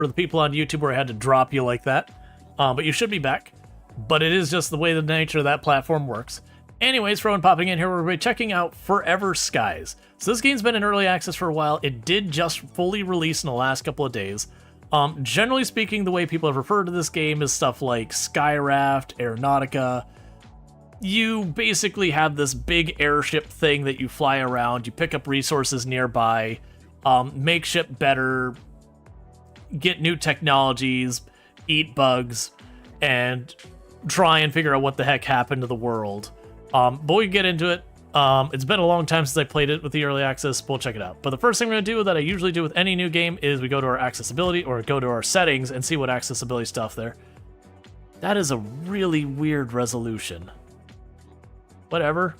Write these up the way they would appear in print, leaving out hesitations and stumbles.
for the people on YouTube where I had to drop you like that. But you should be back. But it is just the way the nature of that platform works. Anyways, for everyone popping in here, we're checking out Forever Skies. So this game's been in early access for a while. It did just fully release in the last couple of days. Generally speaking, the way people have referred to this game is stuff like Sky Raft, Aeronautica. You basically have this big airship thing that you fly around, you pick up resources nearby, make ship better, get new technologies, eat bugs, and try and figure out what the heck happened to the world. But we get into it. It's been a long time since I played it with the early access. We'll check it out. But the first thing we're going to do that I usually do with any new game is we go to our accessibility or go to our settings and see what accessibility stuff there. That is a really weird resolution. Whatever.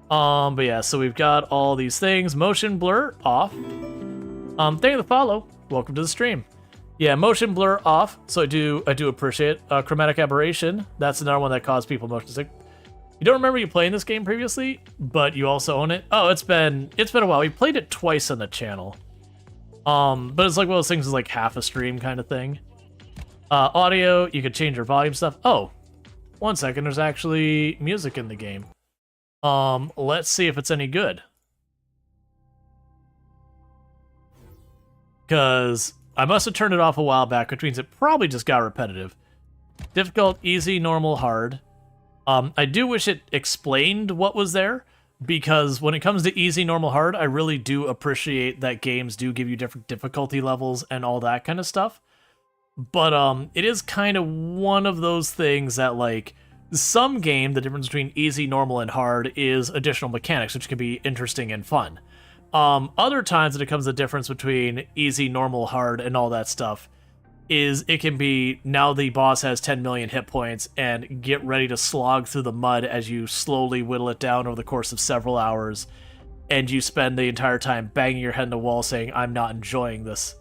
But yeah, so we've got all these things. Motion blur off. Thank you for the follow. Welcome to the stream. Yeah, motion blur off. So I do appreciate it. Chromatic aberration. That's another one that caused people motion sick. You don't remember you playing this game previously, but you also own it. Oh, it's been a while. We played it twice on the channel. But it's like one of those things is like half a stream kind of thing. Audio, you could change your volume stuff. Oh, 1 second, there's actually music in the game. Let's see if it's any good. Because I must have turned it off a while back, which means it probably just got repetitive. Difficult, easy, normal, hard. I do wish it explained what was there, because when it comes to easy, normal, hard, I really do appreciate that games do give you different difficulty levels and all that kind of stuff. But it is kind of one of those things that, like, some game, the difference between easy, normal, and hard is additional mechanics, which can be interesting and fun. Other times that it comes to the difference between easy, normal, hard, and all that stuff is it can be now the boss has 10 million hit points and get ready to slog through the mud as you slowly whittle it down over the course of several hours, and you spend the entire time banging your head in the wall saying, I'm not enjoying this.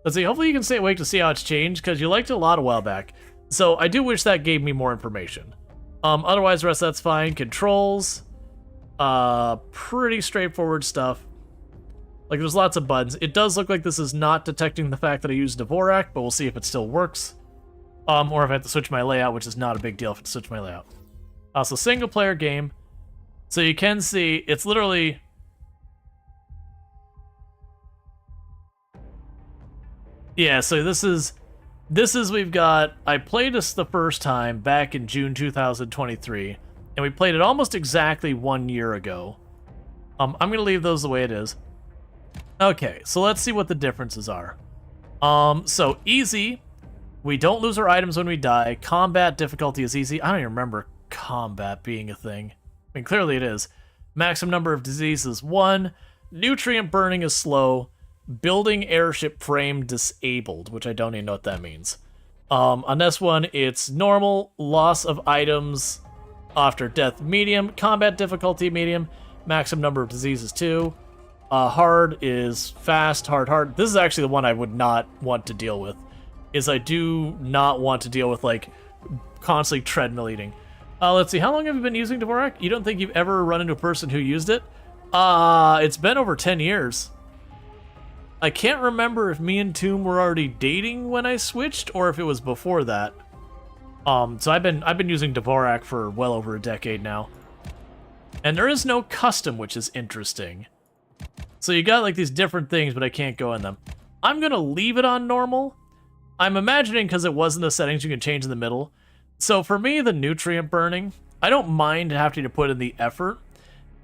Let's see, hopefully you can stay awake to see how it's changed, because you liked it a lot a while back. So I do wish that gave me more information. Otherwise, the rest of that's fine. Controls, pretty straightforward stuff. Like, there's lots of buttons. It does look like this is not detecting the fact that I used Dvorak, but we'll see if it still works. Or if I have to switch my layout, which is not a big deal if I switch my layout. So single-player game. So you can see, it's literally... Yeah, so this is we've got... I played this the first time back in June 2023, and we played it almost exactly 1 year ago. I'm going to leave those the way it is. Okay, so let's see what the differences are. So easy, we don't lose our items when we die. Combat difficulty is easy. I don't even remember combat being a thing. I mean, clearly it is. Maximum number of diseases 1. Nutrient burning is slow. Building airship frame disabled, which I don't even know what that means. On this one, it's normal. Loss of items after death medium. Combat difficulty medium. Maximum number of diseases 2. Hard is fast, hard. This is actually the one I would not want to deal with. Is I do not want to deal with, like, constantly treadmill eating. Let's see, how long have you been using Dvorak? You don't think you've ever run into a person who used it? It's been over 10 years. I can't remember if me and Tomb were already dating when I switched, or if it was before that. So I've been using Dvorak for well over a decade now. And there is no custom, which is interesting. So you got like these different things, but I can't go in them. I'm gonna leave it on normal. I'm imagining because it was in the settings you can change in the middle. So for me, the nutrient burning, I don't mind having to put in the effort.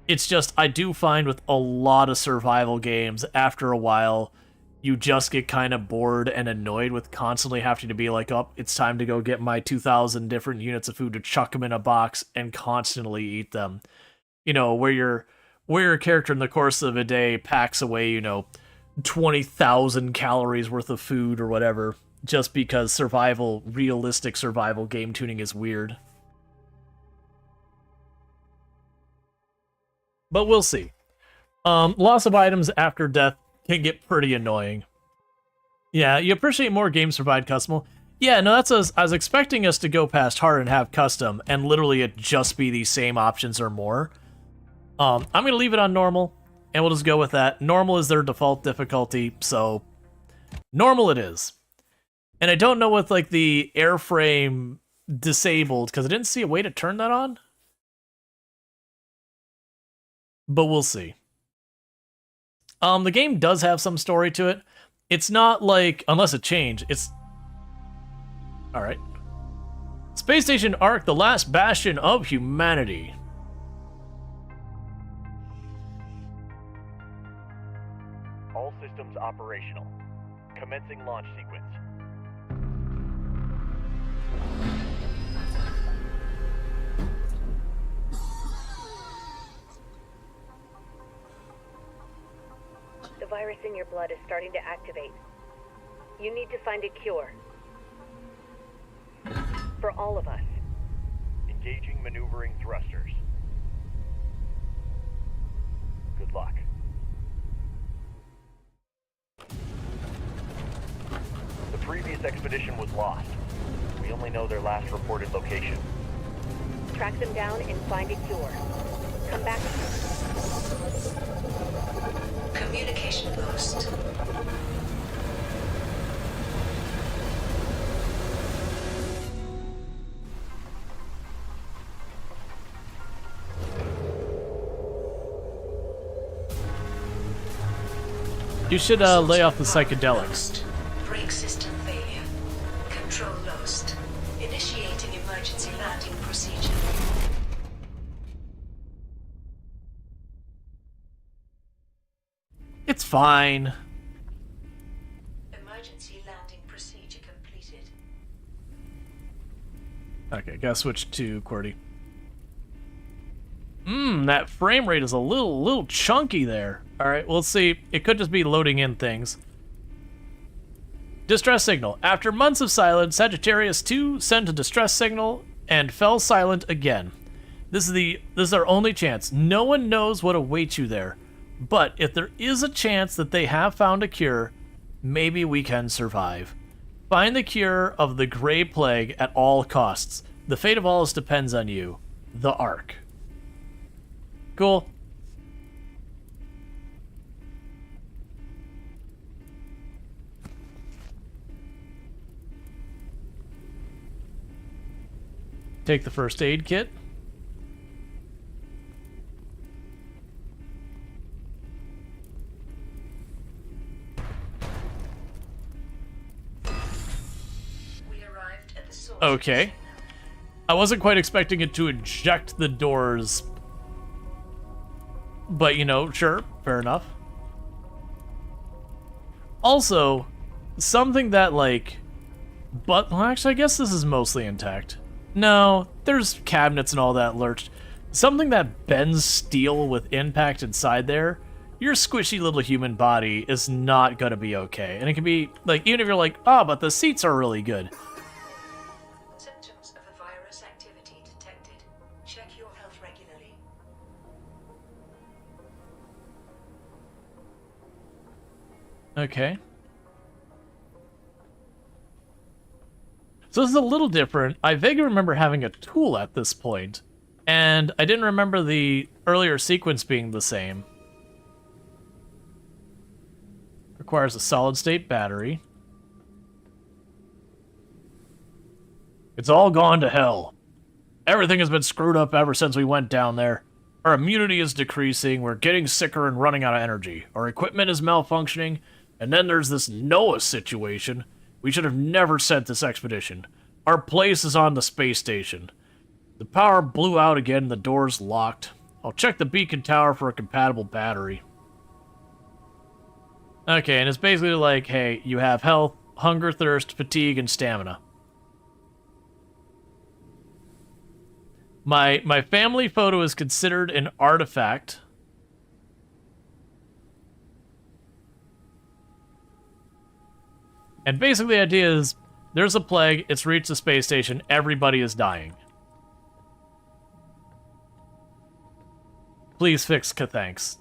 It's just, I do find with a lot of survival games, after a while, you just get kind of bored and annoyed with constantly having to be like, oh, it's time to go get my 2,000 different units of food to chuck them in a box and constantly eat them. You know, where your character in the course of a day packs away, you know, 20,000 calories worth of food or whatever, just because realistic survival game tuning is weird. But we'll see. Loss of items after death can get pretty annoying. Yeah, you appreciate more games provide custom. Yeah, no, that's I was expecting us to go past hard and have custom, and literally it just be the same options or more. I'm going to leave it on normal, and we'll just go with that. Normal is their default difficulty, so Normal it is. And I don't know with like the airframe disabled, because I didn't see a way to turn that on. But we'll see. The game does have some story to it. It's not like, unless it changed, it's... Alright. Space Station Ark, the last bastion of humanity. All systems operational. Commencing launch sequence. The virus in your blood is starting to activate. You need to find a cure. For all of us. Engaging maneuvering thrusters. Good luck. The previous expedition was lost. We only know their last reported location. Track them down and find a cure. Come back. Communication lost. You should lay off the psychedelics. Brake system failure. Control lost. Initiating emergency landing procedure. It's fine. Emergency landing procedure completed. Okay, gotta switch to QWERTY. That frame rate is a little chunky there. Alright, we'll see. It could just be loading in things. Distress signal. After months of silence, Sagittarius 2 sent a distress signal and fell silent again. This is our only chance. No one knows what awaits you there. But if there is a chance that they have found a cure, maybe we can survive. Find the cure of the Gray Plague at all costs. The fate of all this depends on you. The Ark. Cool. Take the first aid kit. We arrived at the source. Okay. I wasn't quite expecting it to eject the doors. But, you know, sure, fair enough. Also, something that, like... But, well, actually, I guess this is mostly intact. No, there's cabinets and all that lurched. Something that bends steel with impact inside there, your squishy little human body is not gonna be okay. And it can be, like, even if you're like, oh, but the seats are really good. Symptoms of a virus activity detected. Check your health regularly. Okay. So this is a little different. I vaguely remember having a tool at this point, and I didn't remember the earlier sequence being the same. Requires a solid-state battery. It's all gone to hell. Everything has been screwed up ever since we went down there. Our immunity is decreasing, we're getting sicker and running out of energy. Our equipment is malfunctioning, and then there's this Noah situation. We should have never sent this expedition. Our place is on the space station. The power blew out again and the door's locked. I'll check the beacon tower for a compatible battery. Okay, and it's basically like, hey, you have health, hunger, thirst, fatigue, and stamina. My family photo is considered an artifact. And basically the idea is, there's a plague, it's reached the space station, everybody is dying. Please fix Kathanks.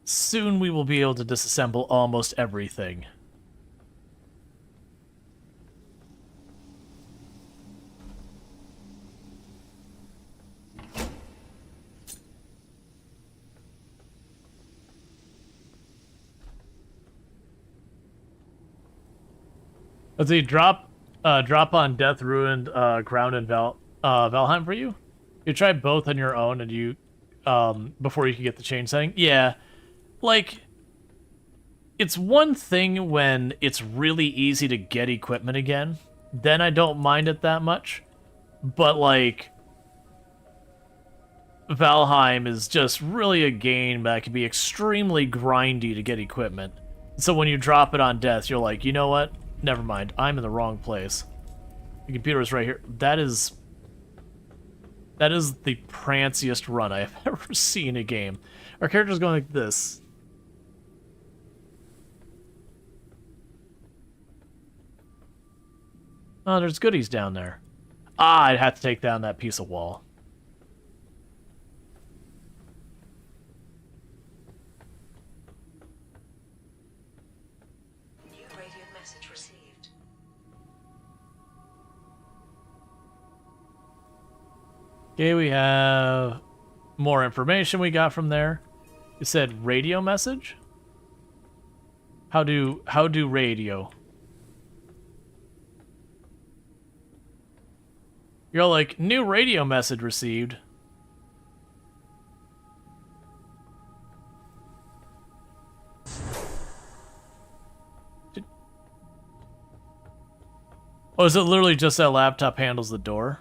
Soon we will be able to disassemble almost everything. Let's see, drop on Death Ruined Ground and Valheim for you? You try both on your own and you before you can get the chain setting? Yeah. Like, it's one thing when it's really easy to get equipment again. Then I don't mind it that much. But, like, Valheim is just really a game that can be extremely grindy to get equipment. So when you drop it on Death, you're like, you know what? Never mind. I'm in the wrong place. The computer is right here. That is the pranciest run I've ever seen in a game. Our character's going like this. Oh, there's goodies down there. Ah, I'd have to take down that piece of wall. New radio message received. Okay, we have more information we got from there. It said radio message? How do radio? You're like, new radio message received. Oh, is it literally just that laptop handles the door?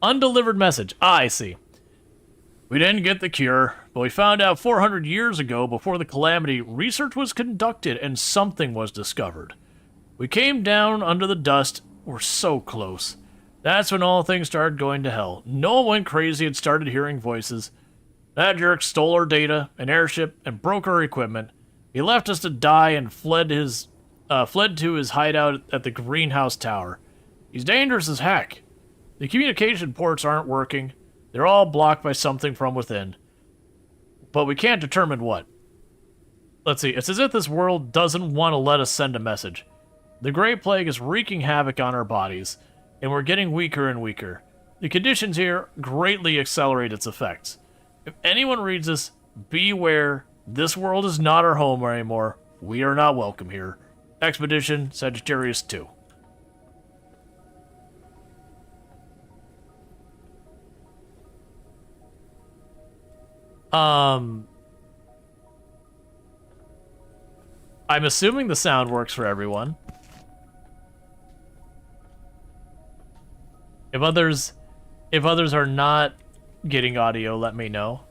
Undelivered message. Ah, I see. We didn't get the cure, but we found out 400 years ago, before the calamity, research was conducted and something was discovered. We came down under the dust. We're so close. That's when all things started going to hell. No one went crazy and started hearing voices. That jerk stole our data, an airship, and broke our equipment. He left us to die and fled to his hideout at the greenhouse tower. He's dangerous as heck. The communication ports aren't working. They're all blocked by something from within. But we can't determine what. Let's see, it's as if this world doesn't want to let us send a message. The Great Plague is wreaking havoc on our bodies, and we're getting weaker and weaker. The conditions here greatly accelerate its effects. If anyone reads this, beware. This world is not our home anymore. We are not welcome here. Expedition Sagittarius 2. I'm assuming the sound works for everyone. If others are not getting audio, let me know.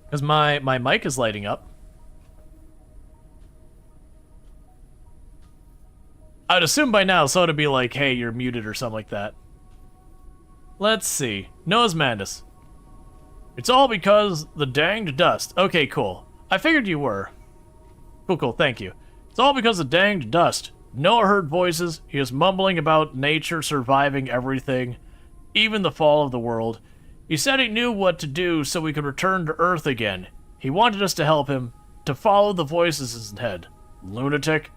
Because my mic is lighting up. I'd assume by now so to be like, hey, you're muted or something like that. Let's see. Noah's Madness. It's all because the danged dust. Okay, cool. I figured you were. Cool, thank you. It's all because of danged dust. Noah heard voices. He was mumbling about nature surviving everything, even the fall of the world. He said he knew what to do so we could return to Earth again. He wanted us to help him, to follow the voices in his head. Lunatic.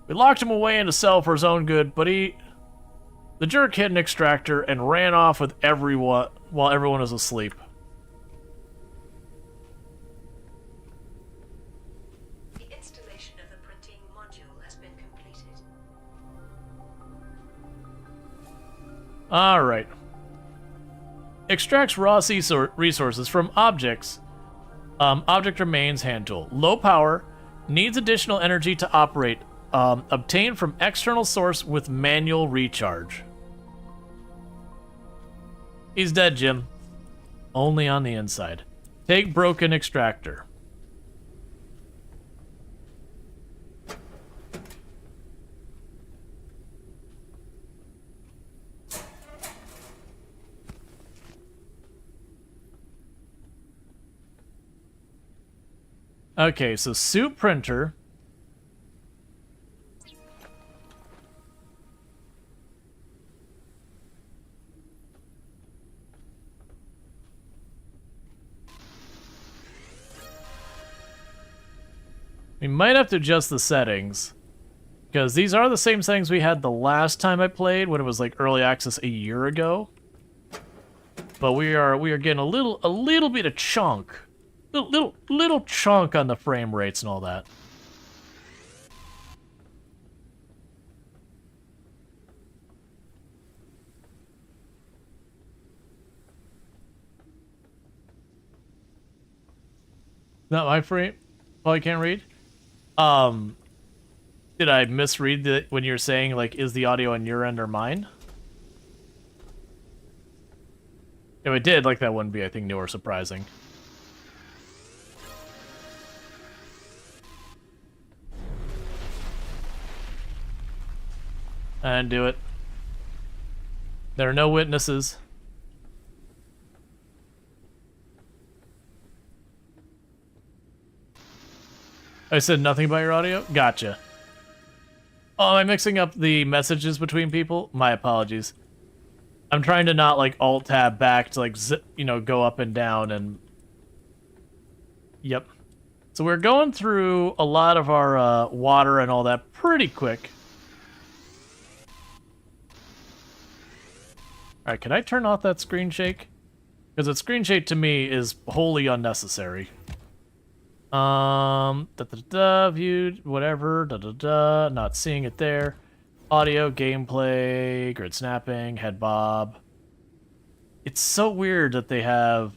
We locked him away in a cell for his own good, but the jerk hit an extractor and ran off with everyone while everyone was asleep. Alright. Extracts raw resources from objects. Object remains hand tool. Low power. Needs additional energy to operate. Obtained from external source with manual recharge. He's dead, Jim. Only on the inside. Take broken extractor. Okay, so suit printer. We might have to adjust the settings, because these are the same settings we had the last time I played, when it was like early access a year ago. but we are getting a little bit of chunk, little chunk on the frame rates and all that. Not my frame. Probably can't read. Did I misread that when you're saying, like, is the audio on your end or mine? If it did, like, that wouldn't be, I think, new or surprising. And do it. There are no witnesses. I said nothing about your audio? Gotcha. Oh, am I mixing up the messages between people? My apologies. I'm trying to not, like, alt-tab back to, like, you know, go up and down and... Yep. So we're going through a lot of our water and all that pretty quick. Alright, can I turn off that screen shake? Because that screen shake to me is wholly unnecessary. Viewed, whatever, not seeing it there. Audio, gameplay, grid snapping, head bob. It's so weird that they have,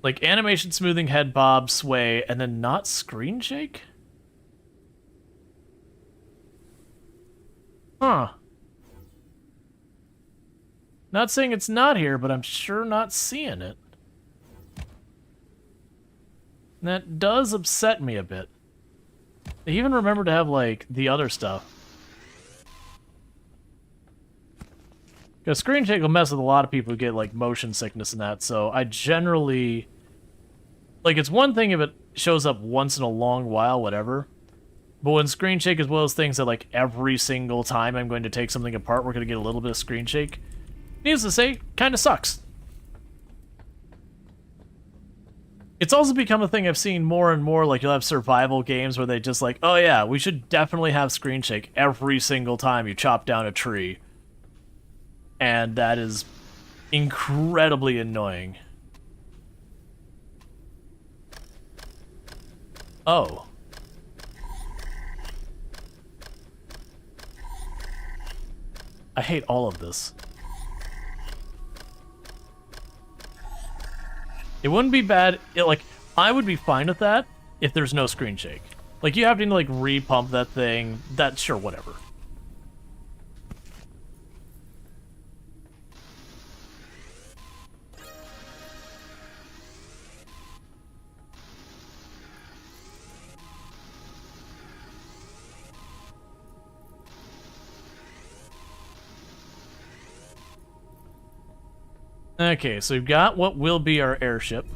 like, animation smoothing, head bob, sway, and then not screen shake? Huh. Not saying it's not here, but I'm sure not seeing it. And that does upset me a bit. They even remember to have, like, the other stuff. Because screen shake will mess with a lot of people who get, like, motion sickness and that, so I generally... Like, it's one thing if it shows up once in a long while, whatever. But when screen shake is one of those things that, like, every single time I'm going to take something apart, we're going to get a little bit of screen shake. Needless to say, kind of sucks. It's also become a thing I've seen more and more, like, you'll have survival games where they just like, oh yeah, we should definitely have screen shake every single time you chop down a tree. And that is incredibly annoying. Oh. I hate all of this. It wouldn't be bad, like, I would be fine with that if there's no screen shake. Like, you have to, like, re-pump that thing, that's sure, whatever. Okay, so we've got what will be our airship.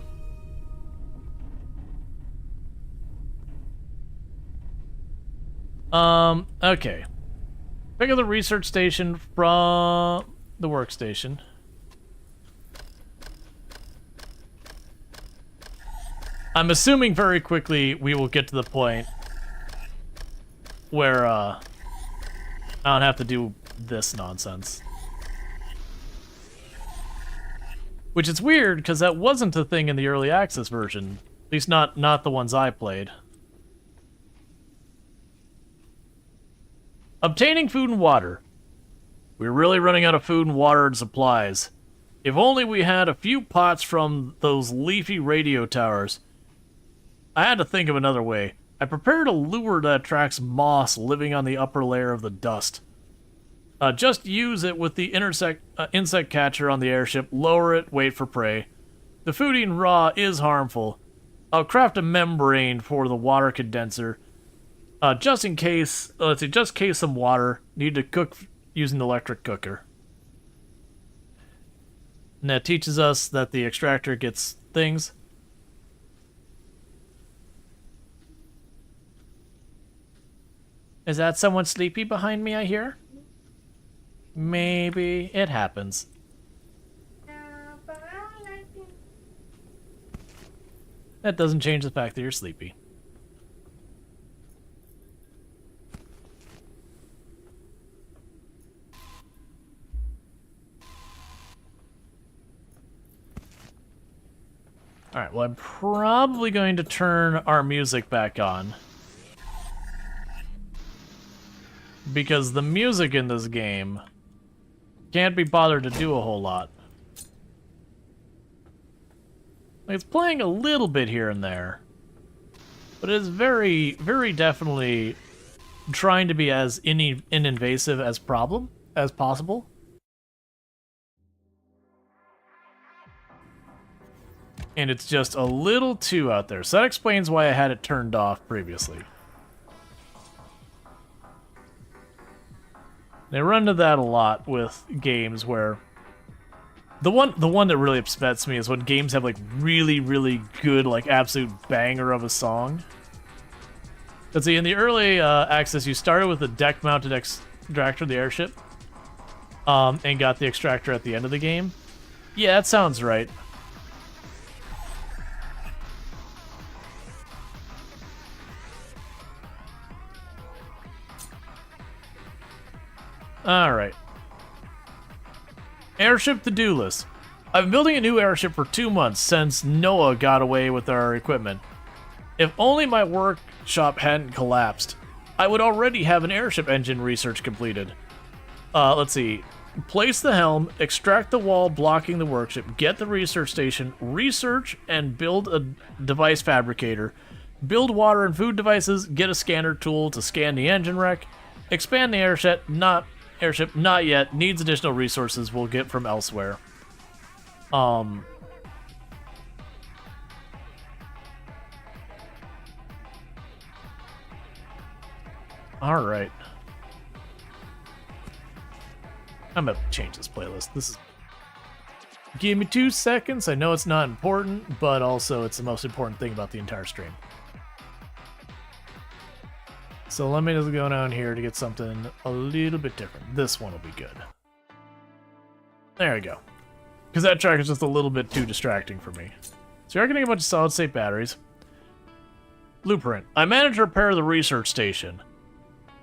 Okay. Pick up the research station from the workstation. I'm assuming very quickly we will get to the point where, I don't have to do this nonsense. Which is weird, because that wasn't a thing in the early access version. At least not the ones I played. Obtaining food and water. We're really running out of food and water and supplies. If only we had a few pots from those leafy radio towers. I had to think of another way. I prepared a lure that attracts moss living on the upper layer of the dust. Just use it with the insect catcher on the airship, lower it, wait for prey. The food eaten raw is harmful. I'll craft a membrane for the water condenser. Just in case, let's see, just in case some water. Need to cook using the electric cooker. And that teaches us that the extractor gets things. Is that someone sleepy behind me, I hear? Maybe. It happens. That doesn't change the fact that you're sleepy. Alright, well, I'm probably going to turn our music back on. Because the music in this game can't be bothered to do a whole lot. Like, it's playing a little bit here and there. But it's very, very definitely trying to be as ininvasive as possible. And it's just a little too out there. So that explains why I had it turned off previously. And I run into that a lot with games where the one that really upsets me is when games have like really, really good, like absolute banger of a song. Let's see, in the early access, you started with the deck-mounted extractor, the airship, and got the extractor at the end of the game. Yeah, that sounds right. Alright. Airship to-do list. I've been building a new airship for 2 months since Noah got away with our equipment. If only my workshop hadn't collapsed, I would already have an airship engine research completed. Let's see. Place the helm, extract the wall blocking the workshop, get the research station, research and build a device fabricator, build water and food devices, get a scanner tool to scan the engine wreck, expand the airship, not yet, needs additional resources we'll get from elsewhere. Alright. I'm gonna change this playlist. Give me 2 seconds. I know it's not important, but also it's the most important thing about the entire stream. So let me just go down here to get something a little bit different. This one will be good. There we go. Because that track is just a little bit too distracting for me. So you're getting a bunch of solid-state batteries. Blueprint. I managed to repair the research station.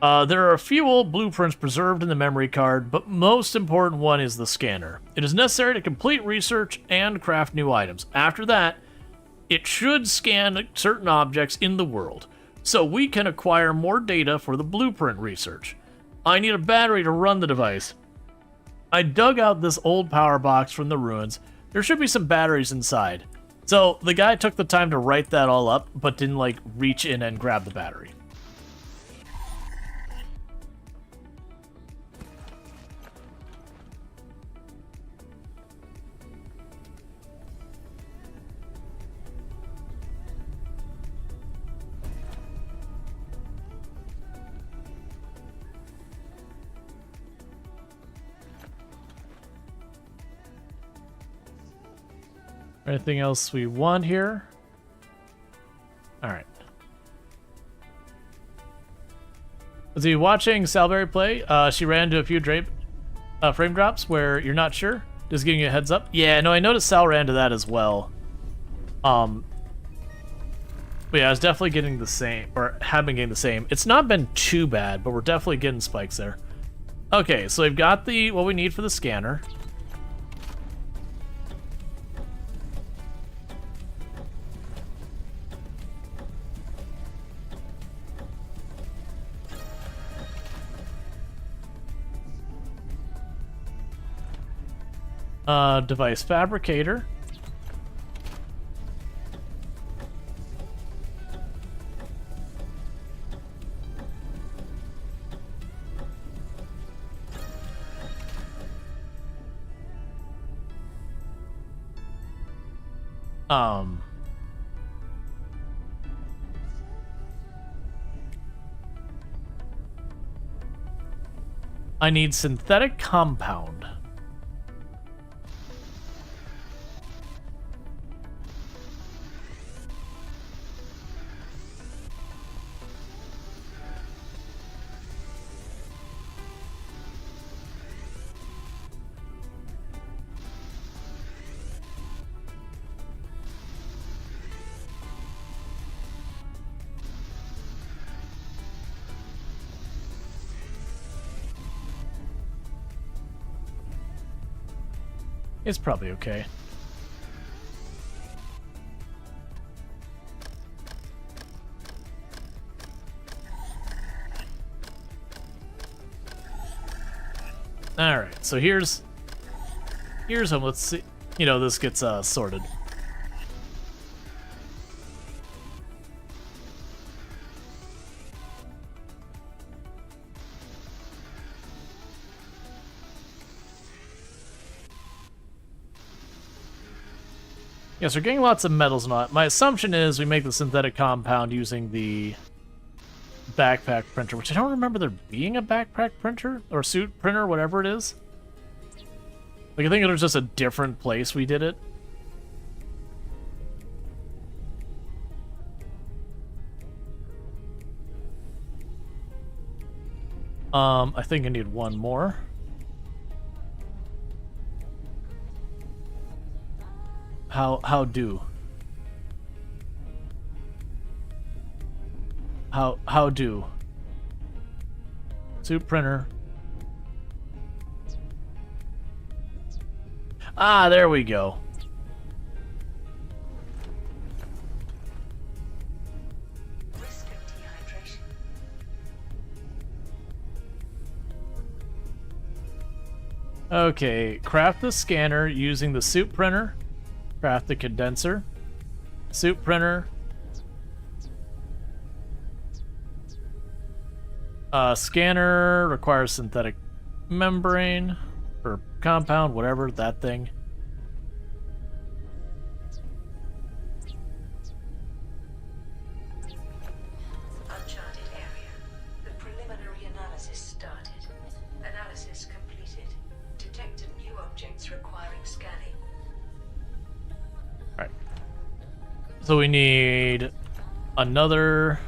There are a few old blueprints preserved in the memory card, but most important one is the scanner. It is necessary to complete research and craft new items. After that, it should scan certain objects in the world, so we can acquire more data for the blueprint research. I need a battery to run the device. I dug out this old power box from the ruins. There should be some batteries inside. So the guy took the time to write that all up, but didn't like reach in and grab the battery. Anything else we want here? Alright. Was he watching Salberry play? She ran into a few frame drops where you're not sure. Just giving you a heads up. Yeah, no, I noticed Sal ran to that as well. But yeah, I was definitely getting the same, or have been getting the same. It's not been too bad, but we're definitely getting spikes there. Okay, so we've got what we need for the scanner. Device fabricator. I need synthetic compound. It's probably okay. All right, so here's home. Let's see. You know, this gets sorted. Yes, we're getting lots of metals and all that. My assumption is we make the synthetic compound using the backpack printer, which I don't remember there being a backpack printer or suit printer, whatever it is. Like, I think it was just a different place we did it. I think I need one more. How do? How do? Suit printer. Ah, there we go. Risk of dehydration. Okay, craft the scanner using the suit printer. Craft the condenser. Suit printer. Scanner requires synthetic membrane or compound, whatever, that thing. Uncharted area. The preliminary analysis started. Analysis completed. Detected new objects requiring scanning. Alright. So we need another...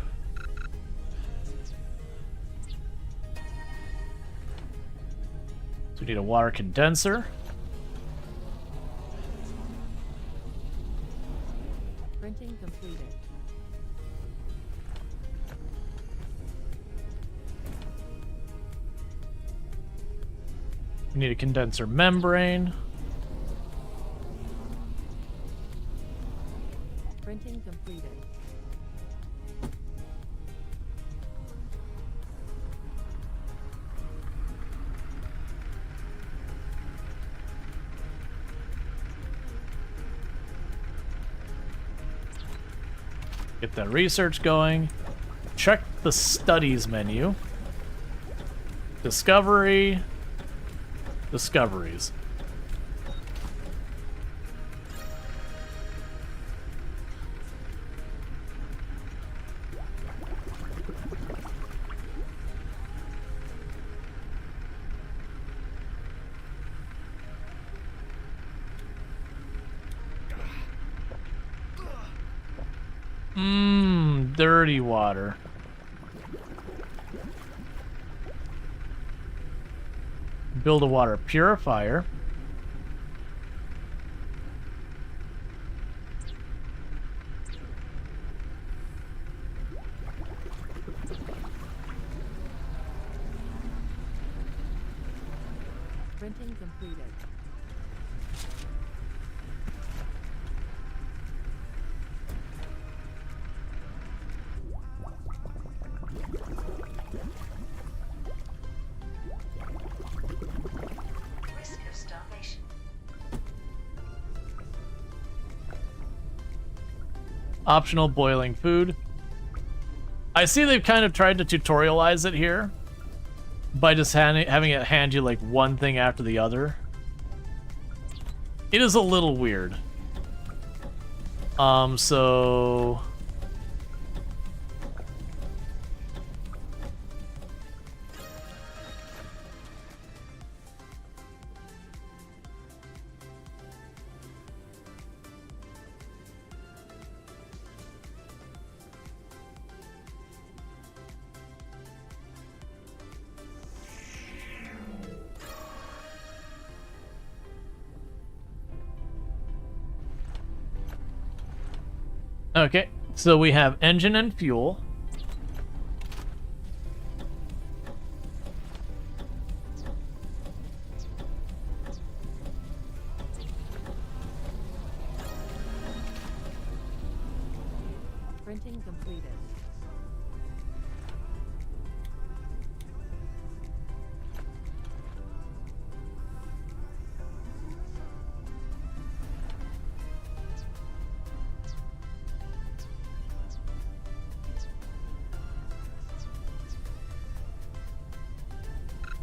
So we need a water condenser. Printing completed. We need a condenser membrane. Printing completed. Get that research going. Check the studies menu. Discovery. Discoveries. Dirty water. Build a water purifier. Printing completed. Risk of starvation. Optional boiling food. I see they've kind of tried to tutorialize it here by just having it hand you like one thing after the other. It is a little weird. So... Okay, so we have engine and fuel. Printing completed.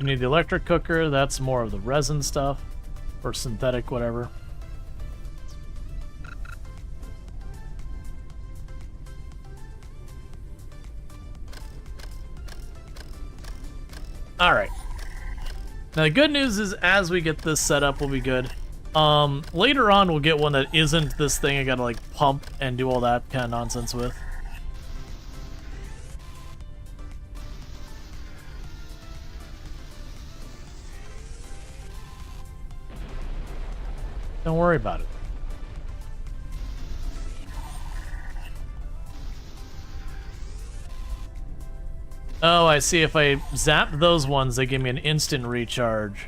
You need the electric cooker. That's more of the resin stuff. Or synthetic, whatever. Alright. Now the good news is as we get this set up, we'll be good. Later on we'll get one that isn't this thing I gotta like pump and do all that kind of nonsense with. Don't worry about it. Oh, I see. If I zap those ones, they give me an instant recharge.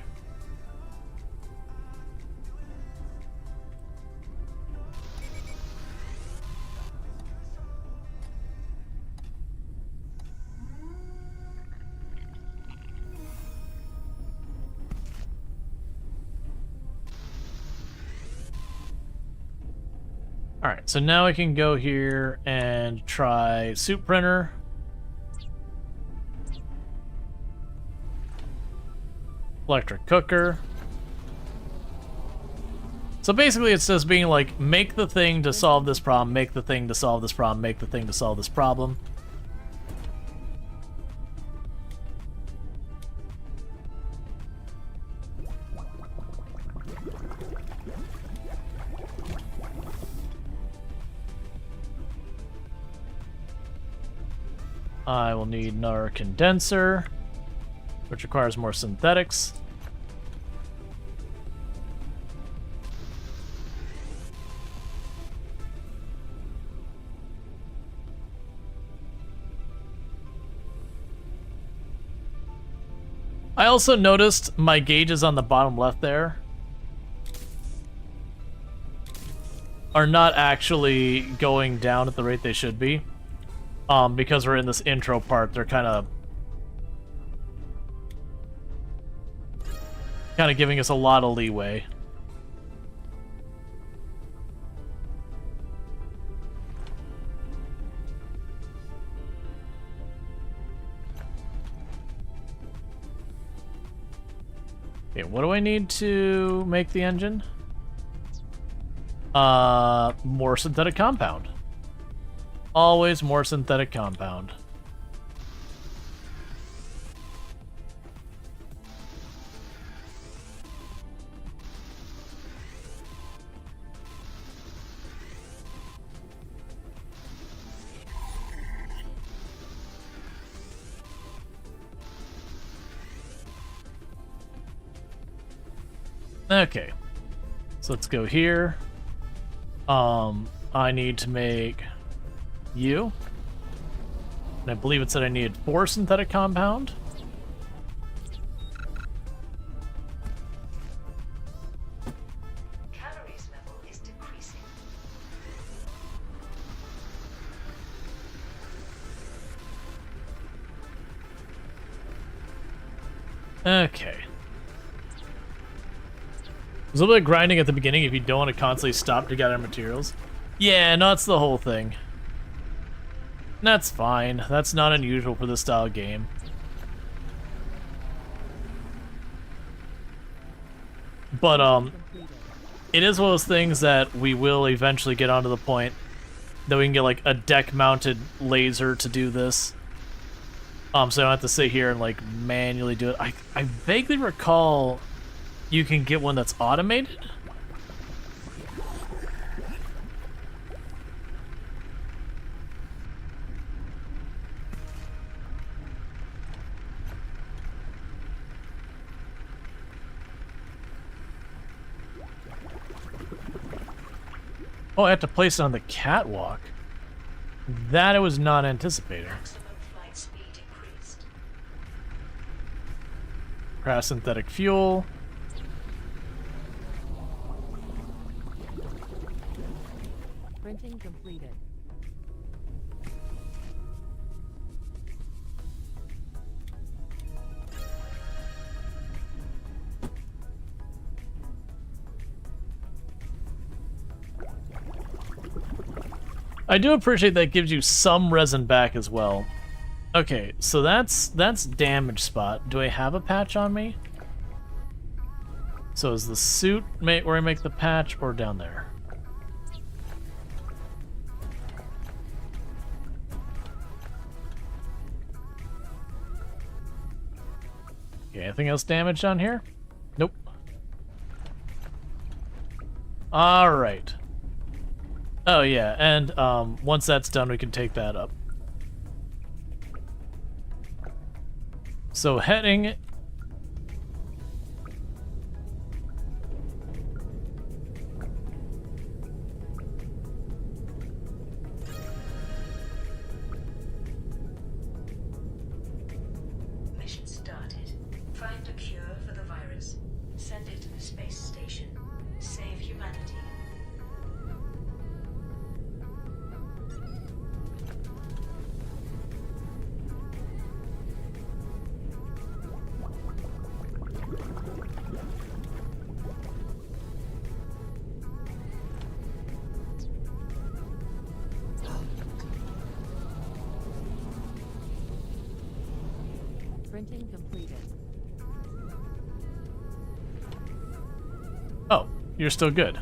Alright, so now I can go here and try soup printer. Electric cooker. So basically it's just being like, make the thing to solve this problem, make the thing to solve this problem, make the thing to solve this problem. I will need another condenser, which requires more synthetics. I also noticed my gauges on the bottom left there are not actually going down at the rate they should be. Because we're in this intro part, they're kind of giving us a lot of leeway. Okay, what do I need to make the engine? More synthetic compound. Always more synthetic compound. Okay, so let's go here. I need to make you, and I believe it said I needed 4 synthetic compound. Calories level is decreasing. Okay. There's a little bit of grinding at the beginning if you don't want to constantly stop to gather materials. Yeah, no, that's the whole thing. That's fine. That's not unusual for this style of game. But, it is one of those things that we will eventually get onto the point that we can get, like, a deck-mounted laser to do this. So I don't have to sit here and, like, manually do it. I vaguely recall you can get one that's automated? Oh, I have to place it on the catwalk. That I was not anticipating. Maximum flight speed increased. Craft synthetic fuel. Printing completed. I do appreciate that it gives you some resin back as well. Okay, so that's damage spot. Do I have a patch on me? So is the suit where I make the patch or down there? Okay, anything else damaged on here? Nope. Alright. Oh yeah, and once that's done we can take that up. So heading... Mission started. Find a cure for the virus. Send it to the space station. Save humanity. Printing completed. Oh, you're still good.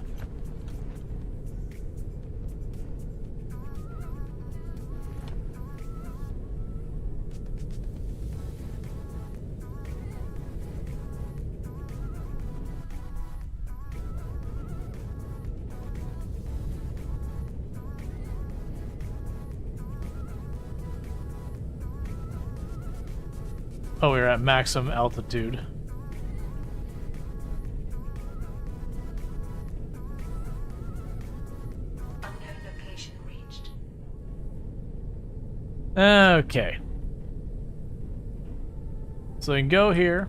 Oh, we're at maximum altitude. Unknown location reached. Okay. So we can go here.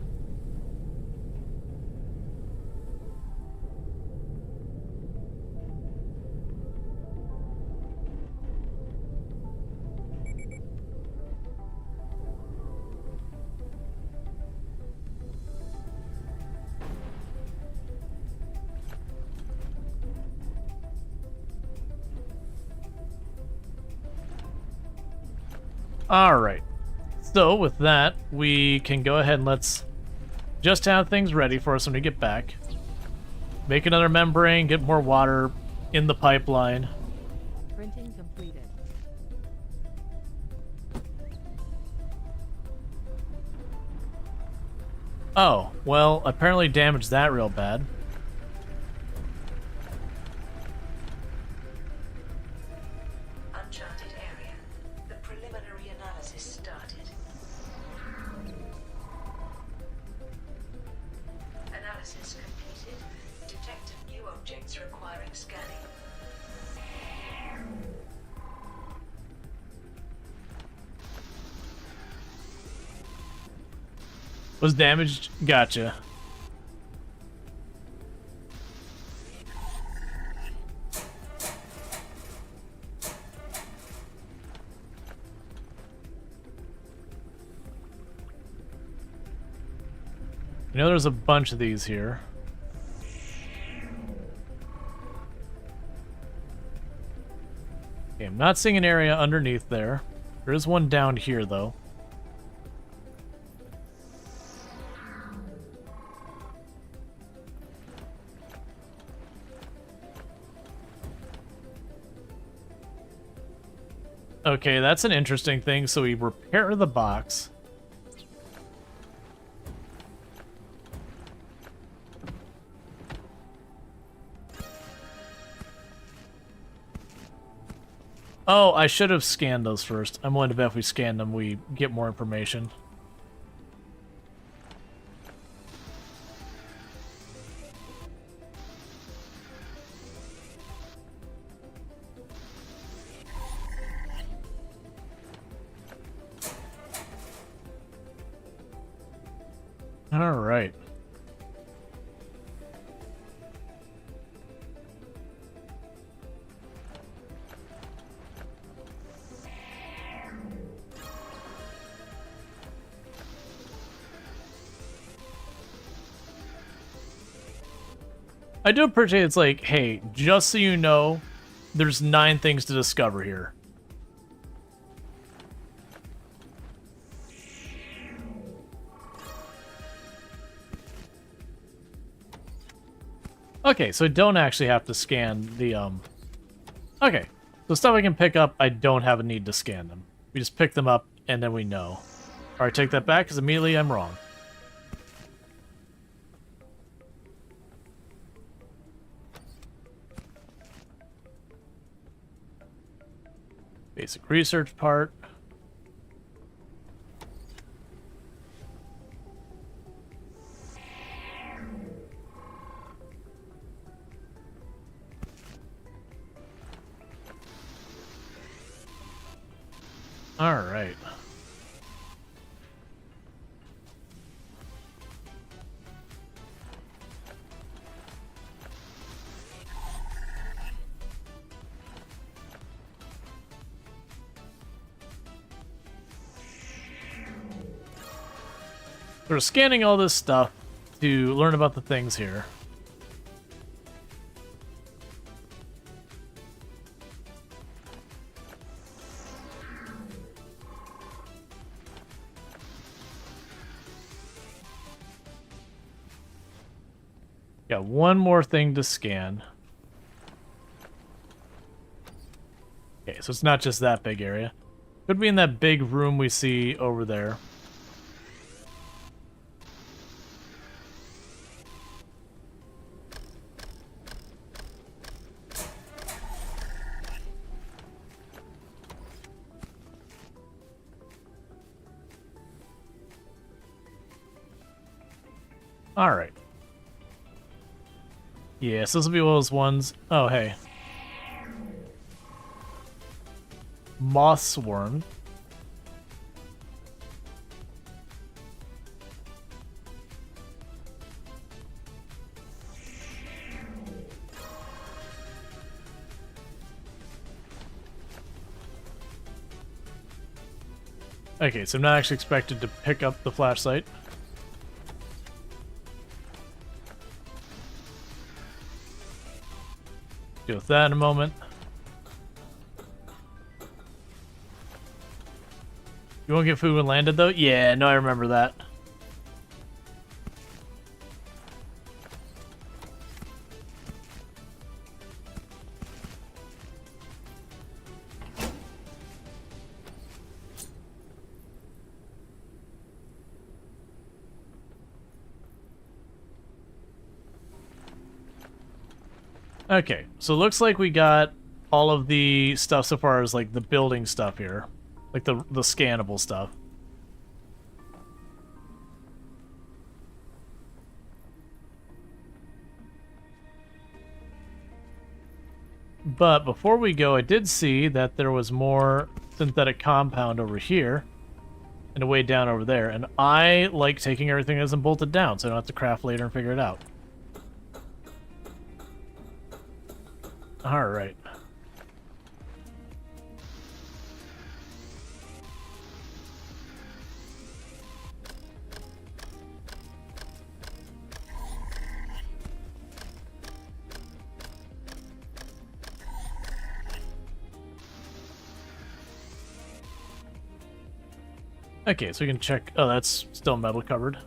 Alright, so with that, we can go ahead and let's just have things ready for us when we get back. Make another membrane, get more water in the pipeline. Printing completed. Oh, well, apparently damaged that real bad. Uncharted area. The preliminary analysis started. Analysis completed. Detected new objects requiring scanning. Was damaged? Gotcha. You know there's a bunch of these here. Okay, I'm not seeing an area underneath there. There is one down here, though. Okay, that's an interesting thing. So we repair the box. Oh, I should have scanned those first. I'm willing to bet if we scan them, we get more information. All right. I do appreciate it's like, hey, just so you know, there's 9 things to discover here. Okay, so I don't actually have to scan the, Okay, so stuff I can pick up, I don't have a need to scan them. We just pick them up, and then we know. Alright, take that back, because immediately I'm wrong. Basic research part. All right. We're scanning all this stuff to learn about the things here. Got one more thing to scan. Okay, so it's not just that big area. Could be in that big room we see over there. All right. Yes, this will be one of those ones. Oh, hey. Moth swarm. Okay, so I'm not actually expected to pick up the flashlight. Deal with that in a moment. You won't get food when landed, though? Yeah, no, I remember that. Okay, so it looks like we got all of the stuff so far as, like, the building stuff here. Like, the scannable stuff. But before we go, I did see that there was more synthetic compound over here and a way down over there. And I like taking everything that isn't bolted down, so I don't have to craft later and figure it out. All right. Okay, so we can check. Oh, that's still metal covered.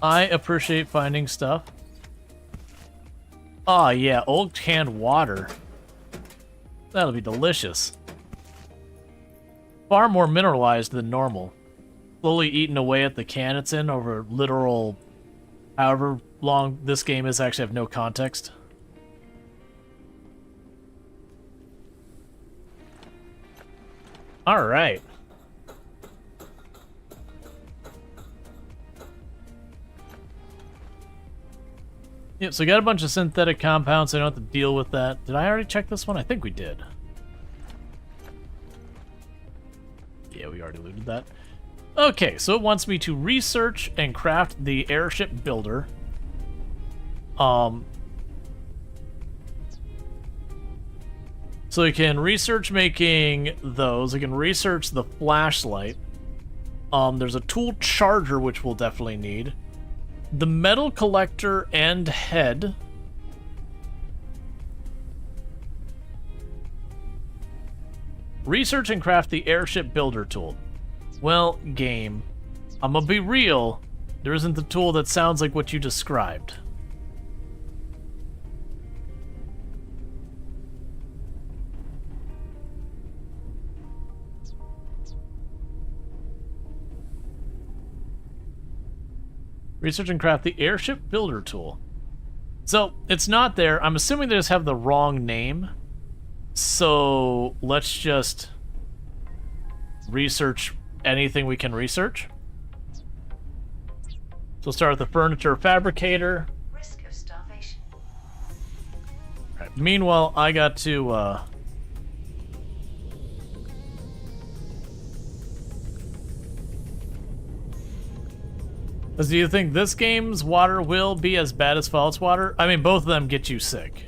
I appreciate finding stuff. Oh yeah, old canned water. That'll be delicious. Far more mineralized than normal. Slowly eating away at the can it's in over literal however long this game is. I actually have no context. Alright. Yep, so we got a bunch of synthetic compounds, so I don't have to deal with that. Did I already check this one? I think we did. Yeah, we already looted that. Okay, so it wants me to research and craft the airship builder. So we can research making those. We can research the flashlight. There's a tool charger, which we'll definitely need. the metal collector and head. Research and craft the airship builder tool. Well, game, I'm gonna be real. There isn't the tool that sounds like what you described. Research and craft the airship builder tool. So, it's not there. I'm assuming they just have the wrong name. So, let's just research anything we can research. So we'll start with the furniture fabricator. Risk of starvation. Right. Meanwhile, I got to do you think this game's water will be as bad as Fallout's water? I mean, both of them get you sick.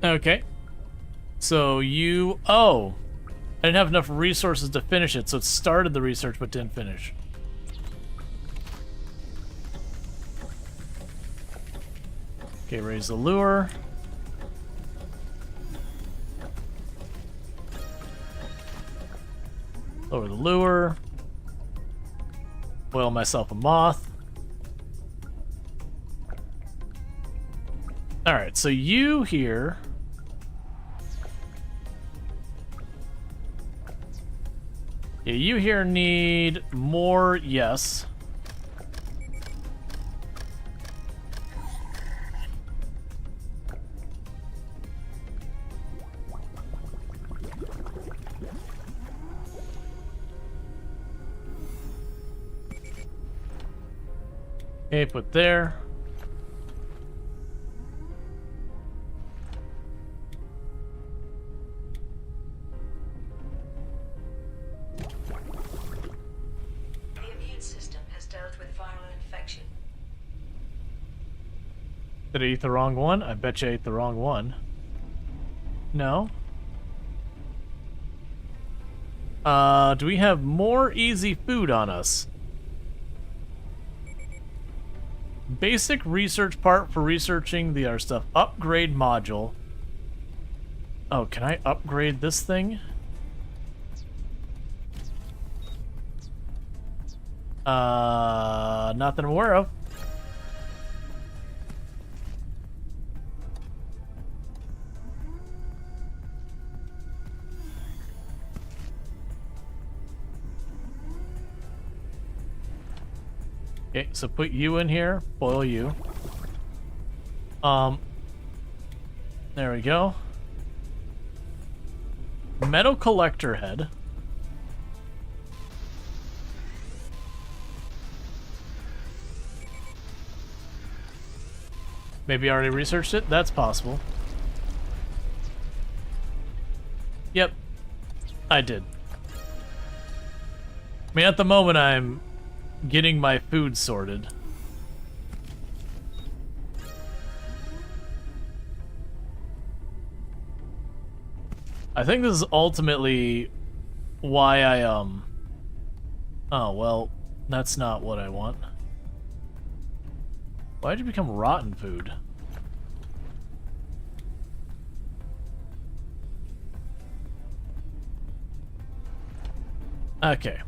Okay. So you... Oh! I didn't have enough resources to finish it, so it started the research but didn't finish. Okay, raise the lure. Lower the lure. Boil myself a moth. Alright, so you here... Yeah, you here need more, yes. Okay, put there. Did I eat the wrong one? I bet you I ate the wrong one. No? Do we have more easy food on us? Basic research part for researching the other stuff. Upgrade module. Oh, can I upgrade this thing? Not that I'm aware of. Okay, so put you in here, boil you. There we go. Metal collector head. Maybe I already researched it? That's possible. Yep, I did. I mean, at the moment I'm getting my food sorted. I think this is ultimately why I, Oh, well, that's not what I want. Why'd you become rotten food? Okay.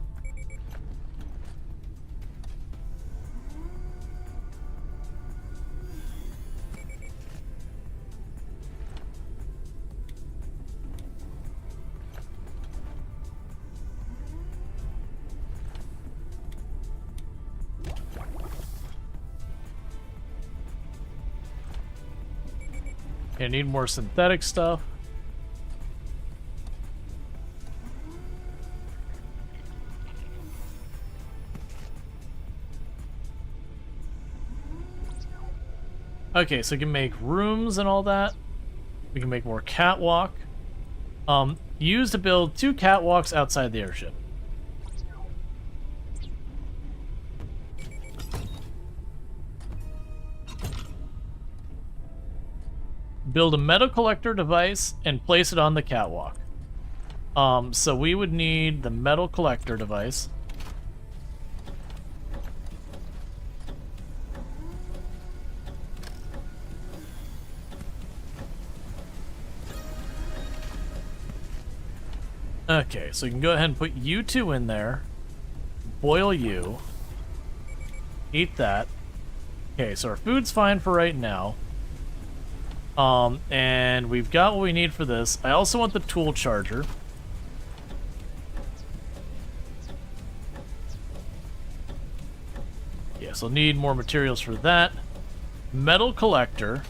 I need more synthetic stuff. Okay, so we can make rooms and all that. We can make more catwalk. Use to build 2 catwalks outside the airship. Build a metal collector device and place it on the catwalk. So we would need the metal collector device. Okay, so you can go ahead and put you 2 in there. Boil you. Eat that. Okay, so our food's fine for right now. And we've got what we need for this. I also want the tool charger. Yes, I'll need more materials for that. Metal collector.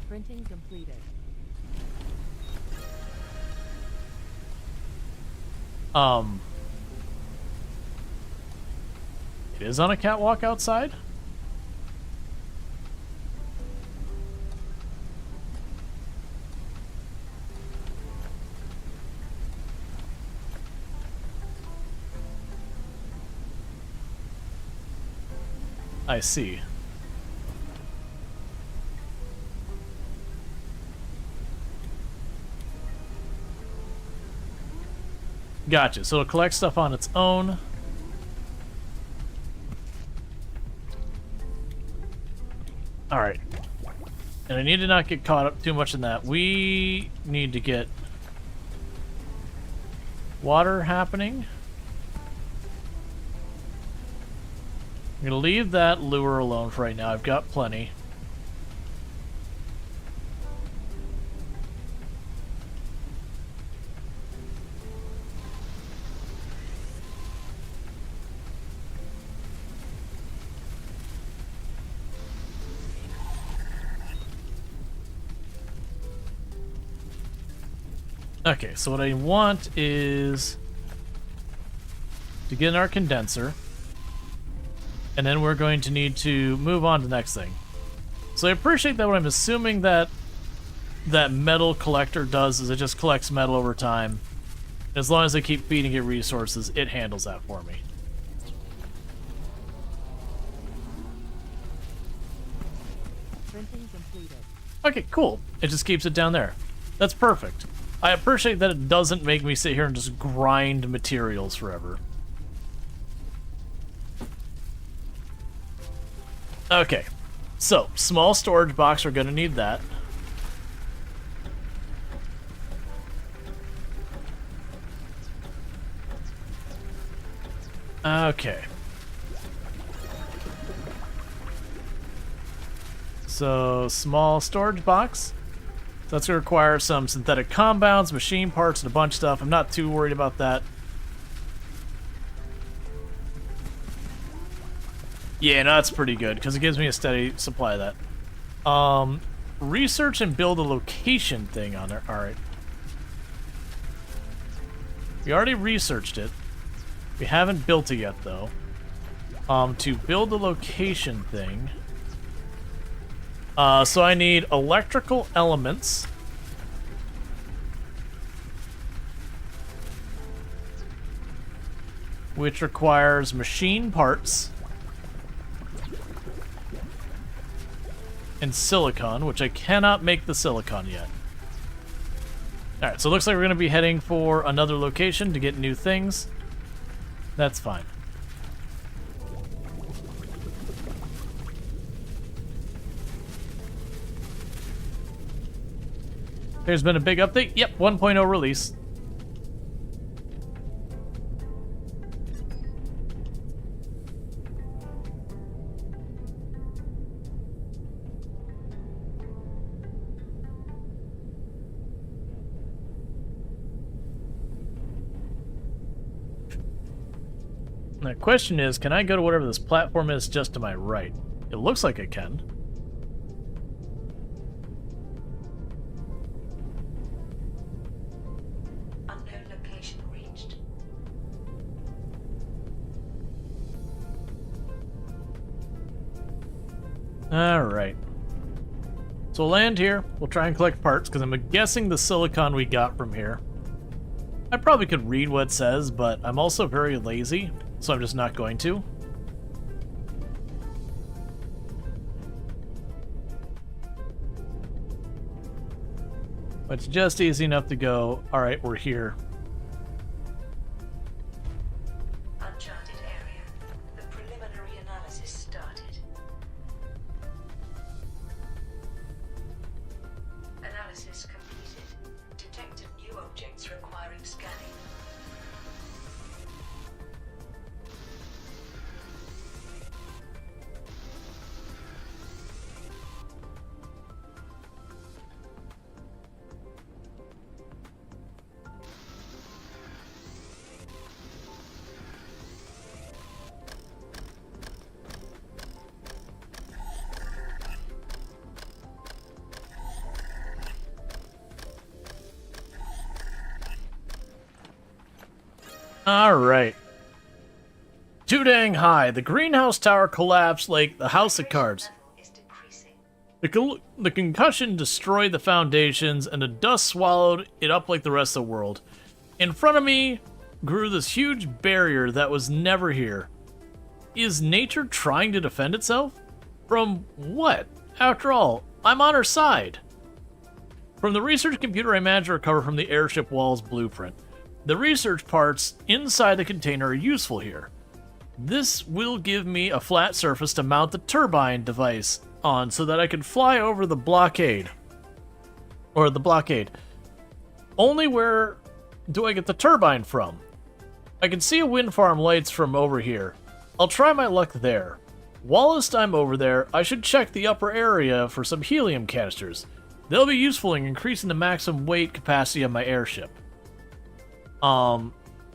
Printing completed. It is on a catwalk outside? I see. Gotcha. So it'll collect stuff on its own. Alright. And I need to not get caught up too much in that. We need to get water happening. I'm going to leave that lure alone for right now. I've got plenty. Okay, so what I want is to get in our condenser, and then we're going to need to move on to the next thing. So I appreciate that what I'm assuming that that metal collector does is it just collects metal over time. As long as I keep feeding it resources, it handles that for me. Printing completed. Okay, cool. It just keeps it down there. That's perfect. I appreciate that it doesn't make me sit here and just grind materials forever. Okay, so small storage box, we're gonna need that. Okay. So small storage box. So that's going to require some synthetic compounds, machine parts, and a bunch of stuff. I'm not too worried about that. Yeah, no, that's pretty good, because it gives me a steady supply of that. Research and build a location thing on there. Alright. We already researched it. We haven't built it yet, though. To build the location thing... so I need electrical elements. Which requires machine parts. And silicon, which I cannot make the silicon yet. Alright, so it looks like we're going to be heading for another location to get new things. That's fine. There's been a big update. Yep, 1.0 release. The question is, can I go to whatever this platform is just to my right? It looks like I can. Unknown location reached. Alright. So we'll land here. We'll try and collect parts, because I'm guessing the silicon we got from here. I probably could read what it says, but I'm also very lazy, so I'm just not going to. But it's just easy enough to go, alright, we're here. Uncharted area. The preliminary analysis started. Analysis completed. Detected new objects requiring scanning. Alright. Too dang high. The greenhouse tower collapsed like the house of cards. Is decreasing. The concussion destroyed the foundations, and the dust swallowed it up like the rest of the world. In front of me grew this huge barrier that was never here. Is nature trying to defend itself? From what? After all, I'm on her side. From the research computer, I managed to recover from the airship wall's blueprint. The research parts inside the container are useful here. This will give me a flat surface to mount the turbine device on so that I can fly over the blockade. Or the blockade. Only where do I get the turbine from? I can see a wind farm lights from over here. I'll try my luck there. Whilst I'm over there, I should check the upper area for some helium canisters. They'll be useful in increasing the maximum weight capacity of my airship.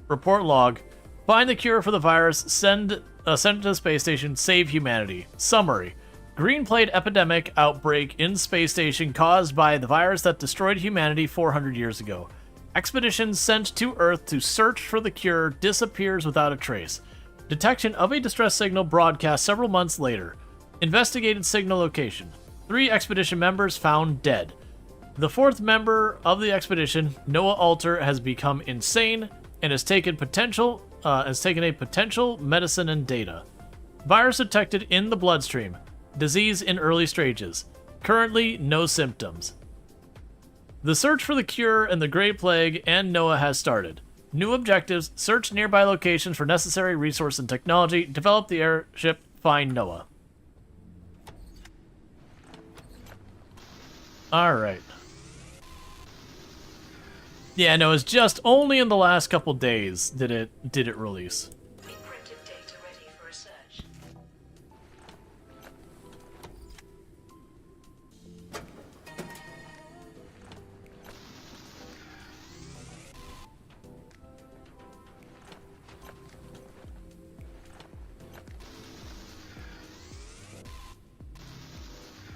Report log. Find the cure for the virus, send it to the space station, save humanity. Summary. Green plague epidemic outbreak in space station caused by the virus that destroyed humanity 400 years ago. Expedition sent to Earth to search for the cure disappears without a trace. Detection of a distress signal broadcast several months later. Investigated signal location. 3 expedition members found dead. The 4th member of the expedition, Noah Alter, has become insane and has taken a potential medicine and data. Virus detected in the bloodstream. Disease in early stages. Currently, no symptoms. The search for the cure and the Great Plague and Noah has started. New objectives: search nearby locations for necessary resource and technology, develop the airship, find Noah. Alright. Yeah, no, it's just only in the last couple days did it release. Encrypted data ready for research.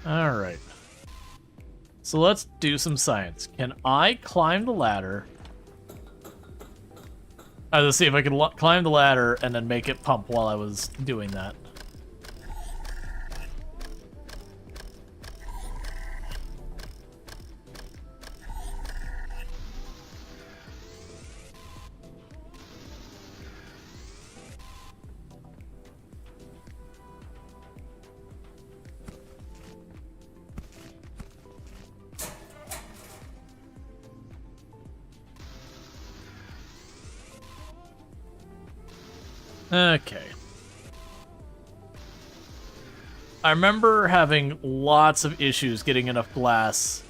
Alright. So let's do some science. Can I climb the ladder? Let's see if I can climb the ladder and then make it pump while I was doing that. Okay. I remember having lots of issues getting enough glass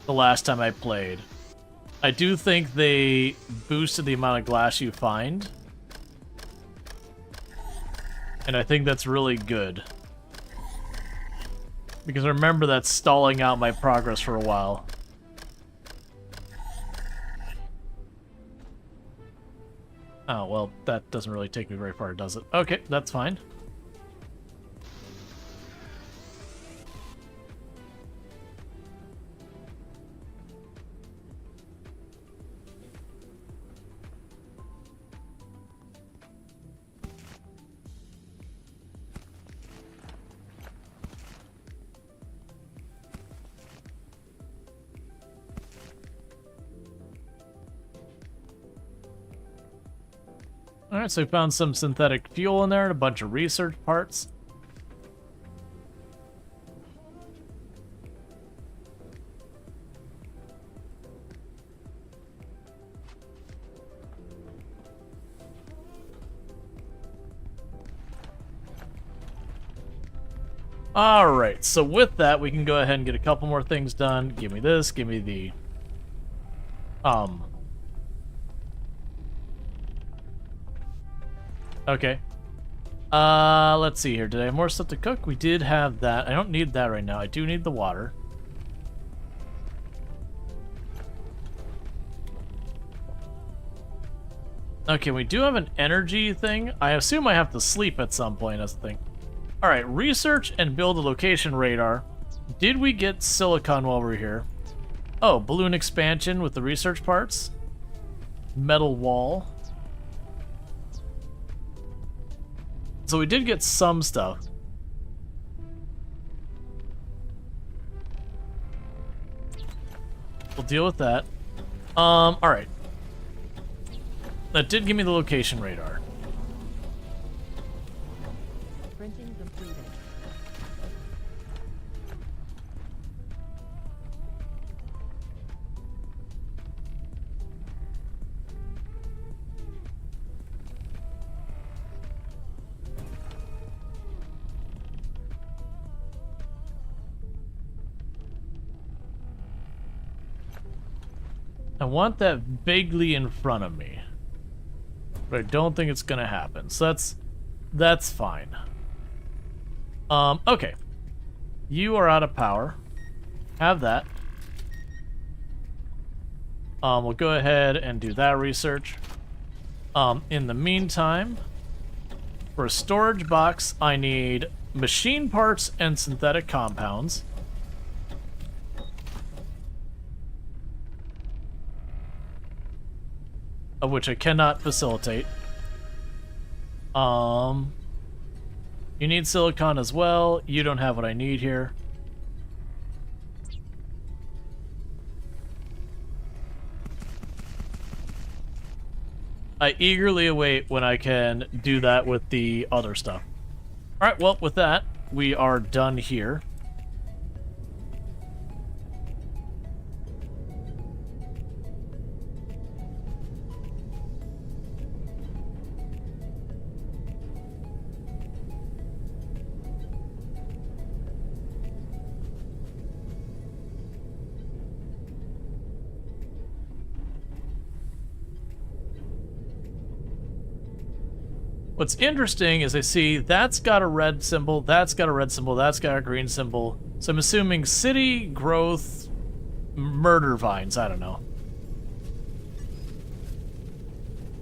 the last time I played. I do think they boosted the amount of glass you find. And I think that's really good. Because I remember that stalling out my progress for a while. Oh, well, that doesn't really take me very far, does it? Okay, that's fine. Alright, so we found some synthetic fuel in there and a bunch of research parts. Alright, so with that, we can go ahead and get a couple more things done. Give me this, give me the... Okay. Let's see here. Did I have more stuff to cook? We did have that. I don't need that right now. I do need the water. Okay, we do have an energy thing. I assume I have to sleep at some point as the thing. Alright, research and build a location radar. Did we get silicon while we're here? Oh, balloon expansion with the research parts. Metal wall. So we did get some stuff. We'll deal with that. Alright. That did give me the location radar. Printing completed. I want that vaguely in front of me. But I don't think it's gonna happen. So that's fine. Okay. You are out of power. Have that. We'll go ahead and do that research. In the meantime, for a storage box, I need machine parts and synthetic compounds. Of which I cannot facilitate. You need silicon as well. You don't have what I need here. I eagerly await when I can do that with the other stuff. Alright, well, with that, we are done here. What's interesting is I see that's got a red symbol, that's got a red symbol, that's got a green symbol. So I'm assuming city, growth, murder vines, I don't know.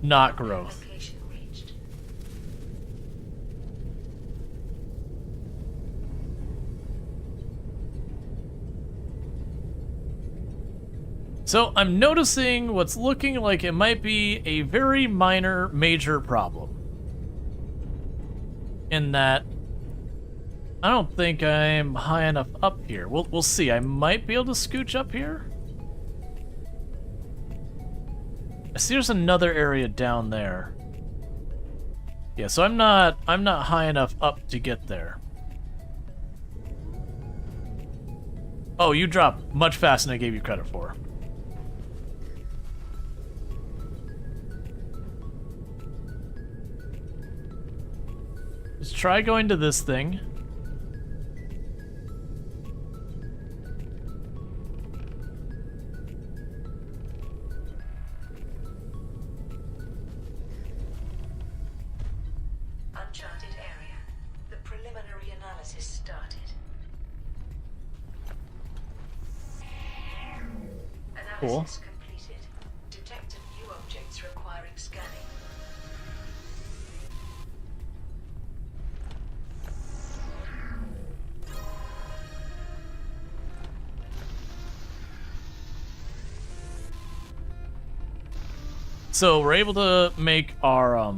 Not growth. Location reached. So I'm noticing what's looking like it might be a very minor, major problem. In that I don't think I'm high enough up here. We'll see. I might be able to scooch up here. I see there's another area down there. Yeah, so I'm not high enough up to get there. Oh, you dropped much faster than I gave you credit for. Let's try going to this thing. Uncharted area. The preliminary analysis started. Cool. Analysis completed. Detected new objects requiring scanning. So we're able to make our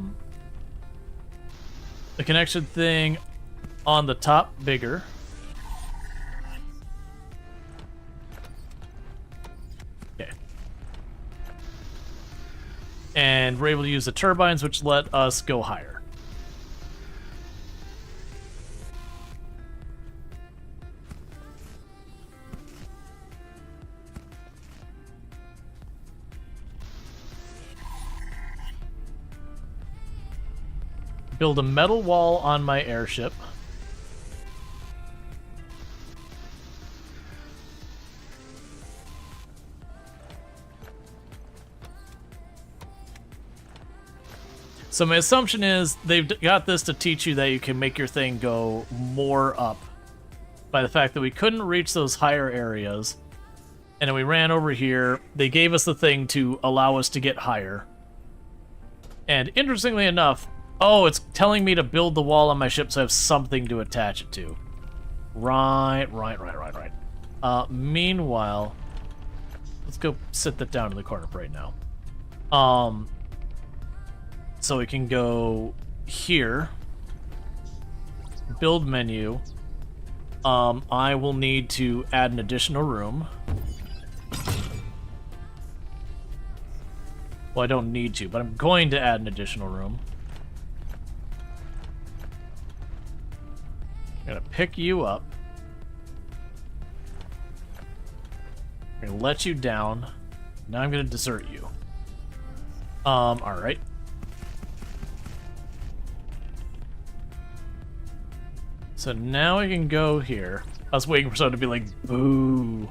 the connection thing on the top bigger. Okay. And we're able to use the turbines, which let us go higher. Build a metal wall on my airship. So my assumption is they've got this to teach you that you can make your thing go more up by the fact that we couldn't reach those higher areas. And then we ran over here. They gave us the thing to allow us to get higher. And interestingly enough, oh, it's telling me to build the wall on my ship so I have something to attach it to. Right. Meanwhile, let's go sit that down in the corner right now. So we can go here, build menu. I will need to add an additional room. Well, I don't need to, but I'm going to add an additional room. I'm gonna pick you up. I'm gonna let you down. Now I'm gonna desert you. Alright. So now I can go here. I was waiting for someone to be like, boo.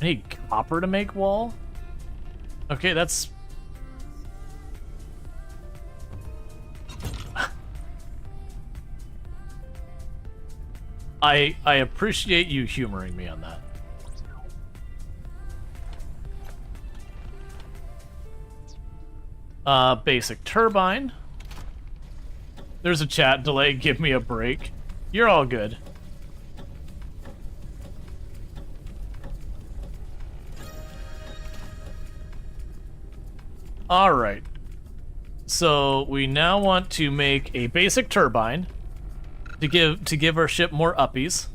I need copper to make wall? Okay, that's... I appreciate you humoring me on that. Basic turbine. There's a chat delay, give me a break. You're all good. Alright. So we now want to make a basic turbine to give our ship more uppies.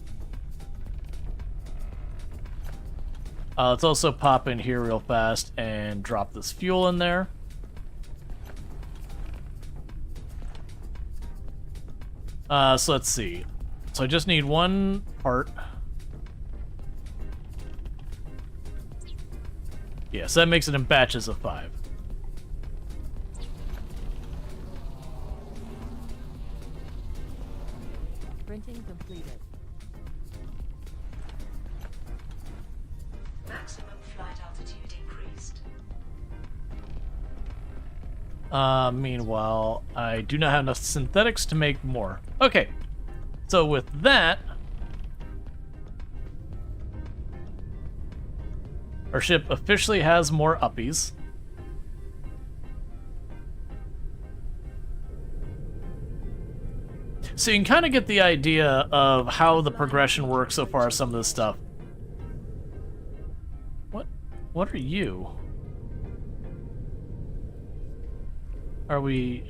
Let's also pop in here real fast and drop this fuel in there. So let's see. So I just need one part. Yeah, so that makes it in batches of 5. Printing completed. Maximum flight altitude increased. Meanwhile, I do not have enough synthetics to make more. Okay, so with that, our ship officially has more uppies. So you can kind of get the idea of how the progression works so far, some of this stuff. What are you? Are we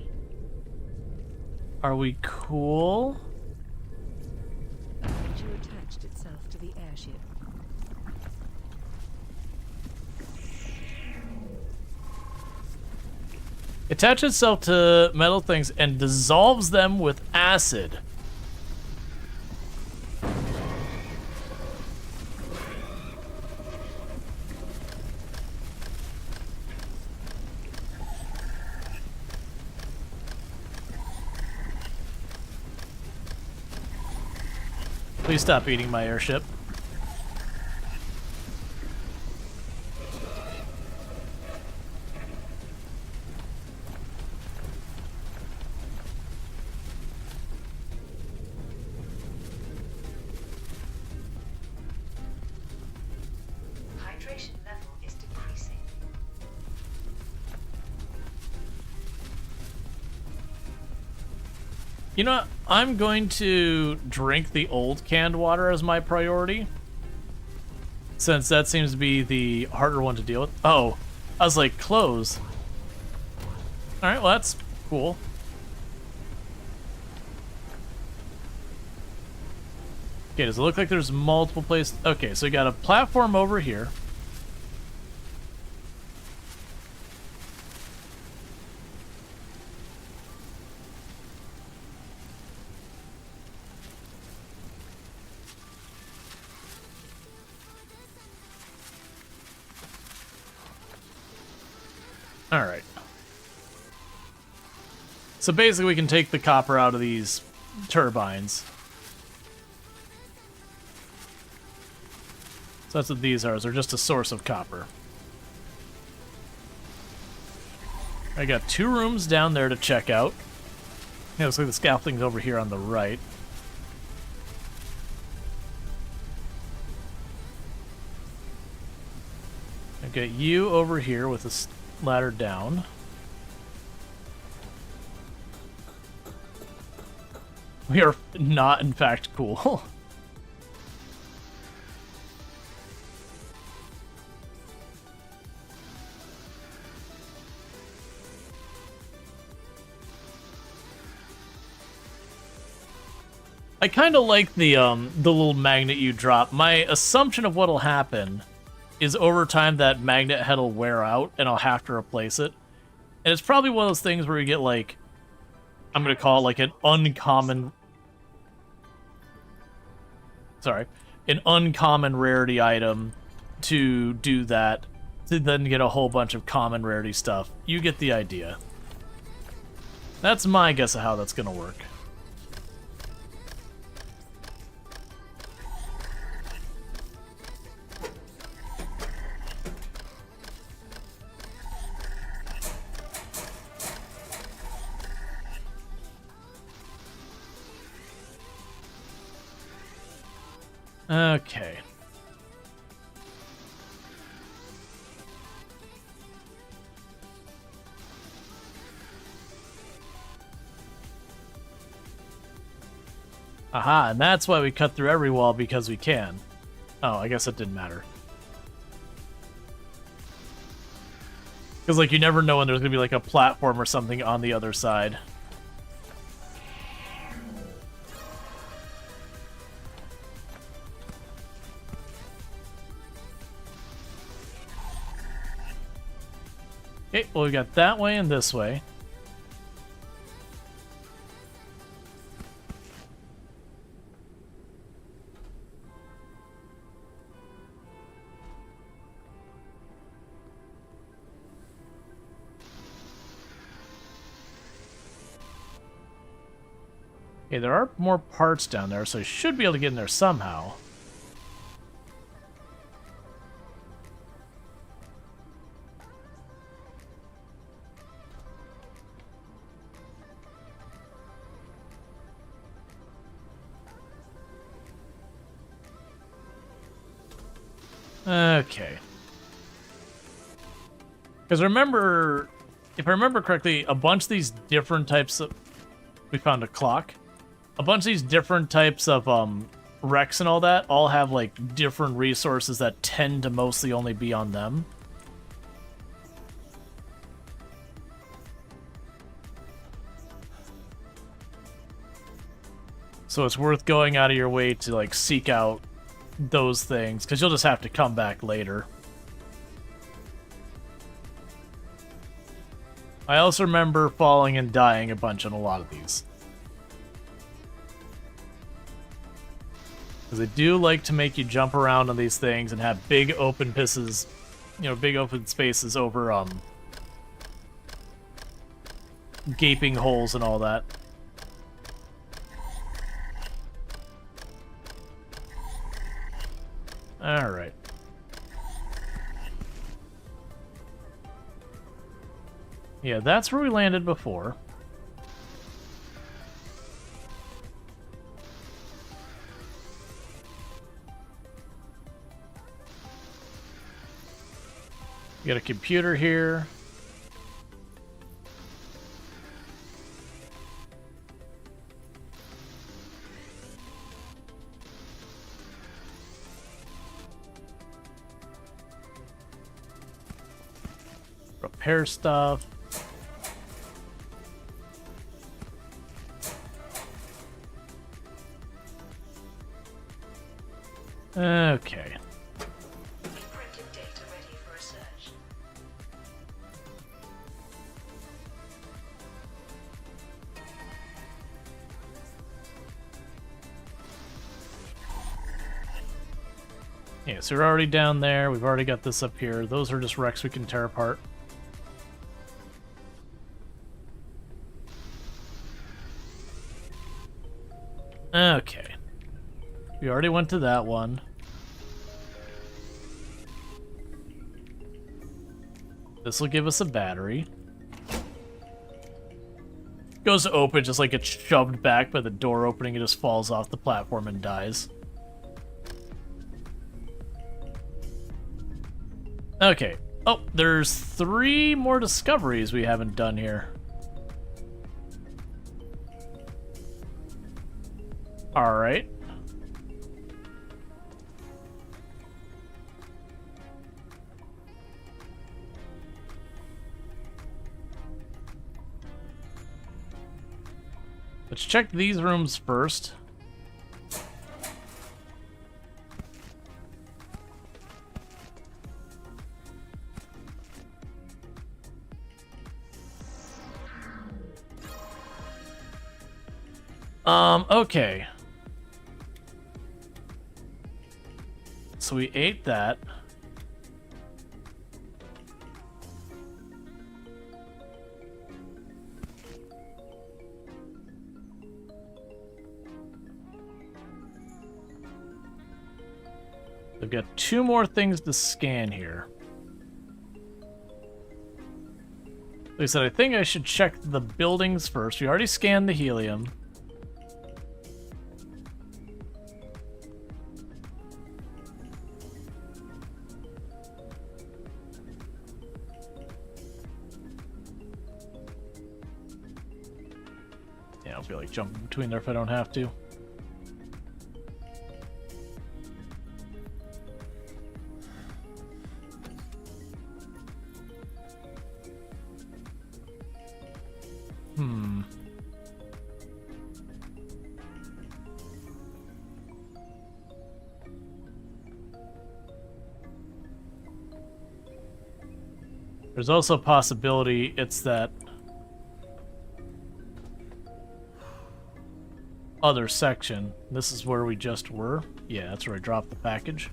cool? A creature attached itself to the airship. Attach itself to metal things and dissolves them with acid. Please stop eating my airship. Hydration level is decreasing. You know what? I'm going to drink the old canned water as my priority, since that seems to be the harder one to deal with. Oh, I was like, close. Alright, well that's cool. Okay, does it look like there's multiple places? Okay, so we got a platform over here. Alright. So basically we can take the copper out of these turbines. So that's what these are. They're just a source of copper. I got 2 rooms down there to check out. Yeah, looks like the scaffolding's over here on the right. I've got you over here with this ladder down. We are not, in fact, cool. I kind of like the little magnet you drop. My assumption of what'll happen is over time that magnet head will wear out and I'll have to replace it. And it's probably one of those things where you get like, I'm gonna call it like an uncommon rarity item to do that, to then get a whole bunch of common rarity stuff. You get the idea. That's my guess of how that's gonna work. Okay. Aha, and that's why we cut through every wall, because we can. Oh, I guess it didn't matter. Because, like, you never know when there's going to be, like, a platform or something on the other side. Okay, well, we got that way and this way. Okay, there are more parts down there, so I should be able to get in there somehow. Okay. Because remember, if I remember correctly, a bunch of these different types of... We found a clock. A bunch of these different types of wrecks and all that all have, like, different resources that tend to mostly only be on them. So it's worth going out of your way to, like, seek out those things, because you'll just have to come back later. I also remember falling and dying a bunch on a lot of these. Because they do like to make you jump around on these things and have big open pisses, you know, big open spaces over, gaping holes and all that. Alright. Yeah, that's where we landed before. We got a computer here. Repair stuff. Okay. Encrypted data ready for research. Yeah, so we're already down there. We've already got this up here. Those are just wrecks we can tear apart. Okay. We already went to that one. This will give us a battery. Goes to open, just like gets shoved back by the door opening. It just falls off the platform and dies. Okay. Oh, there's 3 more discoveries we haven't done here. Alright. Let's check these rooms first. Okay. So we ate that. We've got 2 more things to scan here. Like I said, I think I should check the buildings first. We already scanned the helium. Yeah, I don't feel like jumping between there if I don't have to. There's also a possibility it's that other section. This is where we just were. Yeah, that's where I dropped the package.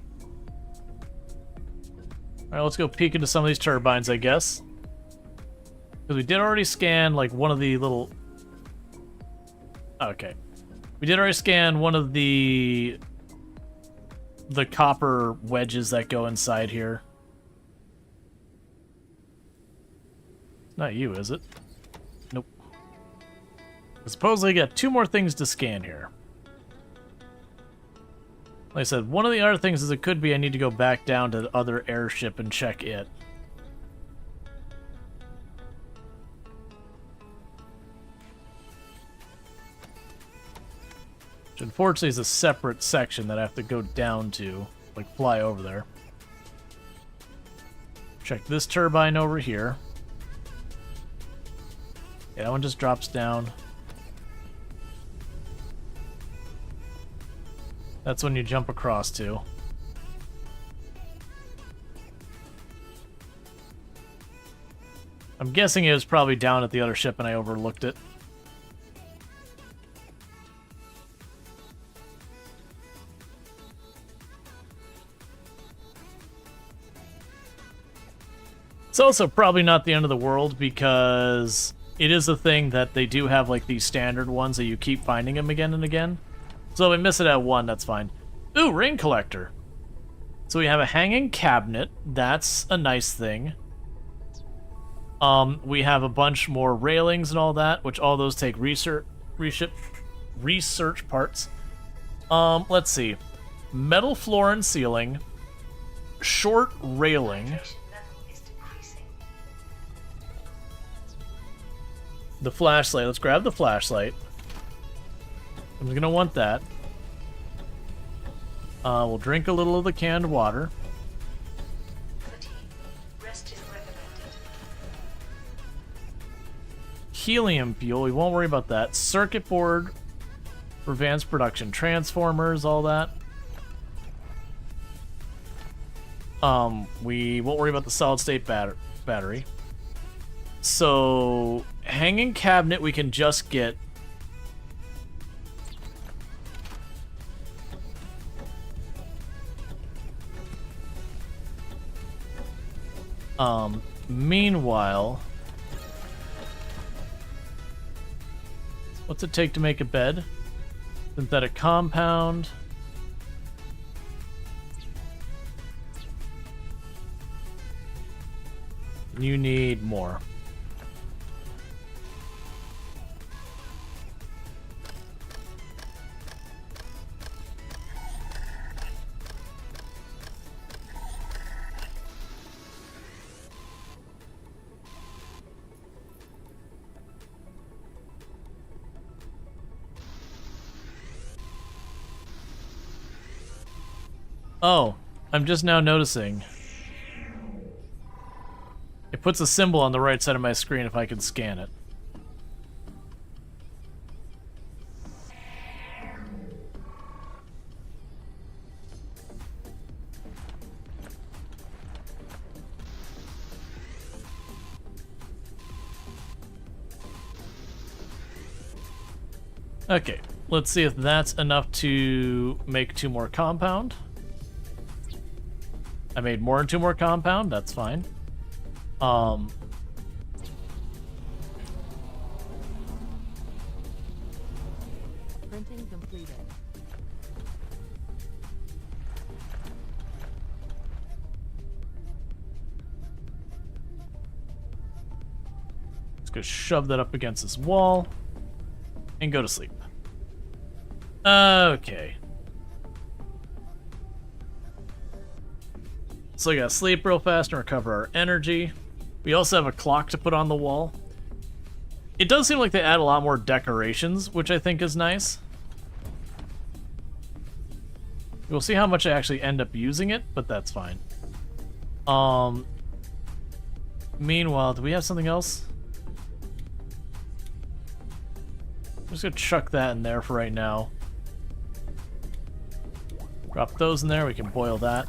Alright, let's go peek into some of these turbines, I guess. Because we did already scan, like, one of the little... Okay. We did already scan one of the copper wedges that go inside here. Not you, is it? Nope. Supposedly got 2 more things to scan here. Like I said, one of the other things is it could be I need to go back down to the other airship and check it. Which unfortunately is a separate section that I have to go down to, like fly over there. Check this turbine over here. Yeah, that one just drops down. That's when you jump across to. I'm guessing it was probably down at the other ship and I overlooked it. It's also probably not the end of the world because it is a thing that they do have, like, these standard ones that you keep finding them again and again. So if we miss it at 1, that's fine. Ooh, rain collector. So we have a hanging cabinet. That's a nice thing. We have a bunch more railings and all that, which all those take research parts. Let's see. Metal floor and ceiling. Short railing. The flashlight. Let's grab the flashlight. I'm going to want that. We'll drink a little of the canned water. Rest is recommended. Helium fuel. We won't worry about that. Circuit board for advanced production. Transformers, all that. We won't worry about the solid state battery. So, hanging cabinet we can just get. Meanwhile, what's it take to make a bed? Synthetic compound. You need more. Oh, I'm just now noticing. It puts a symbol on the right side of my screen if I can scan it. Okay, let's see if that's enough to make 2 more compound. I made more than 2 more compound, that's fine. Printing completed. Let's go shove that up against this wall and go to sleep. Okay. So we gotta sleep real fast and recover our energy. We also have a clock to put on the wall. It does seem like they add a lot more decorations, which I think is nice. We'll see how much I actually end up using it, but that's fine. Meanwhile, do we have something else? I'm just gonna chuck that in there for right now. Drop those in there, we can boil that.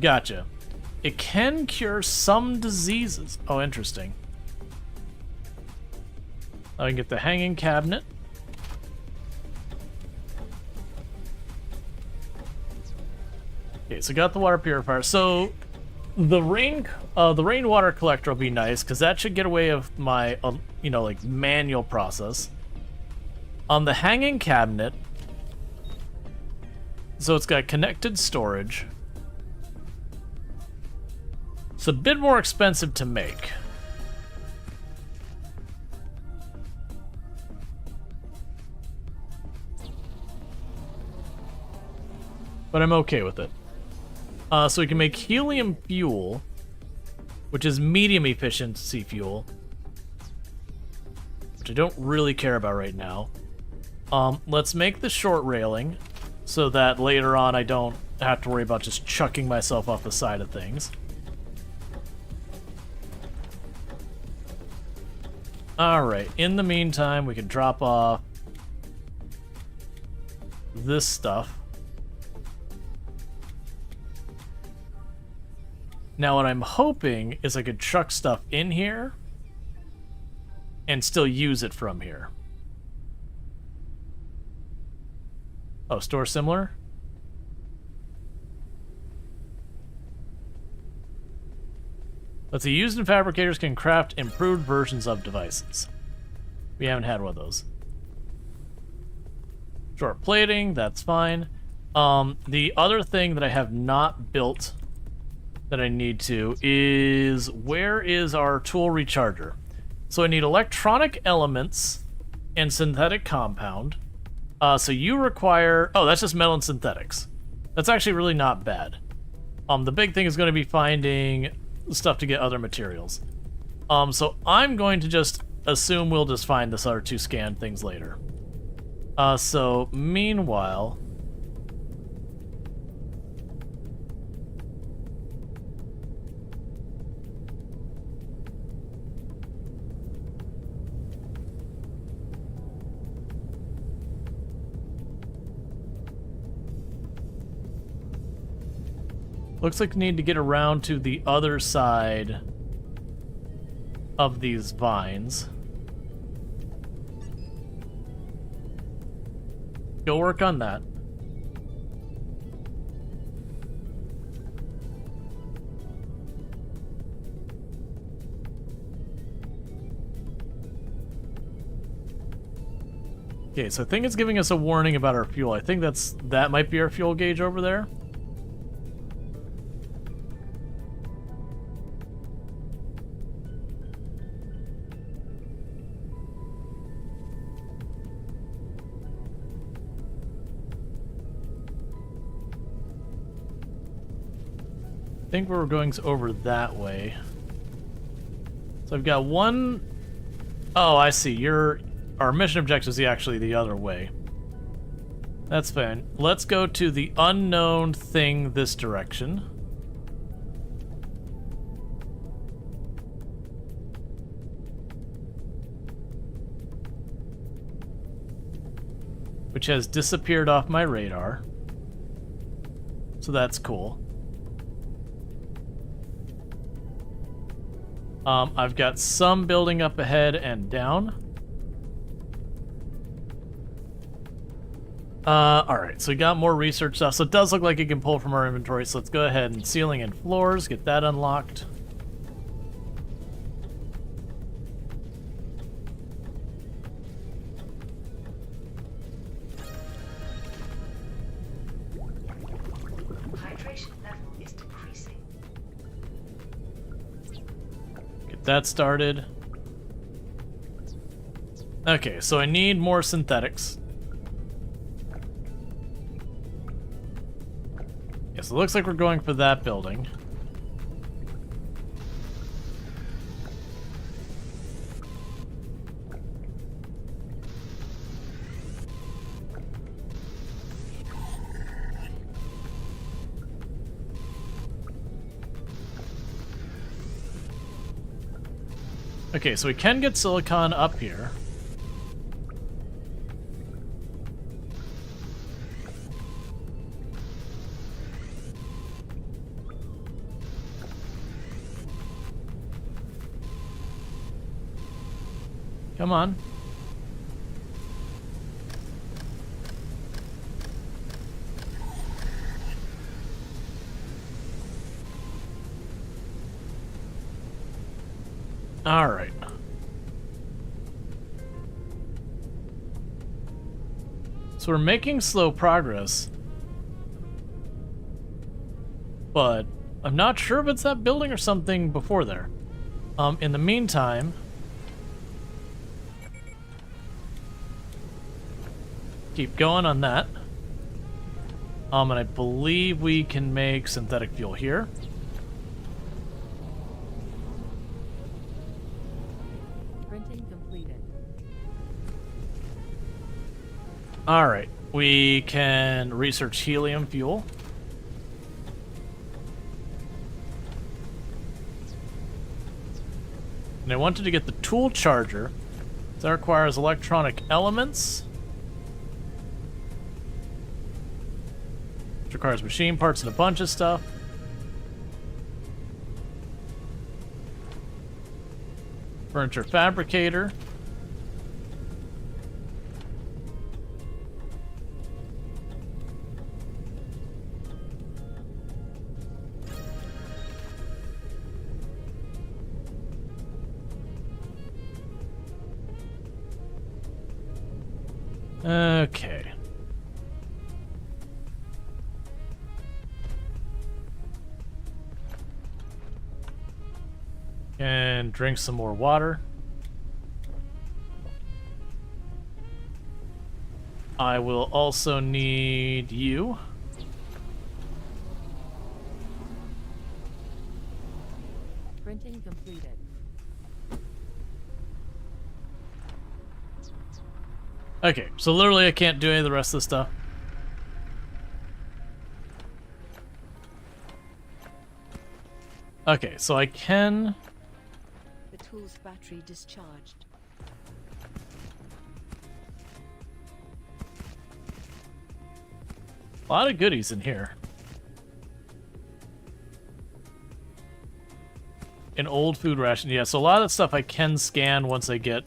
Gotcha. It can cure some diseases. Oh, interesting. I can get the hanging cabinet. Okay, so got the water purifier. So the rainwater collector will be nice because that should get away of my, you know, like manual process. On the hanging cabinet, so it's got connected storage. It's a bit more expensive to make. But I'm okay with it. So we can make helium fuel, which is medium efficiency fuel, which I don't really care about right now. Let's make the short railing so that later on I don't have to worry about just chucking myself off the side of things. Alright, in the meantime, we can drop off this stuff. Now what I'm hoping is I could chuck stuff in here and still use it from here. Oh, store similar? Let's see, used and fabricators can craft improved versions of devices. We haven't had one of those. Short plating, that's fine. The other thing that I have not built that I need to is, where is our tool recharger? So I need electronic elements and synthetic compound. So you require, oh, that's just metal and synthetics. That's actually really not bad. The big thing is going to be finding stuff to get other materials. So I'm going to just assume we'll just find this other 2 scan things later. So meanwhile, looks like we need to get around to the other side of these vines. Go work on that. Okay, so I think it's giving us a warning about our fuel. I think that might be our fuel gauge over there. I think we're going over that way. So I've got one... Oh, I see. Our mission objective is actually the other way. That's fine. Let's go to the unknown thing this direction. Which has disappeared off my radar. So that's cool. I've got some building up ahead and down. Alright, so we got more research stuff. So it does look like it can pull from our inventory, so let's go ahead and ceiling and floors, get that unlocked. Hydration level is decreasing. Get that started. Okay, so I need more synthetics. Yes, it looks like we're going for that building. Okay, so we can get silicon up here. Come on. All right. So we're making slow progress. But I'm not sure if it's that building or something before there. In the meantime, keep going on that. And I believe we can make synthetic fuel here. Printing completed. All right, we can research helium fuel. And I wanted to get the tool charger. That requires electronic elements. Which requires machine parts and a bunch of stuff. Furniture fabricator. Okay. And drink some more water. I will also need you. Printing completed. Okay, so literally I can't do any of the rest of the stuff. Okay, so I can... The tool's battery discharged. A lot of goodies in here. An old food ration. Yeah, so a lot of that stuff I can scan once I get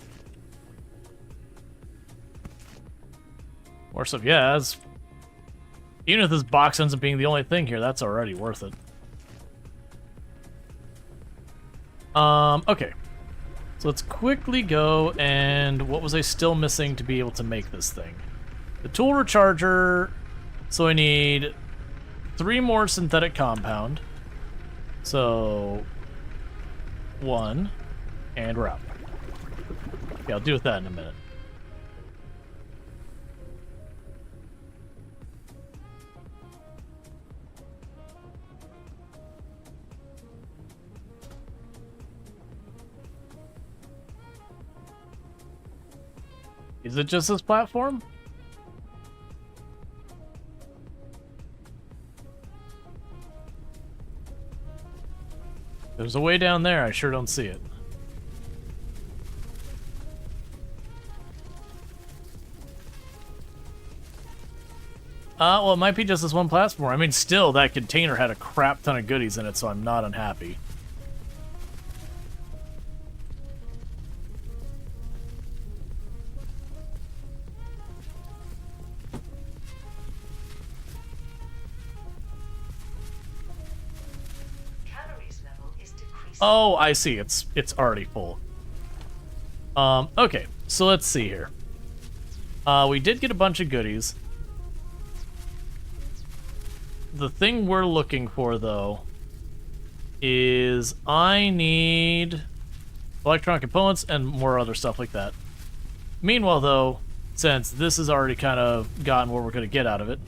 more stuff. Yeah, that's... Even if this box ends up being the only thing here, that's already worth it. Okay. So So let's quickly go and what was I still missing to be able to make this thing? The tool recharger. So I need 3 more synthetic compound. So 1, and we're out. Yeah, I'll deal with that in a minute. Is it just this platform? There's a way down there, I sure don't see it. Well, it might be just this one platform. I mean, still, that container had a crap ton of goodies in it, so I'm not unhappy. Oh, I see. It's already full. Okay, so let's see here. We did get a bunch of goodies. The thing we're looking for, though, is I need electronic components and more other stuff like that. Meanwhile, though, since this has already kind of gotten what we're going to get out of it,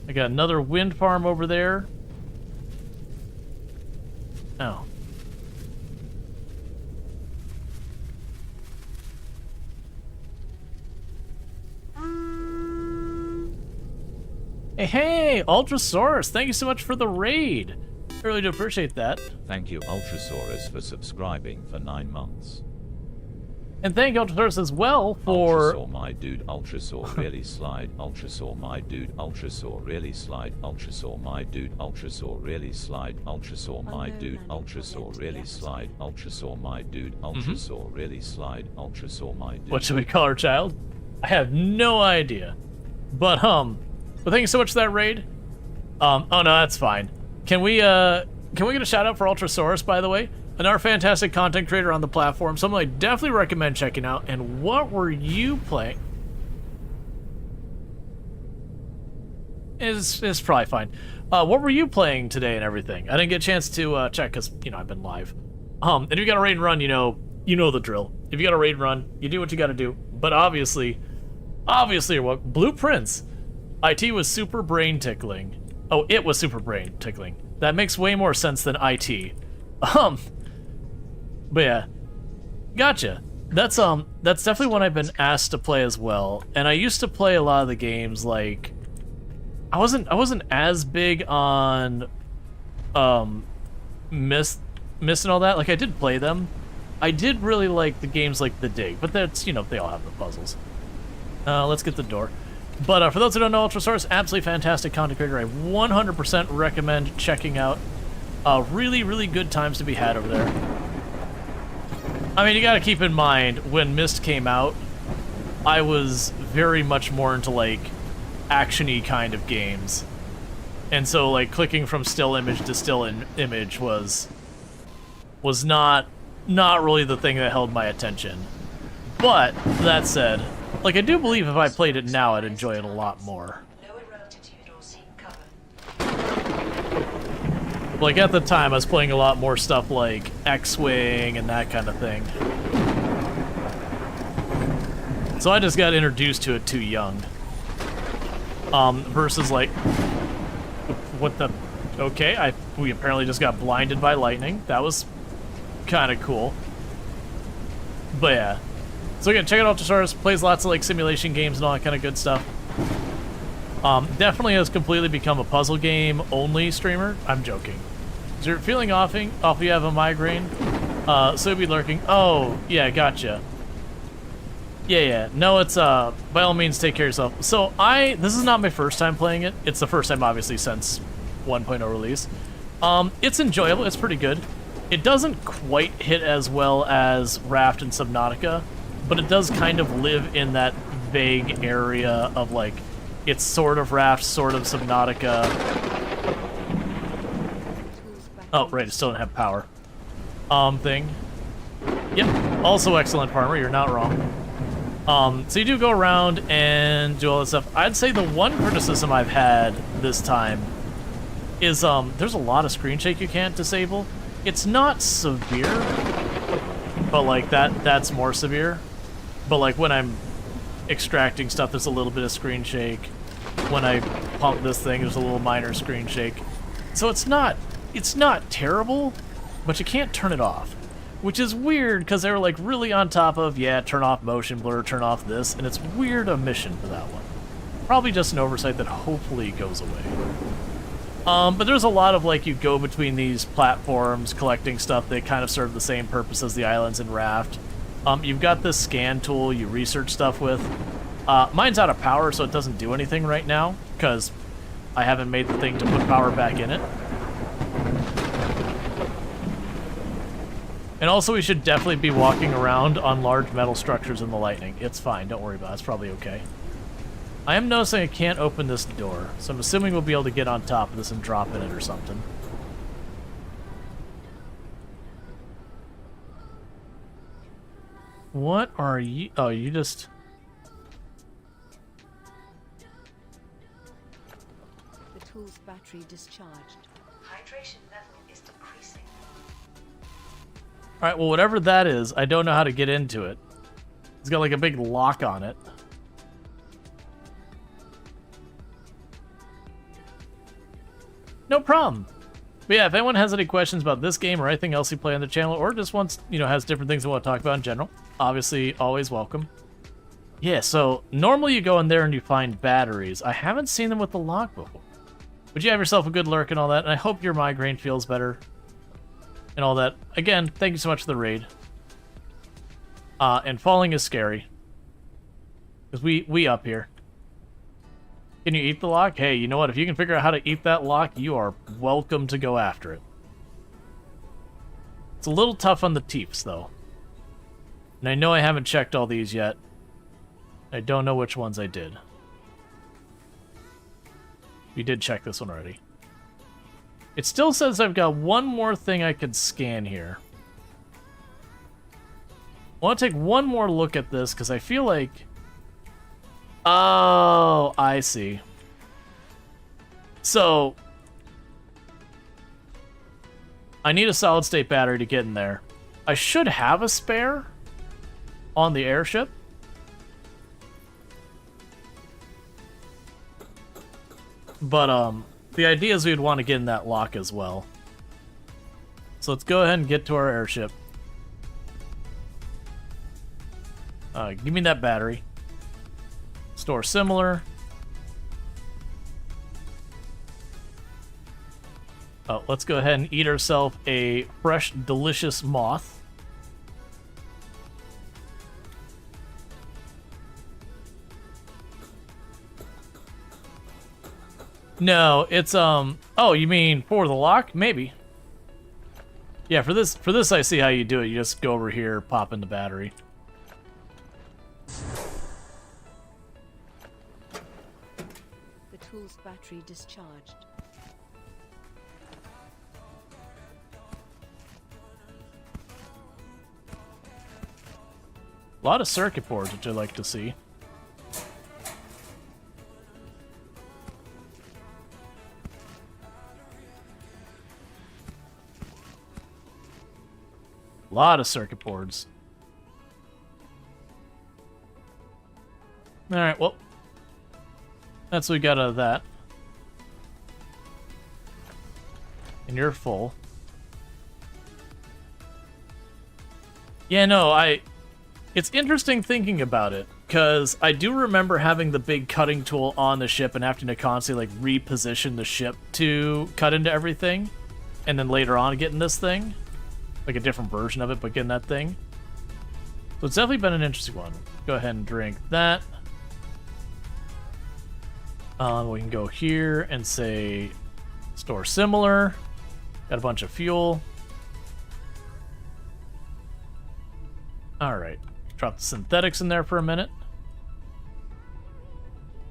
I got another wind farm over there. Oh. Hey, Ultrasaurus, thank you so much for the raid. I really do appreciate that. Thank you, Ultrasaurus, for subscribing for 9 months. And thank you, Ultrasaurus, as well for... Ultrasaur, my dude, Ultrasaur, really slide. Ultrasaur, my dude, Ultrasaur, really slide. Ultrasaur, my dude, Ultrasaur, really slide. Ultrasaur, my dude, Ultrasaur, really slide. Ultrasaur, my dude, Ultrasaur, really slide. Ultrasaur, my dude. What should we call our child? I have no idea. But, well, thank you so much for that raid. Oh no, that's fine. Can we get a shout out for Ultrasaurus, by the way? Another fantastic content creator on the platform, someone I definitely recommend checking out. And what were you playing? It's probably fine. What were you playing today and everything? I didn't get a chance to check because, you know, I've been live. And if you got a raid and run, you know the drill. If you got a raid and run, you do what you got to do. But obviously, what Blueprints. IT was super brain tickling. Oh, it was super brain tickling. That makes way more sense than IT. But yeah, gotcha. That's definitely one I've been asked to play as well. And I used to play a lot of the games. Like, I wasn't as big on Myst and all that. Like, I did play them. I did really like the games like The Dig, but that's, you know, they all have the puzzles. Let's get the door. But for those who don't know, Ultrasaurus, absolutely fantastic content creator. I 100% recommend checking out. Really, really good times to be had over there. I mean, you gotta keep in mind, when Myst came out, I was very much more into, like, action-y kind of games. And so, like, clicking from still image to still image was not really the thing that held my attention. But, that said, like, I do believe if I played it now, I'd enjoy it a lot more. Like, at the time, I was playing a lot more stuff like X-Wing and that kind of thing. So I just got introduced to it too young. Versus, like... What the... Okay, we apparently just got blinded by lightning. That was kind of cool. But yeah. So again, check out Ultrasaurus. Plays lots of, like, simulation games and all that kind of good stuff. Definitely has completely become a puzzle game only streamer. I'm joking. Is you're feeling off you have a migraine? So be lurking. Oh, yeah, gotcha. Yeah. No, it's by all means take care of yourself. So this is not my first time playing it. It's the first time obviously since 1.0 release. It's enjoyable, it's pretty good. It doesn't quite hit as well as Raft and Subnautica, but it does kind of live in that vague area of, like, it's sort of Raft, sort of Subnautica. Oh, right, it still didn't have power. Thing. Yep, also excellent farmer, you're not wrong. So you do go around and do all this stuff. I'd say the one criticism I've had this time is there's a lot of screen shake you can't disable. It's not severe, but like that's more severe. But like when I'm extracting stuff, there's a little bit of screen shake. When I pump this thing, there's a little minor screen shake. So it's not terrible, but you can't turn it off. Which is weird, because they were like really on top of, yeah, turn off motion blur, turn off this, and it's weird omission for that one. Probably just an oversight that hopefully goes away. But there's a lot of like you go between these platforms collecting stuff that kind of serve the same purpose as the islands in Raft. You've got this scan tool you research stuff with. Mine's out of power, so it doesn't do anything right now, because I haven't made the thing to put power back in it. And also we should definitely be walking around on large metal structures in the lightning. It's fine, don't worry about it, it's probably okay. I am noticing I can't open this door, so I'm assuming we'll be able to get on top of this and drop in it or something. What are you? Oh, you just... The tool's battery discharged. Hydration level is decreasing. Alright, well, whatever that is, I don't know how to get into it. It's got like a big lock on it. No problem. But yeah, if anyone has any questions about this game or anything else you play on the channel, or just wants, you know, has different things they want to talk about in general, obviously, always welcome. Yeah, so normally you go in there and you find batteries. I haven't seen them with the lock before. But you have yourself a good lurk and all that, and I hope your migraine feels better and all that. Again, thank you so much for the raid. And falling is scary. Because we up here. Can you eat the lock? Hey, you know what? If you can figure out how to eat that lock, you are welcome to go after it. It's a little tough on the teeps, though. And I know I haven't checked all these yet. I don't know which ones I did. We did check this one already. It still says I've got one more thing I could scan here. I want to take one more look at this, because I feel like... Oh, I see. So, I need a solid-state battery to get in there. I should have a spare on the airship. But, the idea is we'd want to get in that lock as well. So let's go ahead and get to our airship. Give me that battery. Store similar. Oh, let's go ahead and eat ourselves a fresh, delicious moth. No, it's oh, you mean for the lock? Maybe. Yeah, for this I see how you do it. You just go over here, pop in the battery. The tool's battery discharged. A lot of circuit boards, which I like to see. A lot of circuit boards. Alright, well. That's what we got out of that. And you're full. Yeah, no, it's interesting thinking about it, because I do remember having the big cutting tool on the ship and having to constantly, like, reposition the ship to cut into everything, and then later on getting this thing. Like a different version of it, but getting that thing. So it's definitely been an interesting one. Go ahead and drink that. We can go here and say store similar. Got a bunch of fuel. Alright. Drop the synthetics in there for a minute.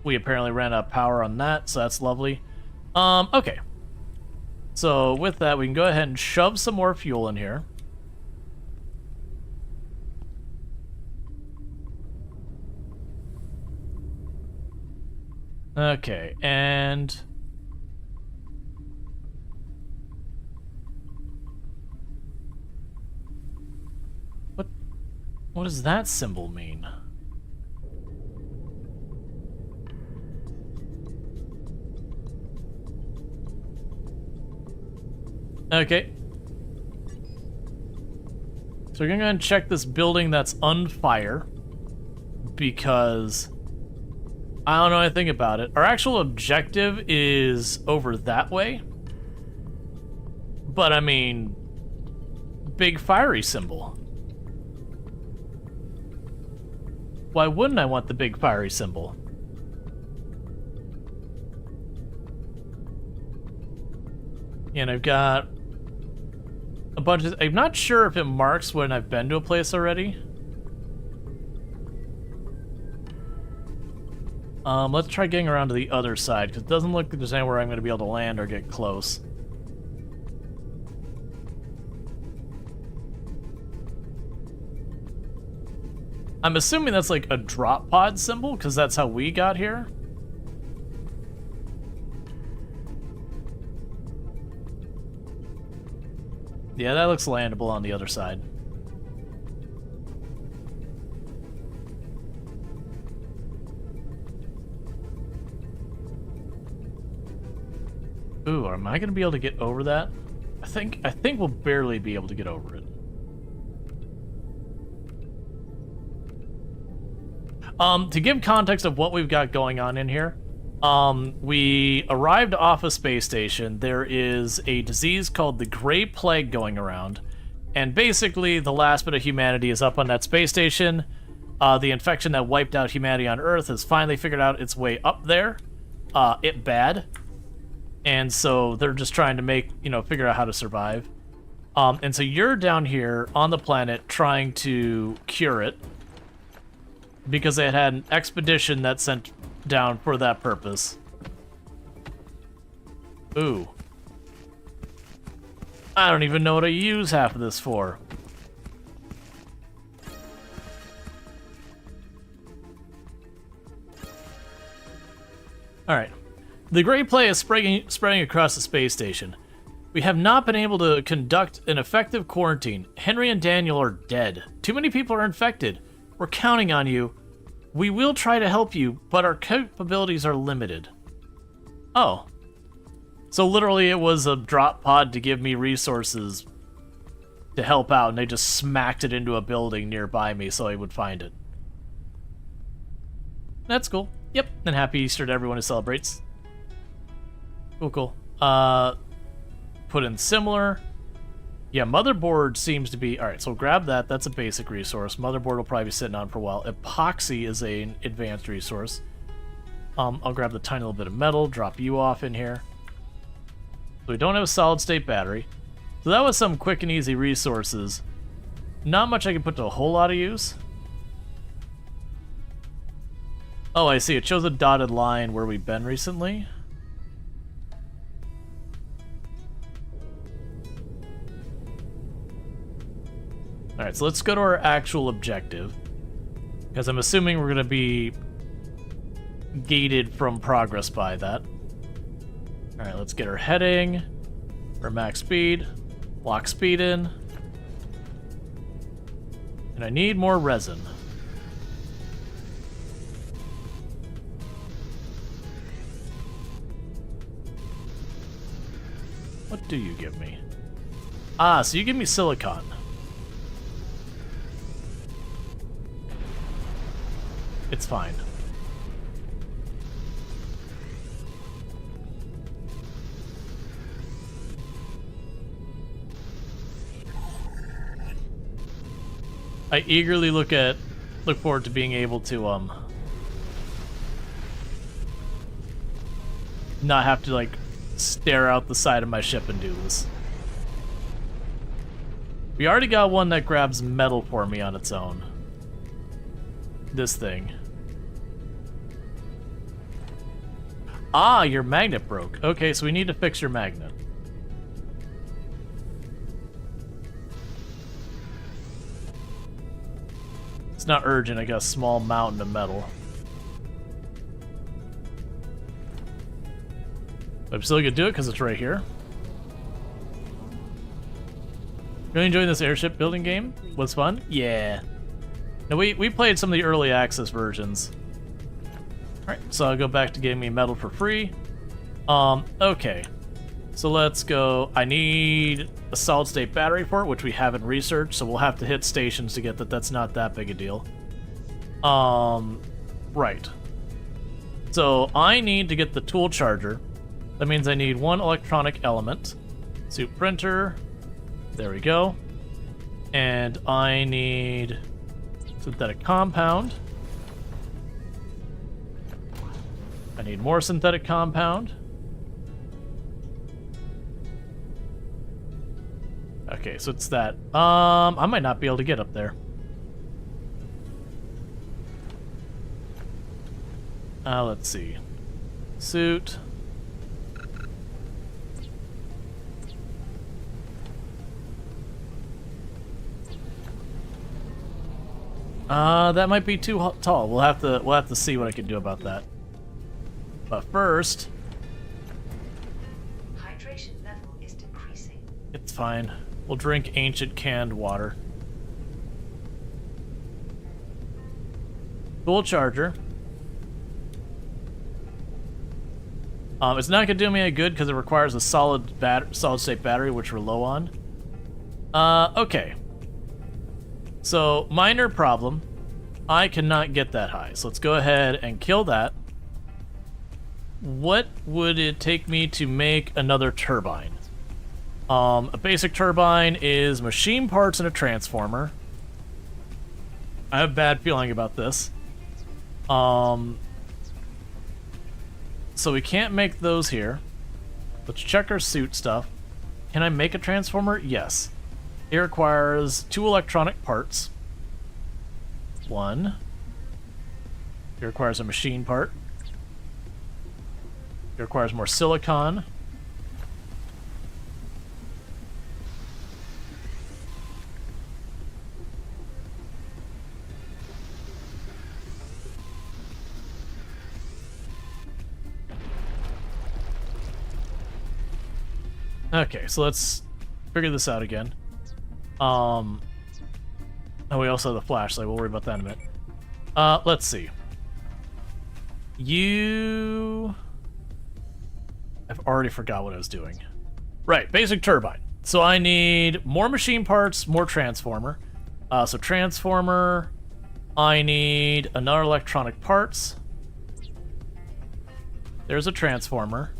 We apparently ran out of power on that, so that's lovely. Okay. So with that, we can go ahead and shove some more fuel in here. Okay, and... What does that symbol mean? Okay. So we're gonna go and check this building that's on fire, because I don't know anything about it. Our actual objective is over that way. But I mean, big fiery symbol. Why wouldn't I want the big fiery symbol? And I've got a bunch of... I'm not sure if it marks when I've been to a place already. Let's try getting around to the other side, because it doesn't look like there's anywhere I'm going to be able to land or get close. I'm assuming that's like a drop pod symbol, because that's how we got here. Yeah, that looks landable on the other side. Ooh, am I gonna be able to get over that? I think we'll barely be able to get over it. To give context of what we've got going on in here, we arrived off a space station. There is a disease called the Gray Plague going around, and basically the last bit of humanity is up on that space station. The infection that wiped out humanity on Earth has finally figured out its way up there. It bad. And so they're just trying to make, figure out how to survive. And so you're down here on the planet trying to cure it, because they had an expedition that sent down for that purpose. Ooh. I don't even know what I use half of this for. Alright. The Gray Plague is spreading across the space station. We have not been able to conduct an effective quarantine. Henry and Daniel are dead. Too many people are infected. We're counting on you. We will try to help you, but our capabilities are limited. Oh. So literally it was a drop pod to give me resources to help out, and they just smacked it into a building nearby me so I would find it. That's cool. Yep, and happy Easter to everyone who celebrates. Cool. Put in similar. Yeah, motherboard seems to be... Alright, so grab that. That's a basic resource. Motherboard will probably be sitting on for a while. Epoxy is an advanced resource. I'll grab the tiny little bit of metal, drop you off in here. So we don't have a solid-state battery. So that was some quick and easy resources. Not much I can put to a whole lot of use. Oh, I see. It shows a dotted line where we've been recently. Alright, so let's go to our actual objective, because I'm assuming we're going to be gated from progress by that. Alright, let's get our heading, our max speed, lock speed in, and I need more resin. What do you give me? Ah, so you give me silicon. It's fine. I eagerly look forward to being able to not have to like stare out the side of my ship and do this. We already got one that grabs metal for me on its own. This thing. Ah, your magnet broke. Okay, so we need to fix your magnet. It's not urgent, I got a small mountain of metal. I'm still gonna do it because it's right here. Really enjoying this airship building game? Was fun? Yeah. No, we played some of the early access versions. Alright, so I'll go back to getting me metal for free. Okay. So let's go. I need a solid state battery for it, which we haven't researched, so we'll have to hit stations to get that. That's not that big a deal. Right. So I need to get the tool charger. That means I need one electronic element. Suit printer. There we go. And I need synthetic compound. I need more synthetic compound. Okay, so it's that. I might not be able to get up there. Let's see. Suit. That might be too tall. We'll have to see what I can do about that. But first, Hydration level is decreasing. it's fine. We'll drink ancient canned water. Dual charger. It's not gonna do me any good because it requires a solid state battery, which we're low on. Okay. So, minor problem. I cannot get that high. So let's go ahead and kill that. What would it take me to make another turbine? A basic turbine is machine parts and a transformer. I have a bad feeling about this. So we can't make those here. Let's check our suit stuff. Can I make a transformer? Yes. It requires 2 electronic parts. 1. It requires a machine part. It requires more silicon. Okay, so let's figure this out again. Oh, we also have the flashlight. We'll worry about that in a minute. Let's see. I've already forgot what I was doing. Right, basic turbine. So I need more machine parts, more transformer. So transformer, I need another electronic parts. There's a transformer.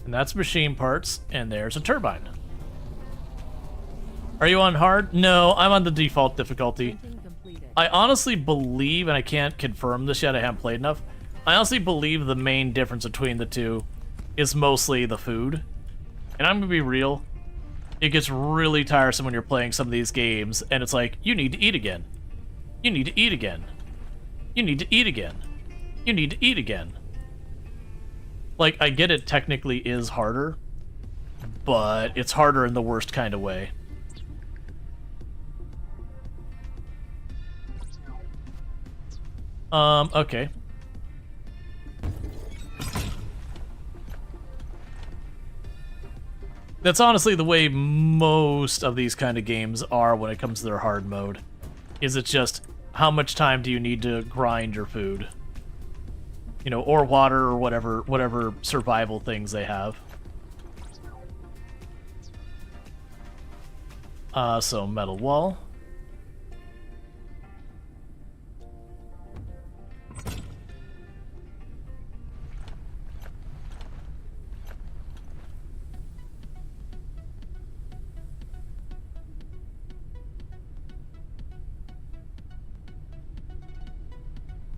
And that's machine parts, and there's a turbine. Are you on hard? No, I'm on the default difficulty. I honestly believe, and I can't confirm this yet, I haven't played enough, I honestly believe the main difference between the two is mostly the food. And I'm gonna be real, it gets really tiresome when you're playing some of these games, and it's like, you need to eat again. You need to eat again. You need to eat again. You need to eat again. Like, I get it technically is harder, but it's harder in the worst kind of way. Okay. That's honestly the way most of these kind of games are when it comes to their hard mode. Is it's just, how much time do you need to grind your food? You know, or water, or whatever survival things they have. So metal wall.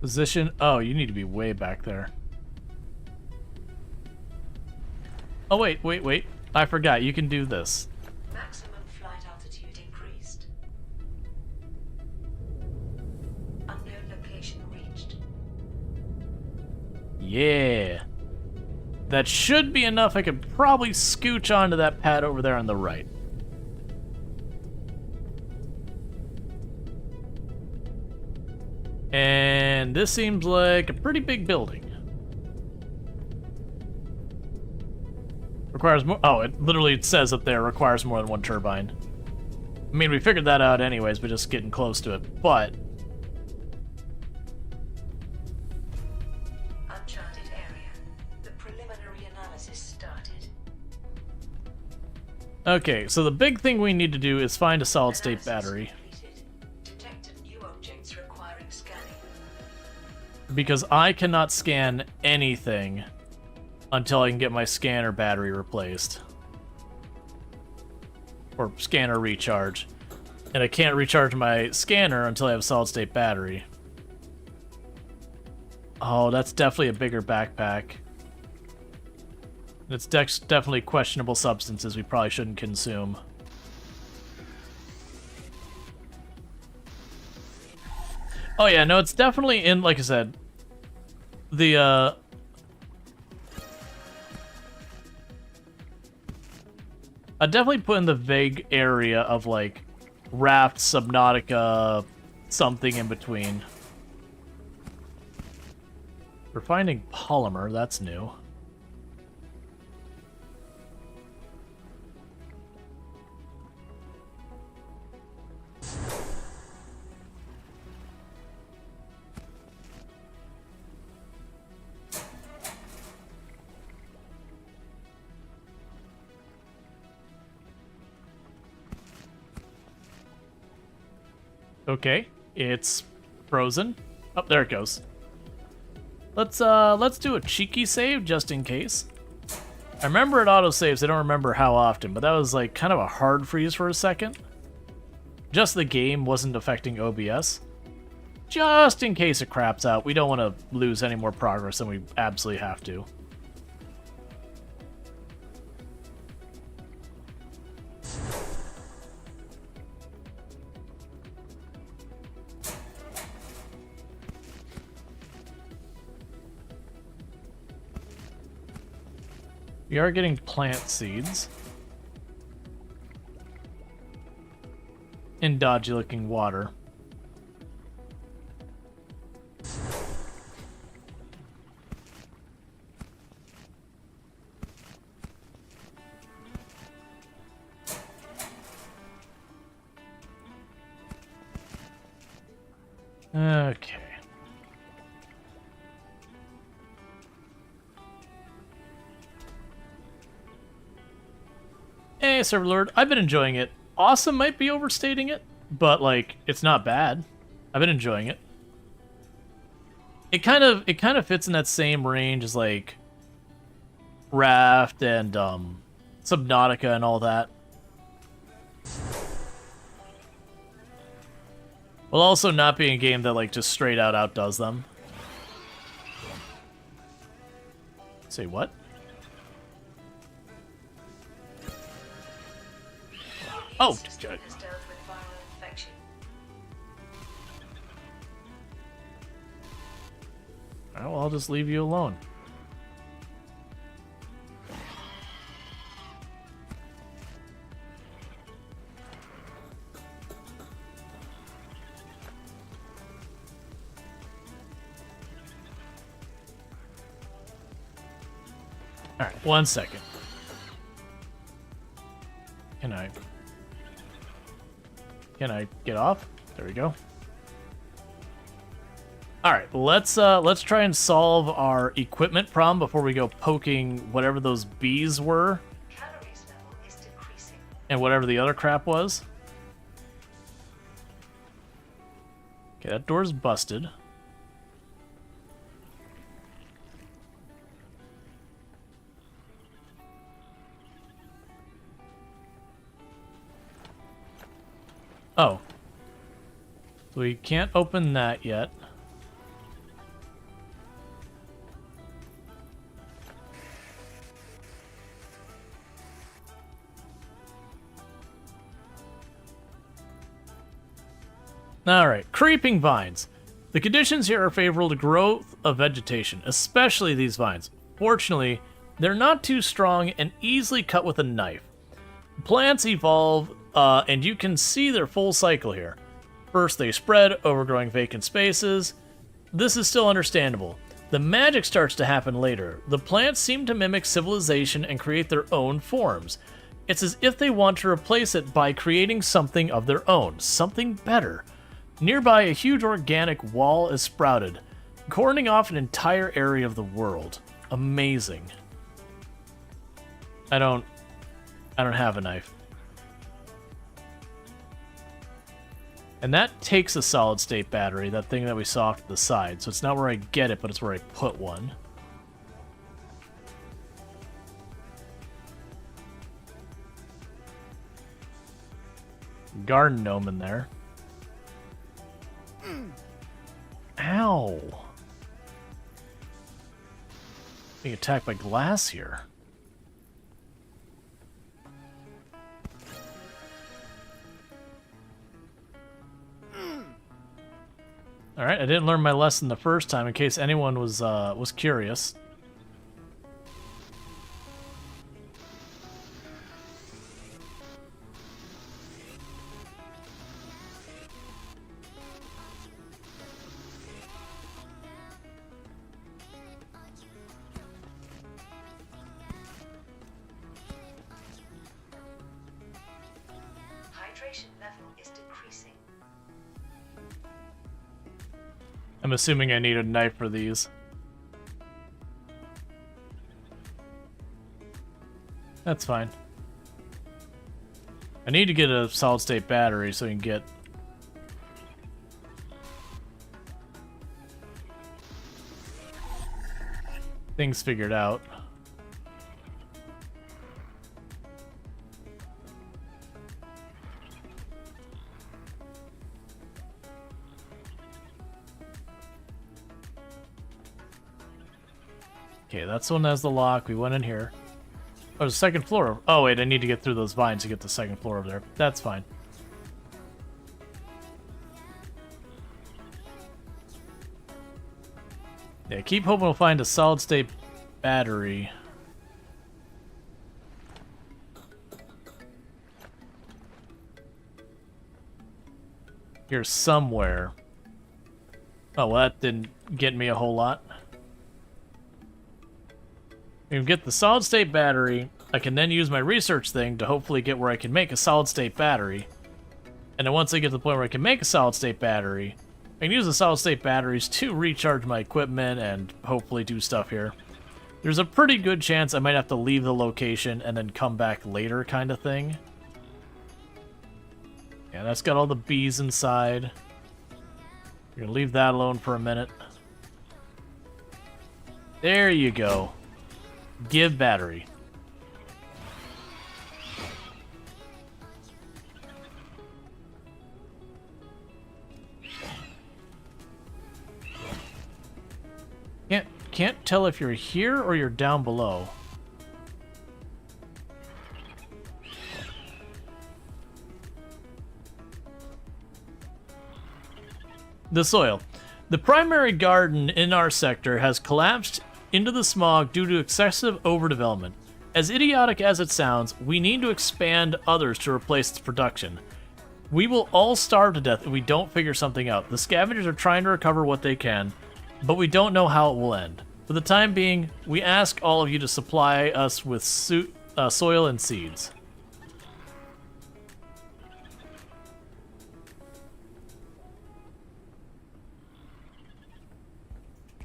Position. Oh, you need to be way back there. Oh, wait. I forgot. You can do this. Maximum flight altitude increased. Unknown location reached. Yeah. That should be enough. I could probably scooch onto that pad over there on the right. And this seems like a pretty big building. Requires more. Oh, it literally says up there requires more than one turbine. I mean, we figured that out anyways, but just getting close to it. But Uncharted area. The preliminary analysis started. okay, so the big thing we need to do is find a solid-state Analysis battery. completed. Detected new objects requiring scanning. Because I cannot scan anything until I can get my scanner battery replaced. Or scanner recharge. And I can't recharge my scanner until I have a solid-state battery. Oh, that's definitely a bigger backpack. It's definitely questionable substances we probably shouldn't consume. Oh yeah, no, it's definitely in, like I said, the, I definitely put in the vague area of, like, Raft, Subnautica, something in between. We're finding polymer, that's new. Okay, it's frozen. Oh, there it goes. Let's do a cheeky save just in case. I remember it autosaves. I don't remember how often, but that was like kind of a hard freeze for a second. Just the game wasn't affecting OBS. Just in case it craps out. We don't want to lose any more progress than we absolutely have to. We are getting plant seeds. In dodgy looking water. Okay. Hey, Server Lord, I've been enjoying it. Awesome might be overstating it, but like it's not bad. I've been enjoying it. It kind of fits in that same range as like Raft and Subnautica and all that. While also not being a game that like just straight out outdoes them. Say what? Oh, good. Has dealt with viral infection. Well, I'll just leave you alone. Alright, 1 second. Can I get off? There we go. All right, let's try and solve our equipment problem before we go poking whatever those bees were. Calories level is decreasing. And whatever the other crap was. Okay, that door's busted. Oh. So we can't open that yet. Alright, creeping vines. The conditions here are favorable to growth of vegetation, especially these vines. Fortunately, they're not too strong and easily cut with a knife. Plants evolve, and you can see their full cycle here. First they spread, overgrowing vacant spaces. This is still understandable. The magic starts to happen later. The plants seem to mimic civilization and create their own forms. It's as if they want to replace it by creating something of their own, something better. Nearby, a huge organic wall is sprouted, cordoning off an entire area of the world. Amazing. I don't have a knife. And that takes a solid state battery, that thing that we saw off to the side. So it's not where I get it, but it's where I put one. Garden gnome in there. Ow. Being attacked by glass here. All right, I didn't learn my lesson the first time in case anyone was curious. Hydration level is decreasing. I'm assuming I need a knife for these. That's fine. I need to get a solid state battery so I can get things figured out. Okay, that's the one that has the lock. We went in here. Oh, the second floor. Oh, wait, I need to get through those vines to get the second floor over there. That's fine. Yeah, keep hoping we'll find a solid-state battery. Here somewhere. Oh, well, that didn't get me a whole lot. We can get the solid-state battery. I can then use my research thing to hopefully get where I can make a solid-state battery. And then once I get to the point where I can make a solid-state battery, I can use the solid-state batteries to recharge my equipment and hopefully do stuff here. There's a pretty good chance I might have to leave the location and then come back later kind of thing. Yeah, that's got all the bees inside. We're gonna leave that alone for a minute. There you go. Give battery. Can't tell if you're here or you're down below. The soil. The primary garden in our sector has collapsed into the smog due to excessive overdevelopment. As idiotic as it sounds, we need to expand others to replace its production. We will all starve to death if we don't figure something out. The scavengers are trying to recover what they can, but we don't know how it will end. For the time being, we ask all of you to supply us with soil and seeds.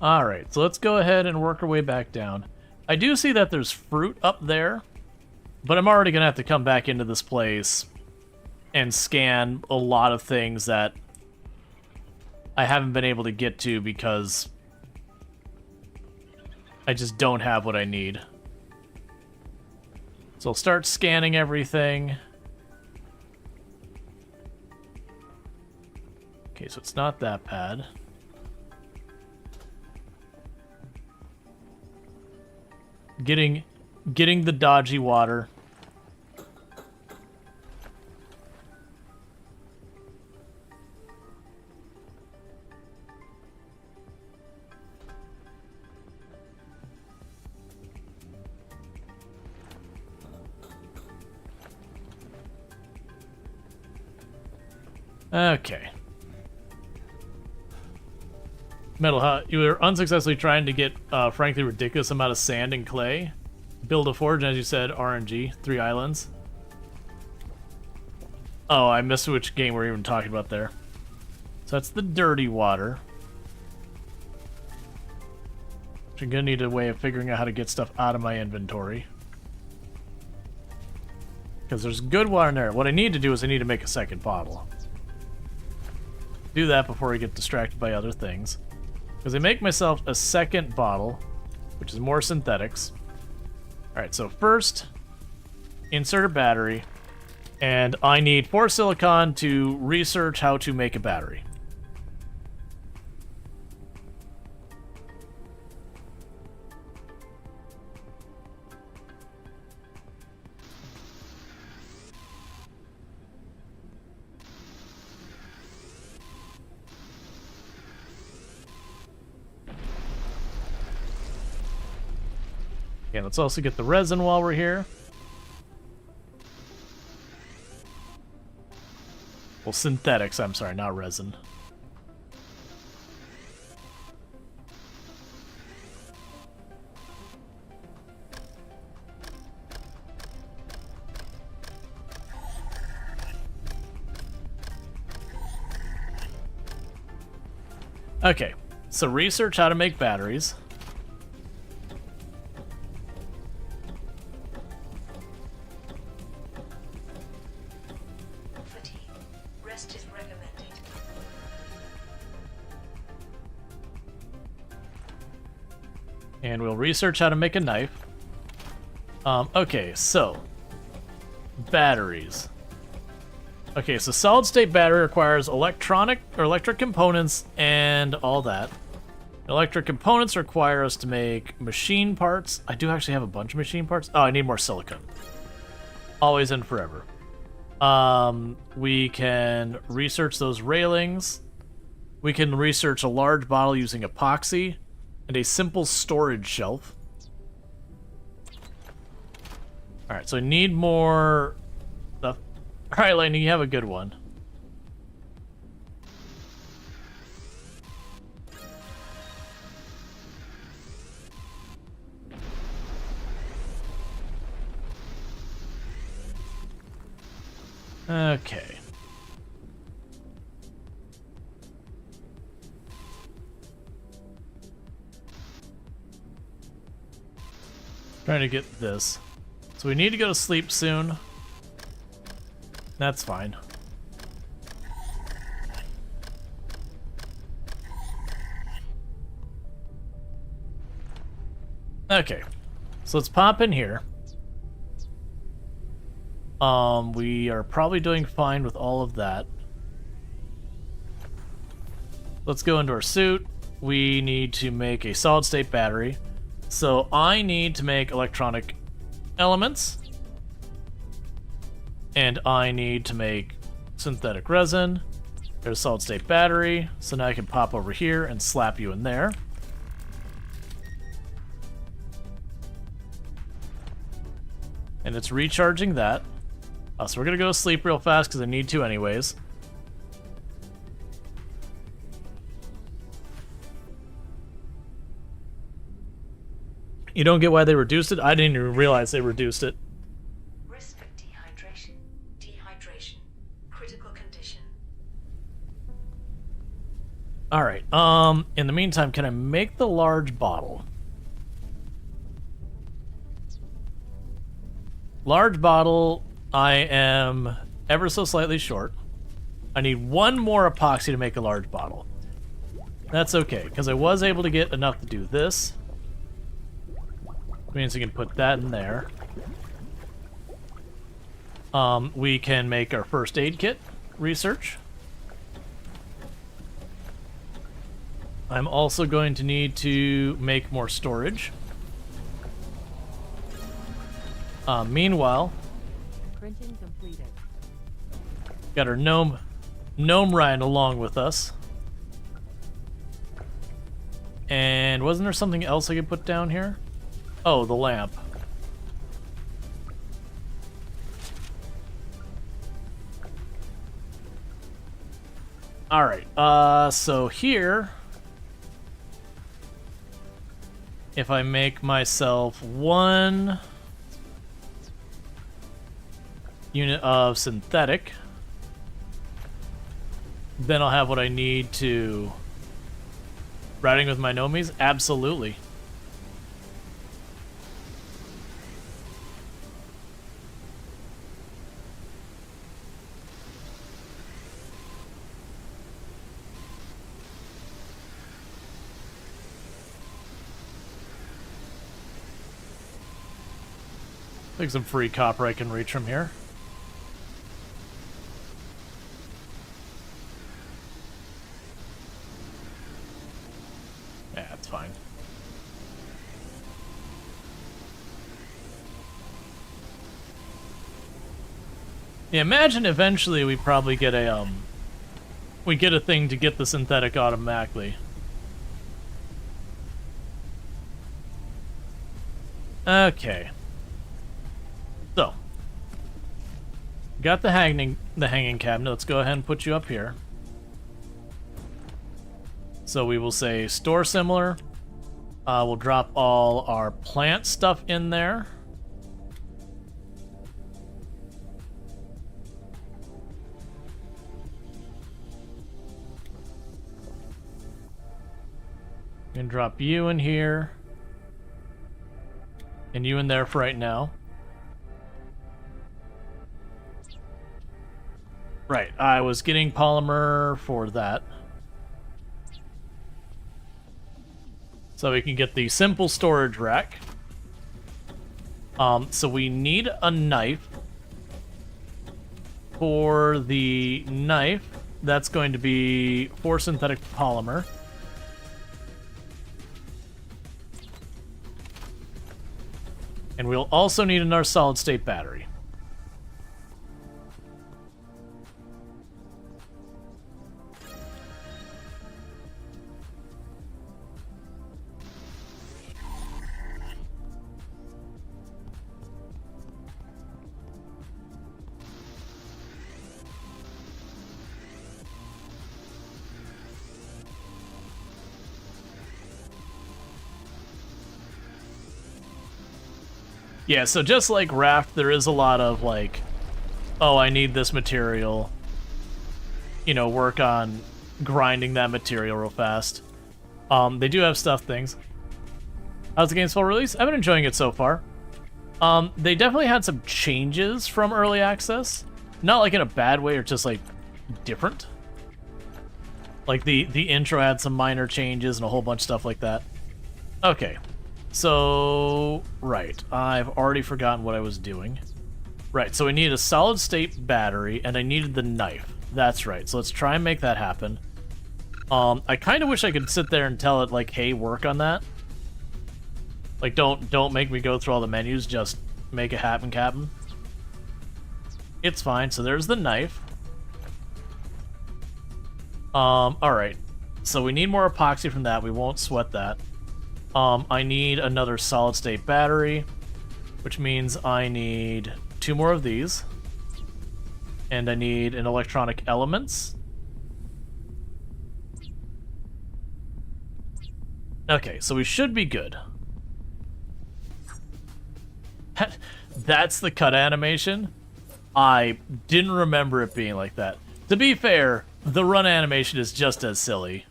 Alright, so let's go ahead and work our way back down. I do see that there's fruit up there, but I'm already going to have to come back into this place and scan a lot of things that I haven't been able to get to because I just don't have what I need. So I'll start scanning everything. Okay, so it's not that bad. Getting the dodgy water. Okay. Metal Hut, you were unsuccessfully trying to get, frankly, ridiculous amount of sand and clay. Build a forge, and as you said, RNG, 3 islands. Oh, I missed which game we're even talking about there. So that's the dirty water. I'm gonna need a way of figuring out how to get stuff out of my inventory. Because there's good water in there. What I need to do is I need to make a second bottle. Do that before I get distracted by other things. Because I make myself a second bottle, which is more synthetics. Alright, so first, insert a battery. And I need 4 silicon to research how to make a battery. Okay, let's also get the resin while we're here. Well, synthetics, I'm sorry, not resin. Okay, so research how to make batteries. Fatigue. Rest is recommended. And we'll research how to make a knife. Okay, so batteries. Okay, so solid state battery requires electric components and all that. Electric components require us to make machine parts. I do actually have a bunch of machine parts. Oh, I need more silicon. Always and forever. We can research those railings. We can research a large bottle using epoxy and a simple storage shelf. Alright, so I need more stuff. Alright, Lightning, you have a good one. Okay. Trying to get this. So we need to go to sleep soon. That's fine. Okay. So let's pop in here. We are probably doing fine with all of that. Let's go into our suit. We need to make a solid state battery. So I need to make electronic elements. And I need to make synthetic resin. There's a solid state battery. So now I can pop over here and slap you in there. And it's recharging that. So we're gonna go to sleep real fast because I need to anyways. You don't get why they reduced it? I didn't even realize they reduced it. Risk of dehydration. Dehydration. Critical condition. Alright, in the meantime, can I make the large bottle? Large bottle, I am ever so slightly short. I need one more epoxy to make a large bottle. That's okay, because I was able to get enough to do this. Means I can put that in there. We can make our first aid kit research. I'm also going to need to make more storage. Meanwhile, Printing completed. got our gnome riding along with us. And wasn't there something else I could put down here? Oh, the lamp. Alright, so here if I make myself 1 unit of synthetic, then I'll have what I need to riding with my Nomies? Absolutely. Like some free copper I can reach from here. Yeah, it's fine. Yeah, imagine eventually we probably get a we get a thing to get the synthetic automatically. Okay. So, got the hanging cabinet. Let's go ahead and put you up here. So we will say store similar. We'll drop all our plant stuff in there. And drop you in here. And you in there for right now. Right, I was getting polymer for that. So we can get the simple storage rack. So we need a knife. For the knife, that's going to be 4 synthetic polymer. And we'll also need another solid-state battery. Yeah, so just like Raft, there is a lot of like, oh, I need this material. You know, work on grinding that material real fast. They do have stuff things. How's the game's full release? I've been enjoying it so far. They definitely had some changes from early access. Not like in a bad way or just like different. Like the intro had some minor changes and a whole bunch of stuff like that. Okay. So, right, I've already forgotten what I was doing. Right, so I needed a solid-state battery, and I needed the knife. That's right, so let's try and make that happen. I kind of wish I could sit there and tell it, like, hey, work on that. Like, don't make me go through all the menus, just make it happen, Captain. It's fine, so there's the knife. Alright, so we need more epoxy from that, we won't sweat that. I need another solid-state battery, which means I need 2 more of these. And I need an electronic elements. Okay, so we should be good. That's the cut animation? I didn't remember it being like that. To be fair, the run animation is just as silly.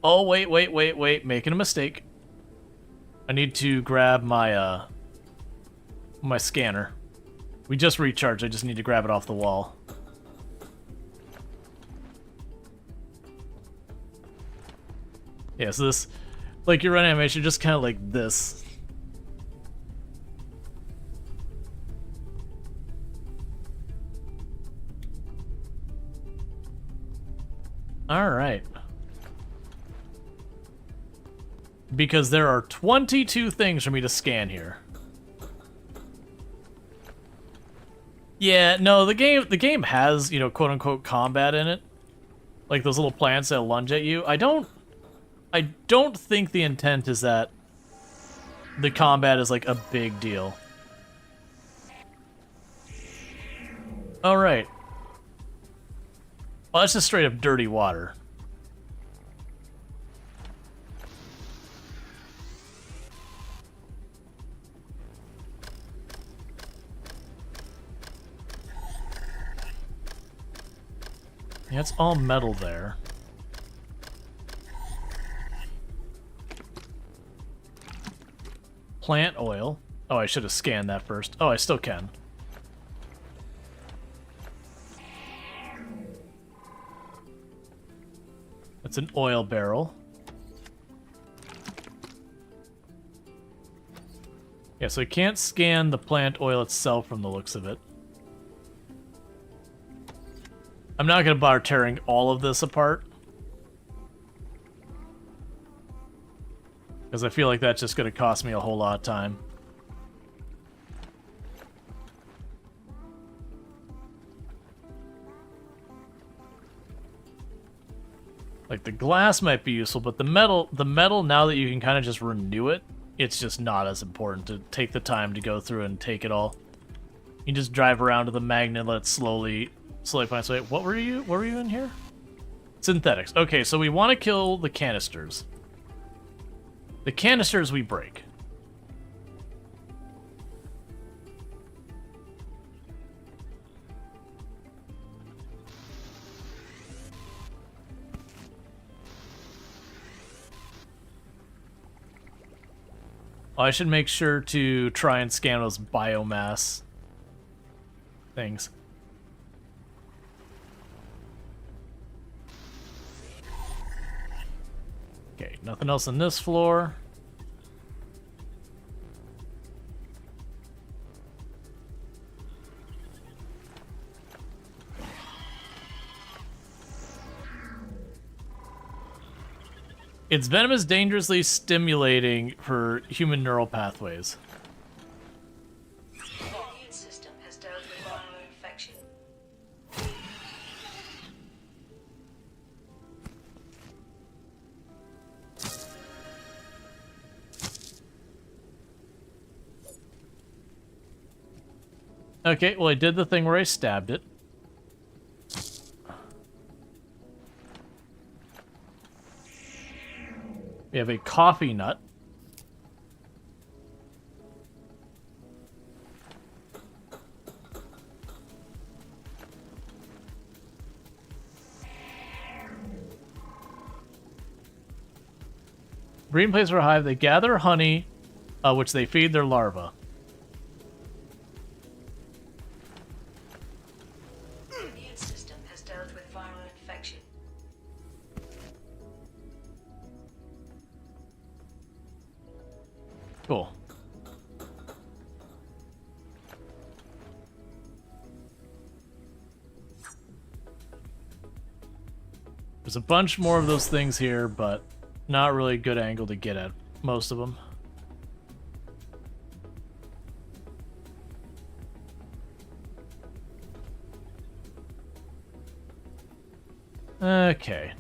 Oh, wait, making a mistake. I need to grab my, my scanner. We just recharged, I just need to grab it off the wall. Yeah, so this, like your run animation, just kind of like this. Alright. Because there are 22 things for me to scan here. Yeah, no, the game has, you know, quote-unquote combat in it. Like those little plants that lunge at you. I don't think the intent is that the combat is like a big deal. Alright. Well, that's just straight up dirty water. Yeah, it's all metal there. Plant oil. Oh, I should have scanned that first. Oh, I still can. That's an oil barrel. Yeah, so I can't scan the plant oil itself from the looks of it. I'm not going to bother tearing all of this apart, because I feel like that's just going to cost me a whole lot of time. Like, the glass might be useful, but the metal, now that you can kind of just renew it, it's just not as important to take the time to go through and take it all. You just drive around to the magnet, let it slowly find its way. What were you in here? Synthetics. Okay, so we want to kill the canisters. The canisters we break. Oh, I should make sure to try and scan those biomass things. Okay, nothing else on this floor. Its venom is dangerously stimulating for human neural pathways. The immune system has dealt with viral infection. Okay, well I did the thing where I stabbed it. We have a coffee nut. Green place for a hive. They gather honey, which they feed their larvae. The immune system has dealt with viral infection. Cool. There's a bunch more of those things here, but not really a good angle to get at most of them. Okay.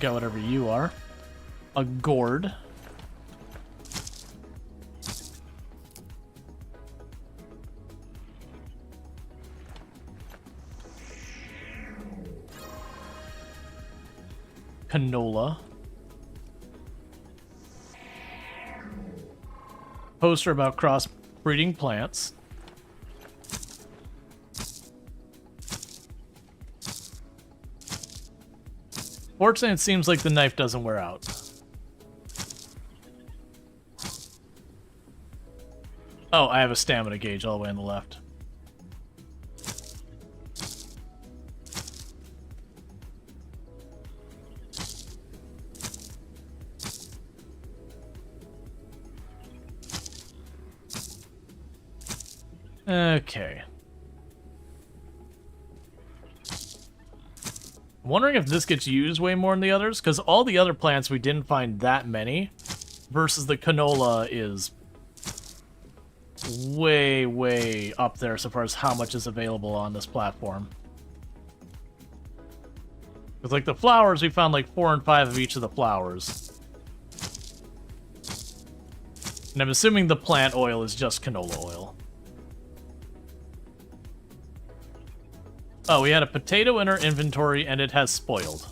Got whatever you are. A gourd. Canola. Poster about crossbreeding plants. Fortunately, it seems like the knife doesn't wear out. Oh, I have a stamina gauge all the way on the left. Okay. I'm wondering if this gets used way more than the others, because all the other plants we didn't find that many, versus the canola is way, way up there so far as how much is available on this platform. Because like the flowers, we found like 4 and 5 of each of the flowers. And I'm assuming the plant oil is just canola oil. Oh, we had a potato in our inventory and it has spoiled.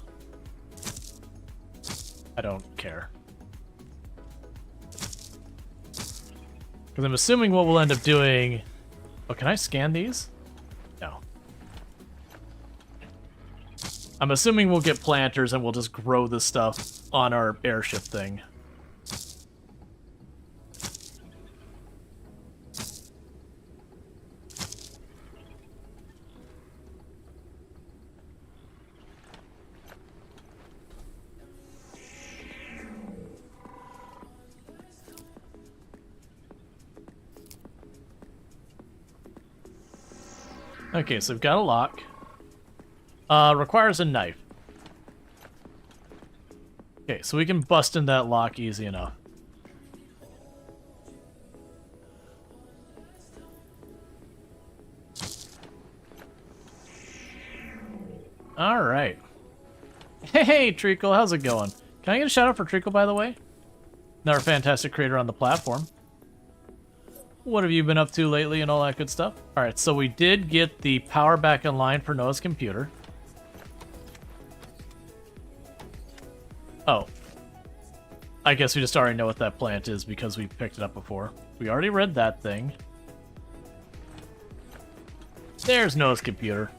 I don't care. Because I'm assuming what we'll end up doing... Oh, can I scan these? No. I'm assuming we'll get planters and we'll just grow this stuff on our airship thing. Okay, so we've got a lock. Requires a knife. Okay, so we can bust in that lock easy enough. Alright. Hey, Treacle, how's it going? Can I get a shout out for Treacle, by the way? Another fantastic creator on the platform. What have you been up to lately and all that good stuff? Alright, so we did get the power back online for Noah's computer. Oh. I guess we just already know what that plant is because we picked it up before. We already read that thing. There's Noah's computer.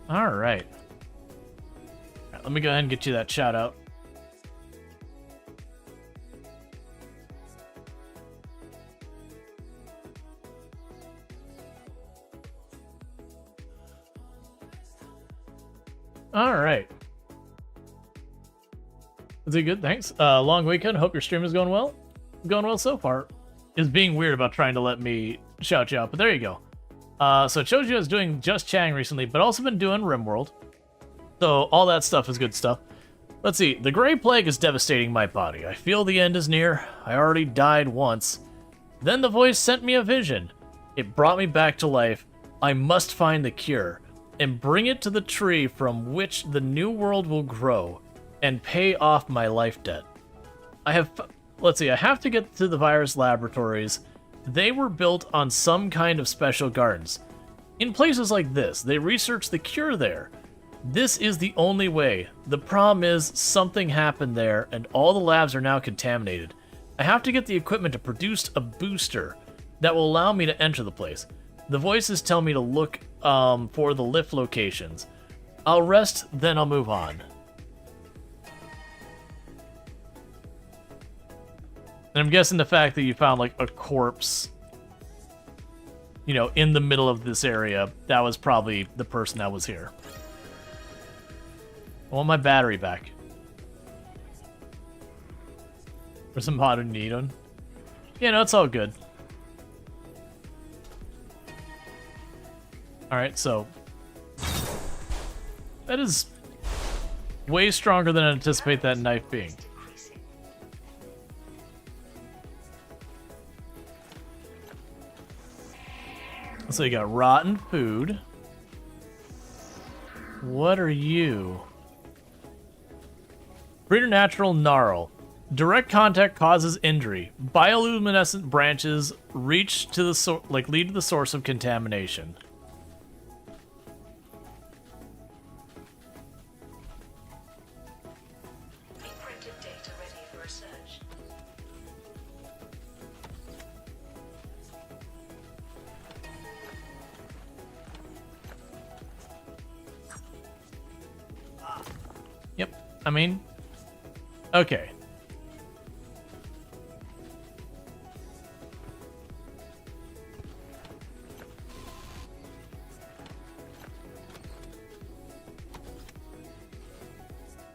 Alright. Let me go ahead and get you that shout out. Alright. Is it good? Thanks. Long weekend. Hope your stream is going well. Going well so far. Is being weird about trying to let me shout you out, but there you go. So Choji is doing Just Chatting recently, but also been doing RimWorld. So all that stuff is good stuff. Let's see. The Gray Plague is devastating my body. I feel the end is near. I already died once. Then the voice sent me a vision. It brought me back to life. I must find the cure and bring it to the tree from which the new world will grow and pay off my life debt. I have to get to the virus laboratories. They were built on some kind of special gardens. In places like this, they research the cure there. This is the only way. The problem is something happened there and all the labs are now contaminated. I have to get the equipment to produce a booster that will allow me to enter the place. The voices tell me to look for the lift locations. I'll rest, then I'll move on. And I'm guessing the fact that you found like a corpse, you know, in the middle of this area, that was probably the person that was here. I want my battery back. For some modern needon. Yeah, no, it's all good. Alright, so that is way stronger than I anticipate that knife being. So you got rotten food. What are you? Preternatural gnarl. Direct contact causes injury. Bioluminescent branches reach to the lead to the source of contamination. Encrypted data ready for research. Yep, I mean, okay.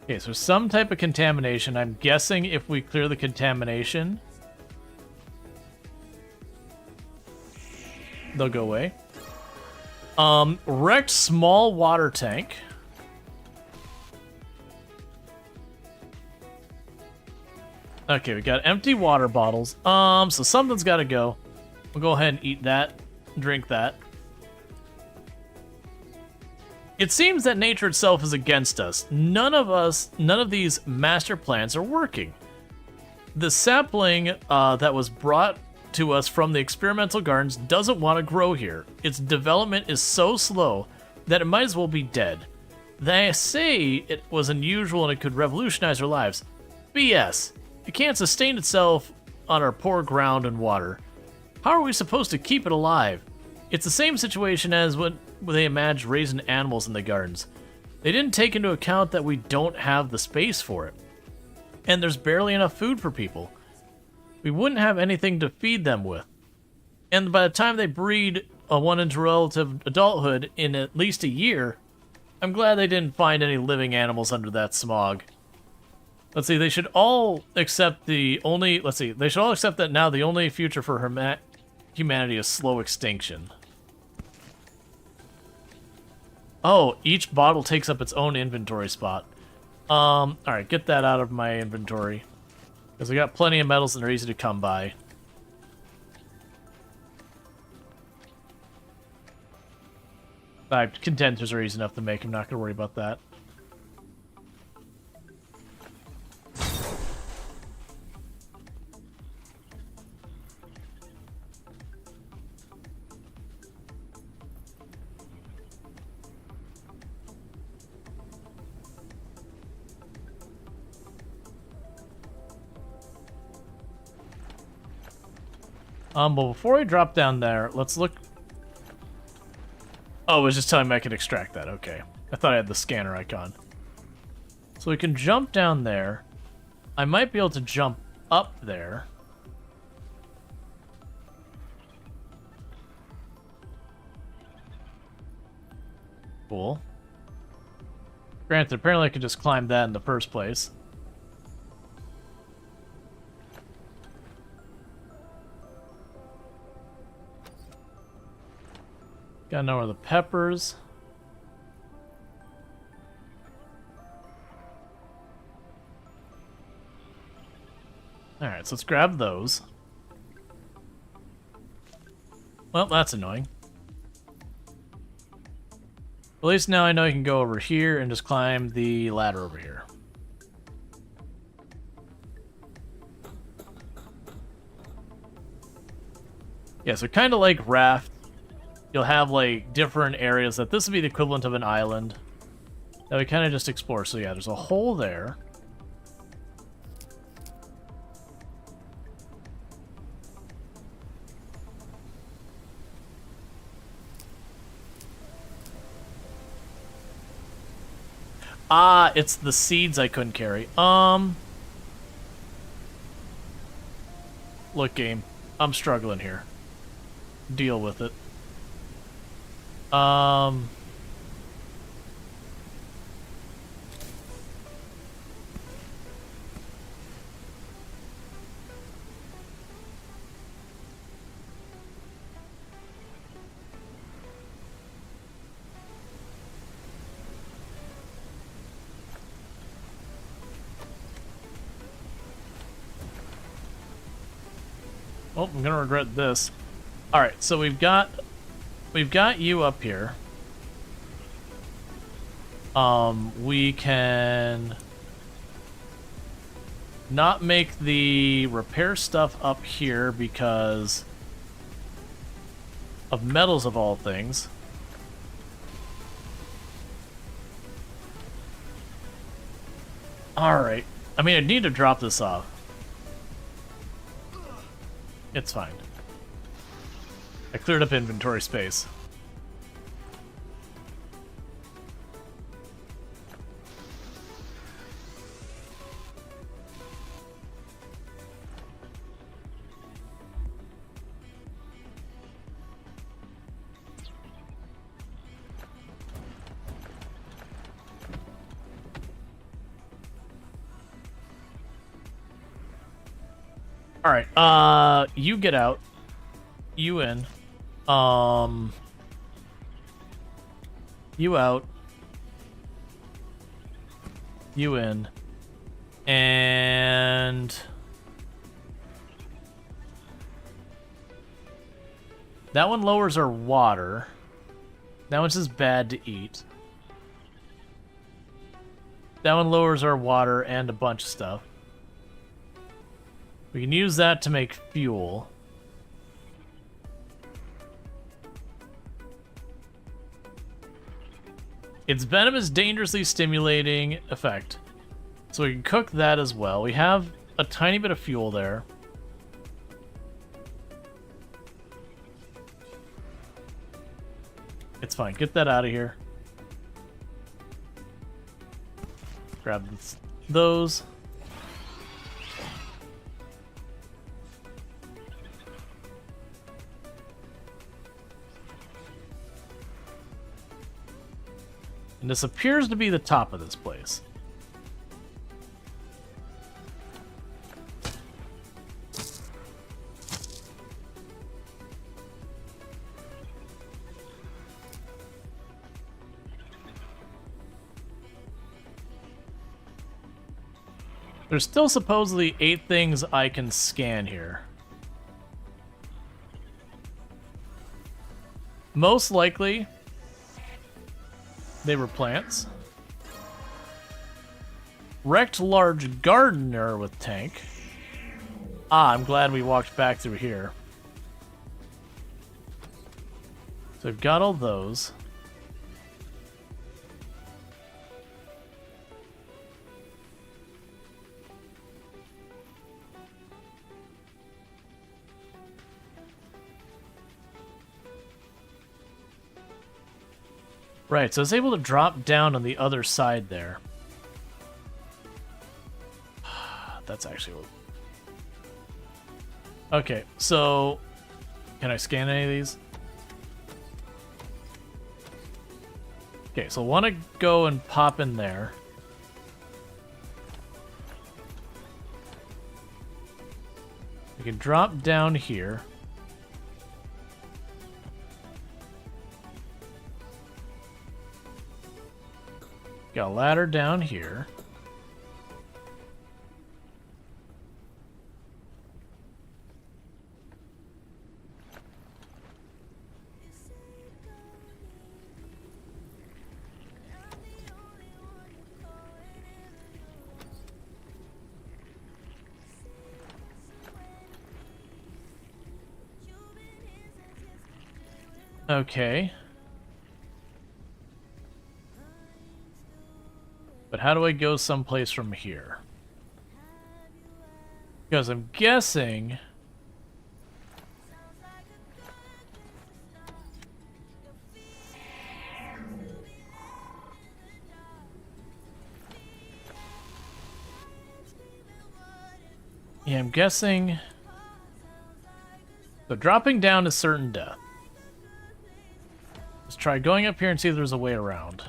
Okay, so some type of contamination. I'm guessing if we clear the contamination, they'll go away. Wrecked small water tank. Okay, we got empty water bottles. So something's got to go. We'll go ahead and eat that, drink that. It seems that nature itself is against us. None of these master plants are working. The sapling that was brought to us from the experimental gardens doesn't want to grow here. Its development is so slow that it might as well be dead. They say it was unusual and it could revolutionize our lives. BS. It can't sustain itself on our poor ground and water. How are we supposed to keep it alive? It's the same situation as when they imagined raising animals in the gardens. They didn't take into account that we don't have the space for it. And there's barely enough food for people. We wouldn't have anything to feed them with. And by the time they breed one into relative adulthood in at least a year, I'm glad they didn't find any living animals under that smog. Let's see, they should all accept they should all accept that now the only future for humanity is slow extinction. Oh, each bottle takes up its own inventory spot. Alright, get that out of my inventory. Because I got plenty of metals and they're easy to come by. Condensers are easy enough to make, I'm not going to worry about that. But before I drop down there, let's look. Oh, it was just telling me I could extract that. Okay. I thought I had the scanner icon. So we can jump down there. I might be able to jump up there. Cool. Granted, apparently I could just climb that in the first place. Gotta know where the peppers. Alright, so let's grab those. Well, that's annoying. At least now I know I can go over here and just climb the ladder over here. Yeah, so kind of like Raft. You'll have, like, different areas that this would be the equivalent of an island that we kind of just explore. So, yeah, there's a hole there. Ah, it's the seeds I couldn't carry. Look, game. I'm struggling here. Deal with it. Oh, I'm gonna regret this. Alright, so we've got you up here. We can not make the repair stuff up here because of metals of all things. Alright. I mean, I need to drop this off. It's fine. I cleared up inventory space. Alright, you get out. You in. You out. You in. And that one lowers our water. That one's just bad to eat. That one lowers our water and a bunch of stuff. We can use that to make fuel. Its venom is dangerously stimulating effect. So we can cook that as well. We have a tiny bit of fuel there. It's fine. Get that out of here. Grab those. And this appears to be the top of this place. There's still supposedly 8 things I can scan here. Most likely, they were plants. Wrecked large gardener with tank. Ah, I'm glad we walked back through here. So I've got all those. Right, so it's able to drop down on the other side there. That's actually... Okay, so... Can I scan any of these? Okay, so I want to go and pop in there. We can drop down here. Got a ladder down here. Okay. But how do I go someplace from here? Because I'm guessing... Yeah, I'm guessing... So dropping down is certain death. Let's try going up here and see if there's a way around.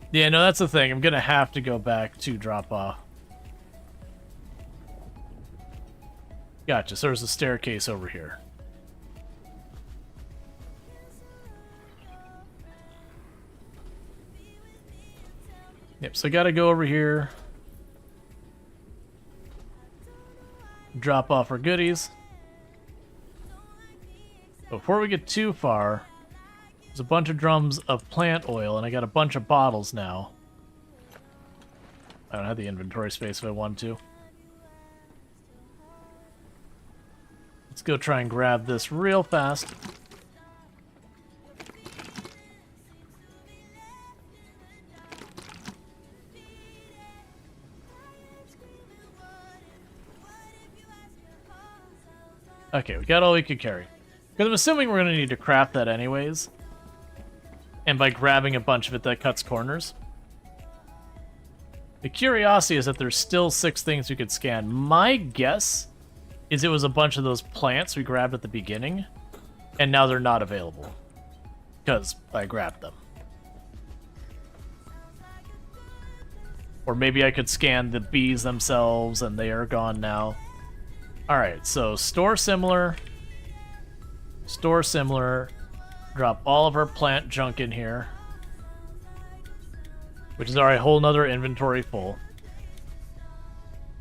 Yeah, no, that's the thing. I'm gonna have to go back to drop off. Gotcha, so there's a staircase over here. Yep, so I gotta go over here. Drop off our goodies. Before we get too far, there's a bunch of drums of plant oil, and I got a bunch of bottles now. I don't have the inventory space if I want to. Let's go try and grab this real fast. Okay, we got all we could carry. Because I'm assuming we're going to need to craft that anyways. And by grabbing a bunch of it, that cuts corners. The curiosity is that there's still 6 things we could scan. My guess is it was a bunch of those plants we grabbed at the beginning. And now they're not available. Because I grabbed them. Or maybe I could scan the bees themselves and they are gone now. Alright, so store similar. Store similar. Drop all of our plant junk in here. Which is already a whole nother inventory full.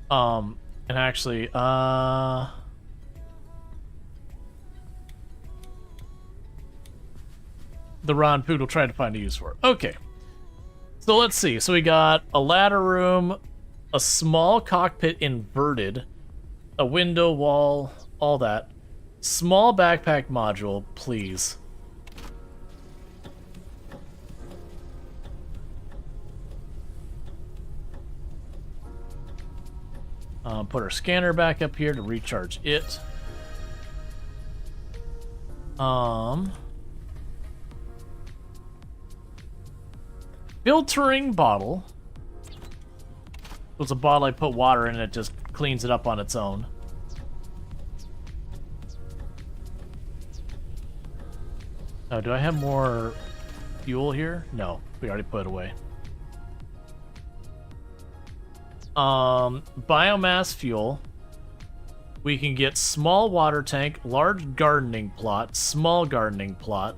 And actually, the Ron Poodle tried to find a use for it. Okay. So let's see. So we got a ladder room, a small cockpit inverted, a window, wall, all that. Small backpack module, please. Put our scanner back up here to recharge it. Filtering bottle. It's a bottle I put water in and it just cleans it up on its own. Oh, do I have more fuel here? No, we already put it away. Biomass fuel. We can get small water tank, large gardening plot, small gardening plot.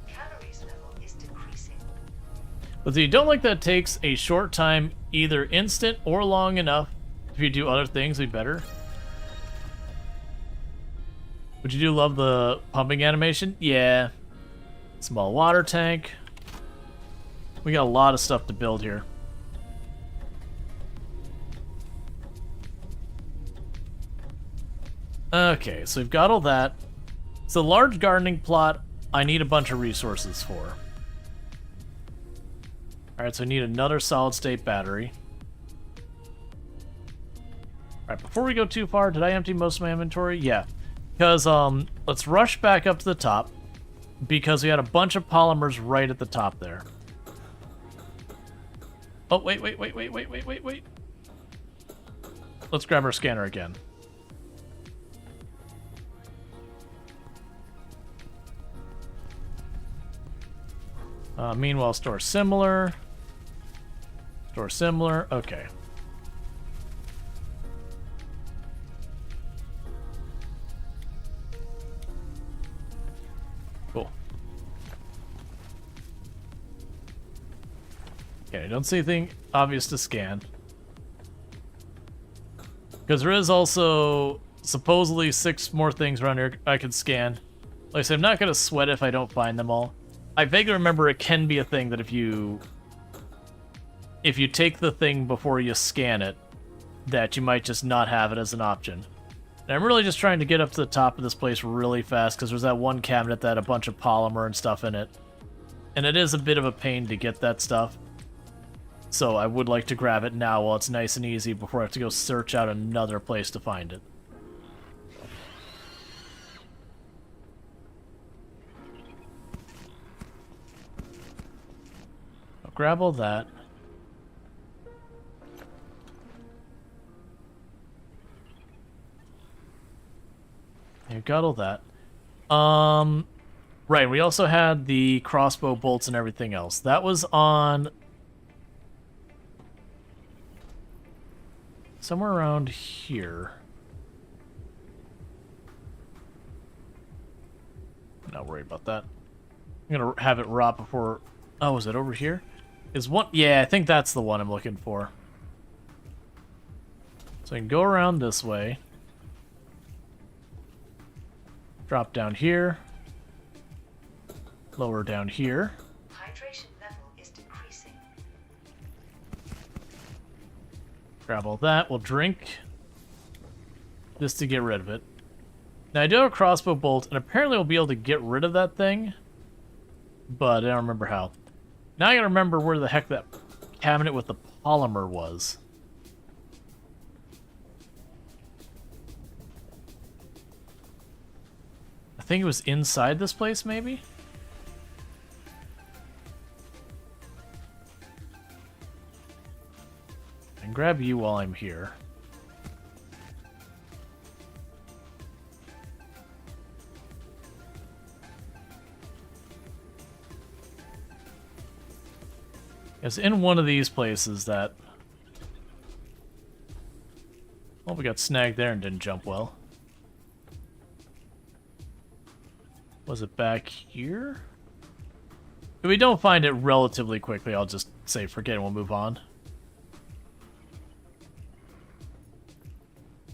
Calories level is decreasing. But if you don't like that it takes a short time, either instant or long enough, if you do other things, it'd be better. Would you love the pumping animation? Yeah. Small water tank. We got a lot of stuff to build here. Okay, so we've got all that. So large gardening plot, I need a bunch of resources for. Alright, so I need another solid state battery. Alright, before we go too far, did I empty most of my inventory? Yeah. Because, let's rush back up to the top. Because we had a bunch of polymers right at the top there. Oh, wait. Let's grab our scanner again. Meanwhile, store similar. Store similar. Okay. Cool. Okay, I don't see anything obvious to scan. Because there is also supposedly 6 more things around here I can scan. Like I said, I'm not going to sweat if I don't find them all. I vaguely remember it can be a thing that if you take the thing before you scan it, that you might just not have it as an option. And I'm really just trying to get up to the top of this place really fast because there's that one cabinet that had a bunch of polymer and stuff in it. And it is a bit of a pain to get that stuff. So I would like to grab it now while it's nice and easy before I have to go search out another place to find it. I'll grab all that. You got all that. Right, we also had the crossbow bolts and everything else. That was on somewhere around here. Not worried about that. I'm gonna have it rot before. Oh, is it over here? Is one? Yeah, I think that's the one I'm looking for. So I can go around this way. Drop down here. Lower down here. Hydration level is decreasing. Grab all that. We'll drink. Just to get rid of it. Now I do have a crossbow bolt, and apparently we'll be able to get rid of that thing. But I don't remember how. Now I gotta remember where the heck that cabinet with the polymer was. I think it was inside this place, maybe? And grab you while I'm here. It's in one of these places that... Well, we got snagged there and didn't jump well. Was it back here? If we don't find it relatively quickly, I'll just say forget it and we'll move on.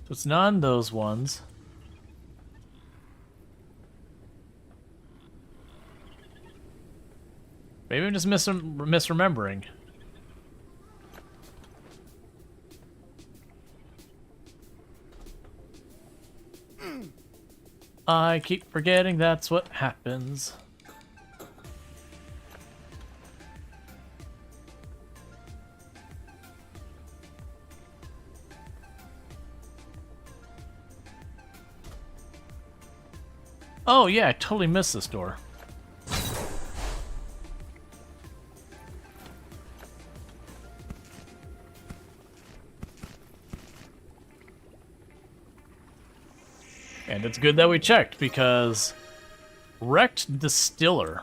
So it's not in those ones. Maybe I'm just misremembering. I keep forgetting that's what happens. Oh yeah, I totally missed this door. And it's good that we checked, because wrecked distiller.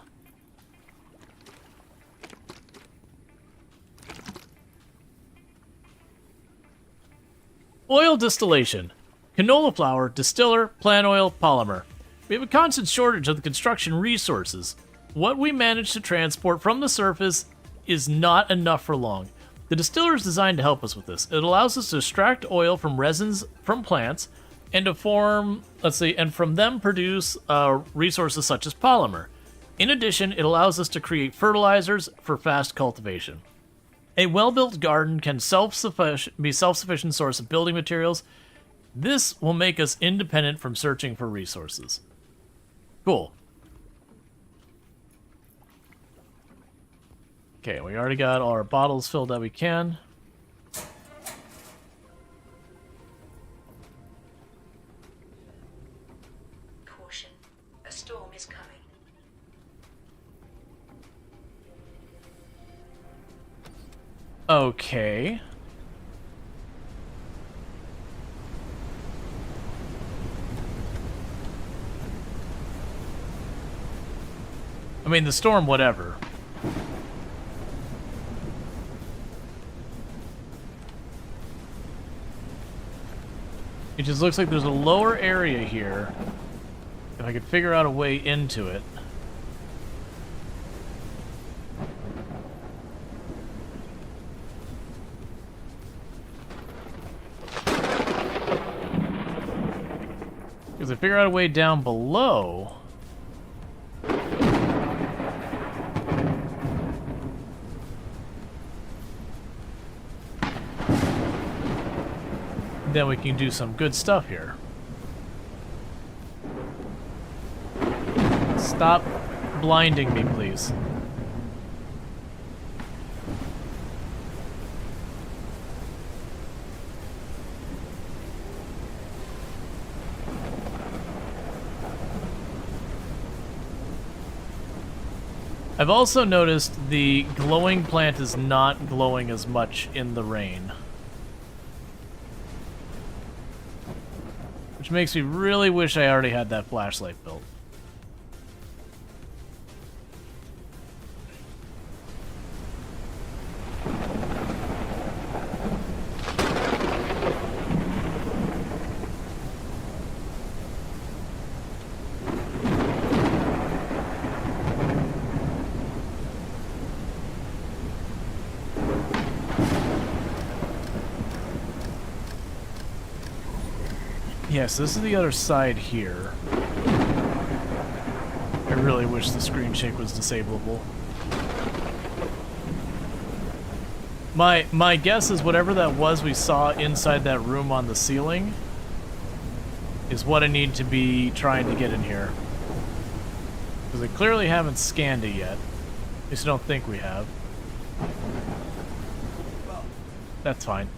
Oil distillation. Canola flour, distiller, plant oil, polymer. We have a constant shortage of the construction resources. What we manage to transport from the surface is not enough for long. The distiller is designed to help us with this. It allows us to extract oil from resins from plants and to form, and from them produce resources such as polymer. In addition, it allows us to create fertilizers for fast cultivation. A well-built garden can be self-sufficient source of building materials. This will make us independent from searching for resources. Cool. Okay, we already got all our bottles filled that we can. Caution. A storm is coming. Okay. I mean, the storm, whatever. It just looks like there's a lower area here. If I could figure out a way into it. Because I figure out a way down below. Then we can do some good stuff here. Stop blinding me, please. I've also noticed the glowing plant is not glowing as much in the rain. Which makes me really wish I already had that flashlight built. Yes, this is the other side here. I really wish the screen shake was disableable. My guess is whatever that was we saw inside that room on the ceiling is what I need to be trying to get in here. Because I clearly haven't scanned it yet. At least I don't think we have. That's fine.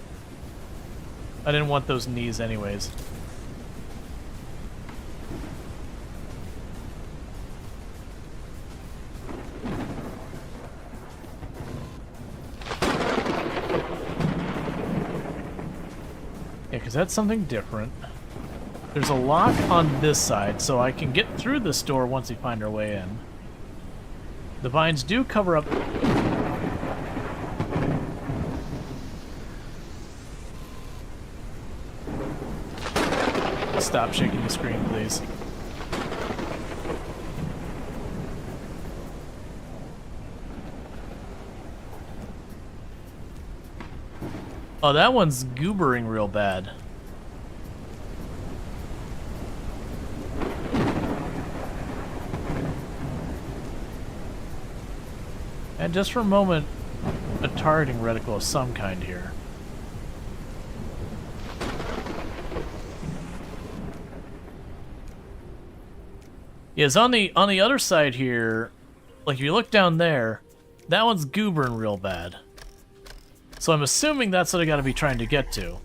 I didn't want those knees anyways. Yeah, because that's something different. There's a lock on this side, so I can get through this door once we find our way in. The vines do cover up... Stop shaking the screen, please. Oh, that one's goobering real bad. And just for a moment, a targeting reticle of some kind here. Yes, on the other side here, like if you look down there, that one's goobering real bad. So I'm assuming that's what I gotta be trying to get to.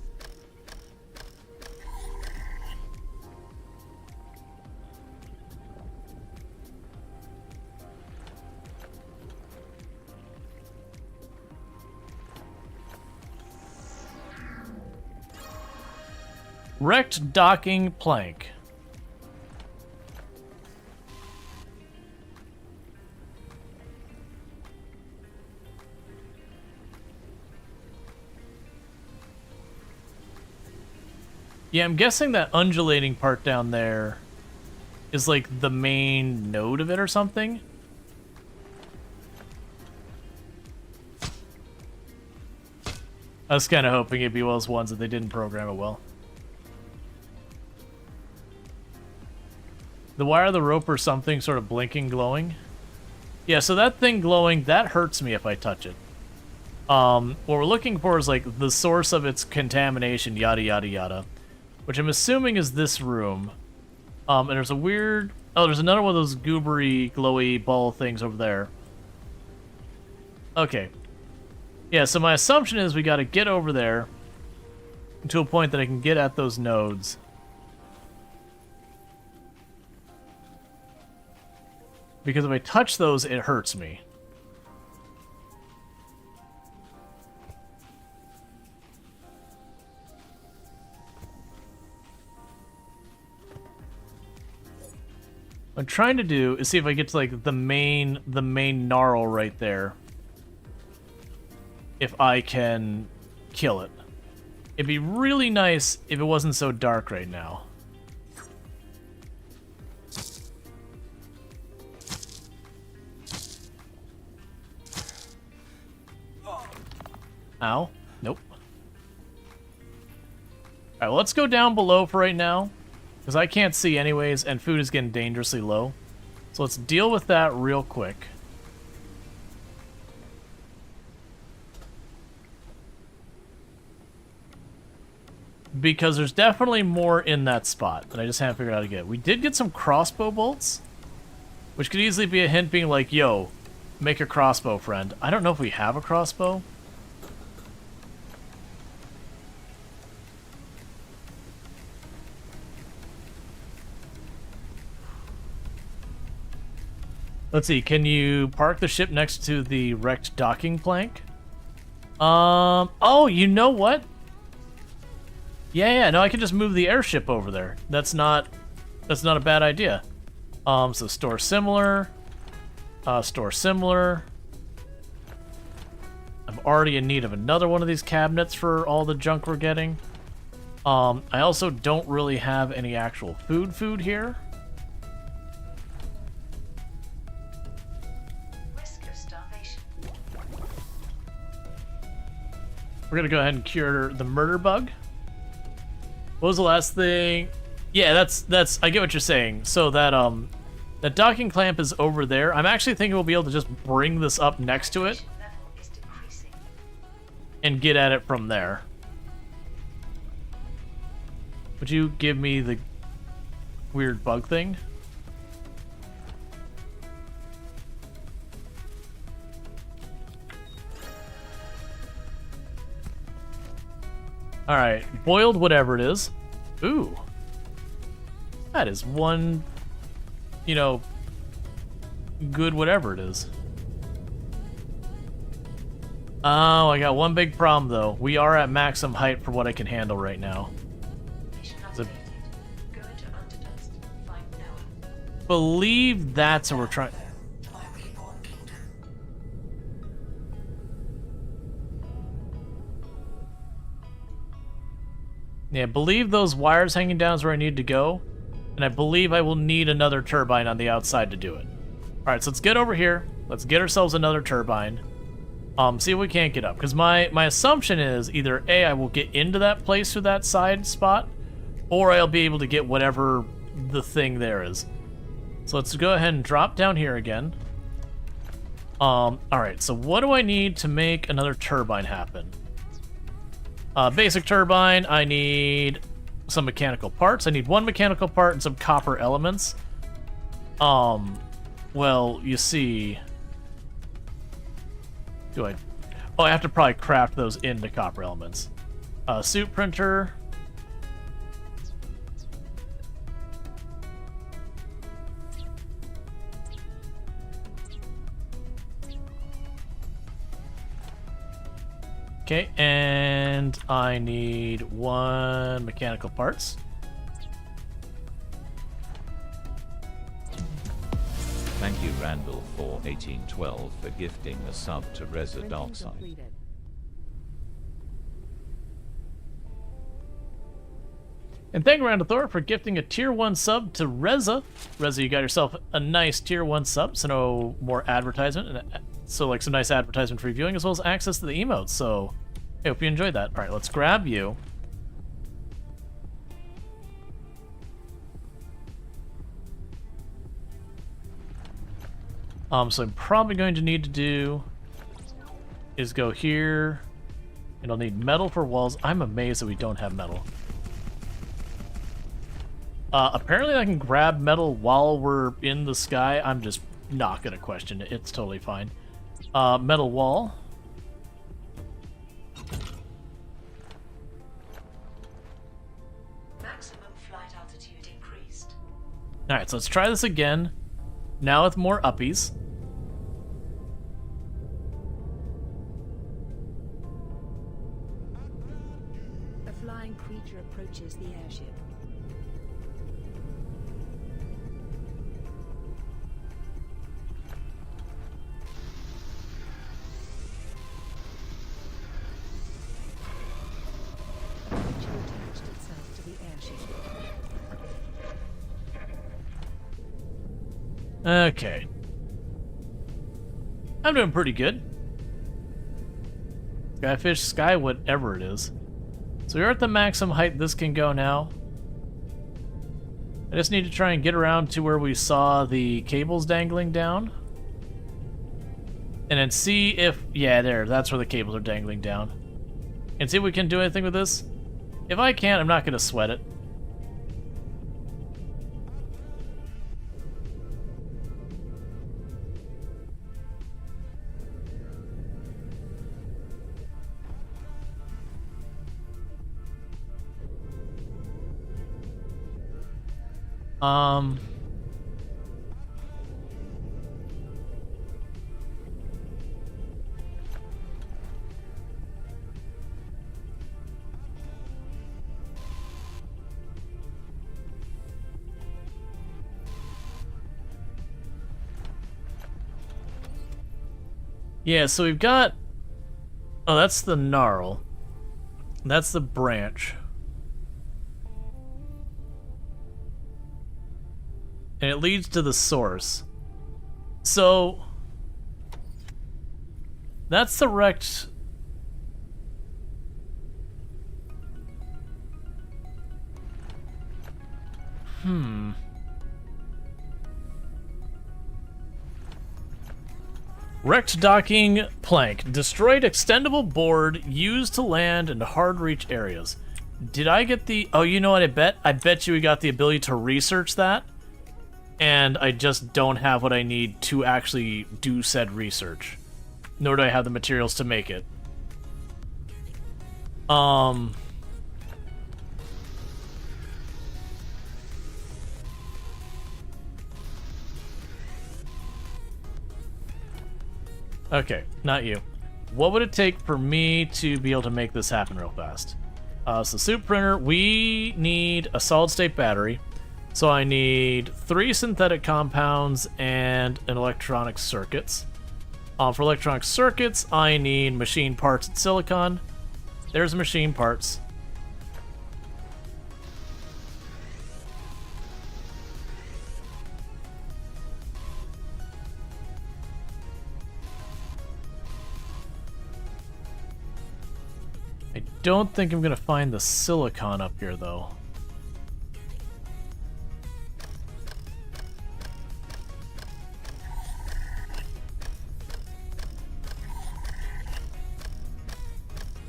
Wrecked docking plank. Yeah, I'm guessing that undulating part down there is like the main node of it or something. I was kind of hoping it'd be one of those ones that they didn't program it well. The wire of the rope or something sort of blinking, glowing. Yeah, so that thing glowing, that hurts me if I touch it. What we're looking for is like the source of its contamination, yada yada yada. Which I'm assuming is this room. And there's a weird... Oh, there's another one of those goobery, glowy ball things over there. Okay. Yeah, so my assumption is we gotta get over there to a point that I can get at those nodes. Because if I touch those, it hurts me. What I'm trying to do is see if I get to like the main gnarl right there. If I can kill it. It'd be really nice if it wasn't so dark right now. Ow. Nope. Alright, well, let's go down below for right now. Because I can't see anyways, and food is getting dangerously low. So let's deal with that real quick. Because there's definitely more in that spot that I just haven't figured out how to get. We did get some crossbow bolts, which could easily be a hint being like, yo, make a crossbow, friend. I don't know if we have a crossbow. Let's see, can you park the ship next to the wrecked docking plank? Oh, you know what? Yeah, no, I can just move the airship over there. That's not a bad idea. So store similar. Store similar. I'm already in need of another one of these cabinets for all the junk we're getting. I also don't really have any actual food here. We're gonna go ahead and cure the murder bug. What was the last thing? Yeah, that's I get what you're saying. So that that docking clamp is over there. I'm actually thinking we'll be able to just bring this up next to it and get at it from there. Would you give me the weird bug thing? Alright, boiled whatever it is. Ooh. That is one, you know, good whatever it is. Oh, I got one big problem though. We are at maximum height for what I can handle right now. Believe that's what we're trying... Yeah, I believe those wires hanging down is where I need to go. And I believe I will need another turbine on the outside to do it. Alright, so let's get over here. Let's get ourselves another turbine. See if we can't get up. Because my assumption is either A, I will get into that place through that side spot, or I'll be able to get whatever the thing there is. So let's go ahead and drop down here again. Alright, so what do I need to make another turbine happen? Basic turbine, I need some mechanical parts. I need one mechanical part and some copper elements. Well, you see... Do I... Oh, I have to probably craft those into copper elements. Suit printer... Okay, and I need 1 mechanical parts. Thank you, Randall, for 1812 for gifting the sub to Reza Printing Darkside. completed. And thank you, Randall Thor, for gifting a tier 1 sub to Reza. Reza, you got yourself a nice tier 1 sub, so no more advertisement. And so, like, some nice advertisement for viewing, as well as access to the emotes. So, I hope you enjoyed that. All right, let's grab you. So I'm probably going to need to do is go here, and I'll need metal for walls. I'm amazed that we don't have metal. Apparently I can grab metal while we're in the sky. I'm just not gonna question it. It's totally fine. Metal wall. Maximum flight altitude increased. Alright, so let's try this again. Now with more uppies. A flying creature approaches the airship. A creature attached itself to the airship. Okay. I'm doing pretty good. Skyfish, sky, whatever it is. So we're at the maximum height this can go now. I just need to try and get around to where we saw the cables dangling down. And then see if... Yeah, there. That's where the cables are dangling down. And see if we can do anything with this. If I can't, I'm not going to sweat it. Yeah, so we've got... Oh, that's the gnarl. That's the branch. And it leads to the source. So... That's the wrecked... Wrecked docking plank. Destroyed extendable board used to land in hard reach areas. Did I get the... Oh, you know what I bet? I bet you we got the ability to research that. And I just don't have what I need to actually do said research. Nor do I have the materials to make it. Okay, not you. What would it take for me to be able to make this happen real fast? So soup printer, we need a solid state battery. So I need 3 synthetic compounds and an electronic circuits. For electronic circuits, I need machine parts and silicon. There's machine parts. I don't think I'm gonna find the silicon up here though.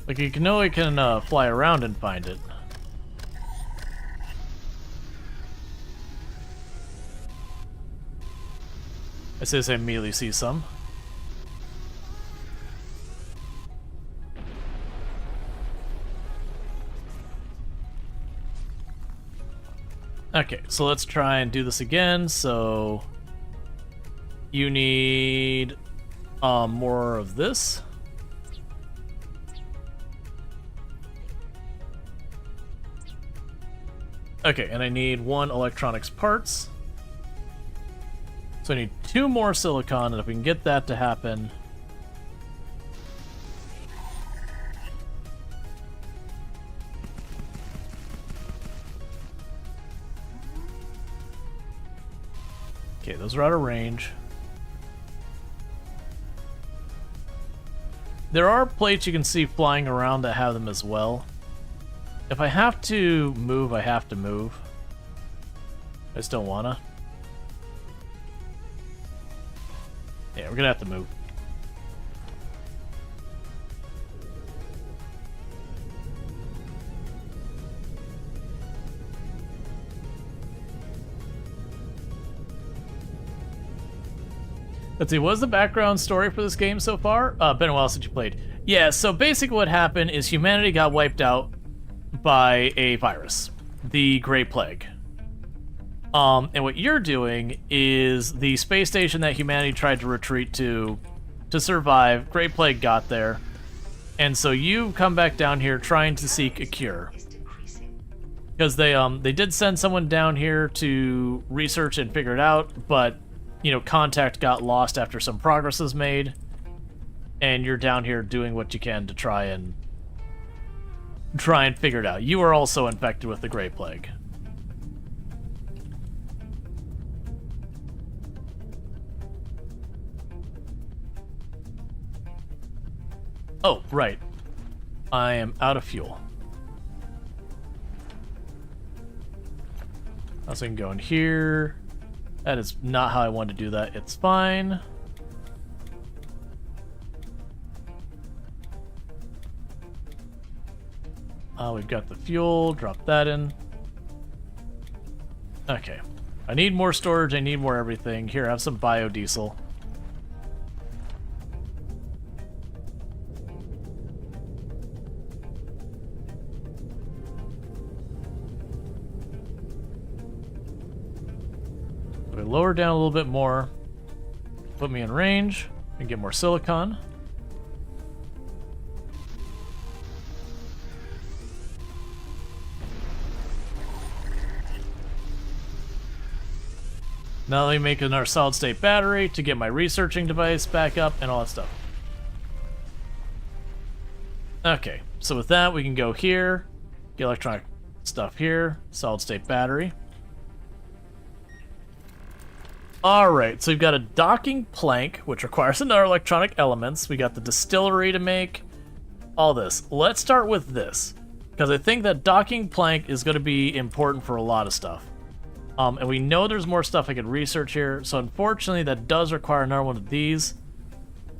Like, you know I can fly around and find it. As soon as I immediately see some. Okay, so let's try and do this again. So you need more of this. Okay, and I need 1 electronics parts. So I need 2 more silicon, and if we can get that to happen... Okay, those are out of range. There are plates you can see flying around that have them as well. If I have to move, I have to move. I just don't wanna. Yeah, we're gonna have to move. Let's see, what was the background story for this game so far? Been a while since you played. Yeah, so basically what happened is humanity got wiped out by a virus, the Great Plague. And what you're doing is the space station that humanity tried to retreat to survive, Great Plague got there, and so you come back down here trying to seek a cure. Because they did send someone down here to research and figure it out, but you know, contact got lost after some progress was made, and you're down here doing what you can to try and figure it out. You are also infected with the Great Plague. Oh, right. I am out of fuel. So I can go in here. That is not how I wanted to do that. It's fine. We've got the fuel. Drop that in. Okay. I need more storage. I need more everything. Here, have some biodiesel. Lower down a little bit more, put me in range, and get more silicon. Now let me make another solid state battery to get my researching device back up and all that stuff. Okay, so with that we can go here, get electronic stuff here, solid state battery. Alright, so we've got a docking plank, which requires another electronic elements. We got the distillery to make, all this. Let's start with this, because I think that docking plank is going to be important for a lot of stuff. And we know there's more stuff I could research here, so unfortunately that does require another one of these.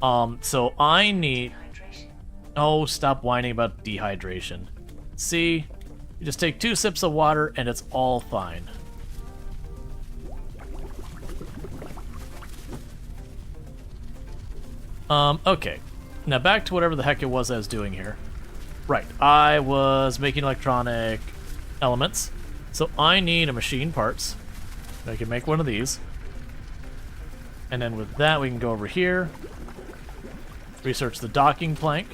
So I need... Oh, stop whining about dehydration. See? You just take 2 sips of water and it's all fine. Okay. Now back to whatever the heck it was I was doing here. Right, I was making electronic elements. So I need a machine parts. I can make one of these. And then with that we can go over here. Research the docking plank.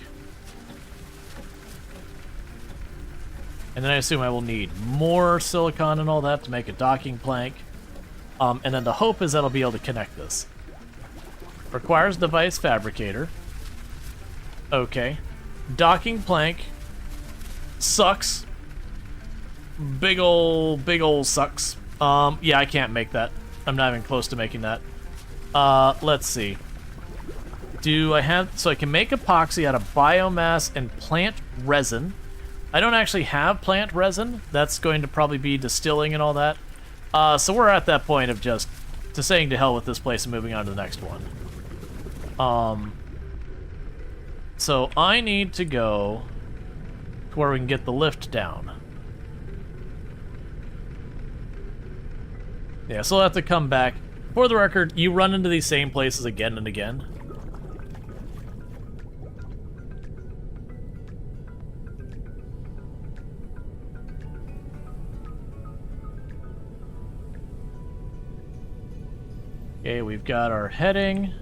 And then I assume I will need more silicon and all that to make a docking plank. And then the hope is that I'll be able to connect this. Requires device fabricator. Okay. Docking plank. Sucks. Big ol' sucks. Yeah, I can't make that. I'm not even close to making that. Let's see. Do I have... So I can make epoxy out of biomass and plant resin. I don't actually have plant resin. That's going to probably be distilling and all that. So we're at that point of just saying to hell with this place and moving on to the next one. So I need to go to where we can get the lift down. Yeah, so I'll have to come back. For the record, you run into these same places again and again. Okay, we've got our heading.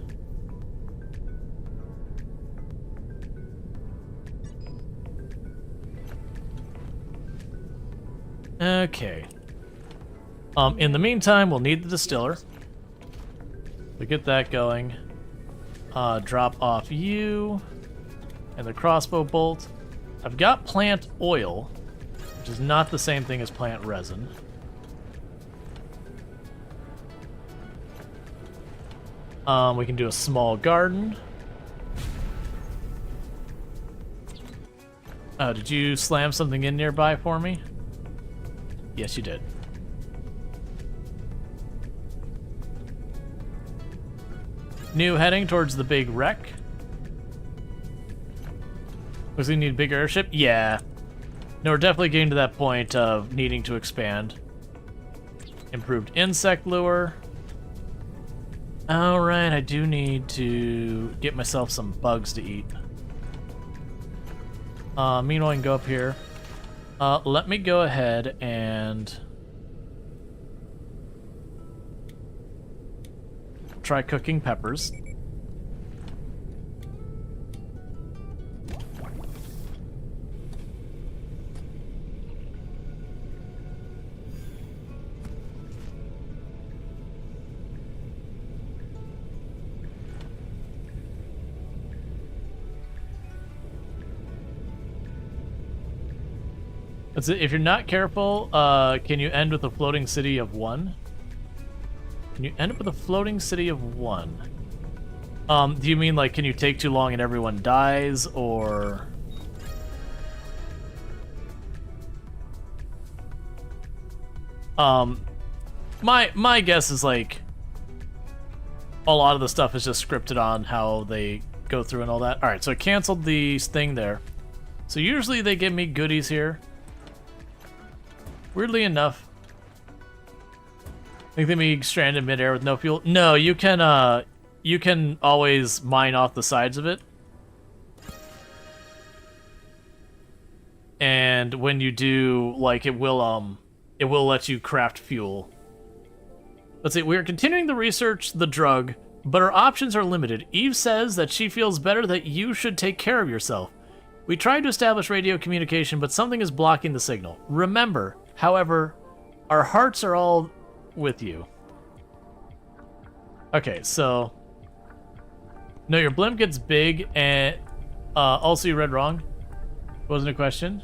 Okay. In the meantime, we'll need the distiller. We get that going. Drop off you and the crossbow bolt. I've got plant oil, which is not the same thing as plant resin. We can do a small garden. Did you slam something in nearby for me? Yes, you did. New heading towards the big wreck. Was we need a bigger airship? Yeah. No, we're definitely getting to that point of needing to expand. Improved insect lure. Alright, I do need to get myself some bugs to eat. Meanwhile, I can go up here. Let me go ahead and try cooking peppers. That's it. If you're not careful, can you end with a floating city of 1? Can you end up with a floating city of 1? Do you mean, like, can you take too long and everyone dies, or... My guess is, like, a lot of the stuff is just scripted on how they go through and all that. Alright, so I canceled the thing there. So usually they give me goodies here. Weirdly enough, I think they be stranded midair with no fuel. No, you can always mine off the sides of it. And when you do, like, it will let you craft fuel. Let's see, we are continuing to research the drug, but our options are limited. Eve says that she feels better that you should take care of yourself. We tried to establish radio communication, but something is blocking the signal. Remember, however, our hearts are all with you. Okay, so... No, your blimp gets big, and... also you read wrong. Wasn't a question.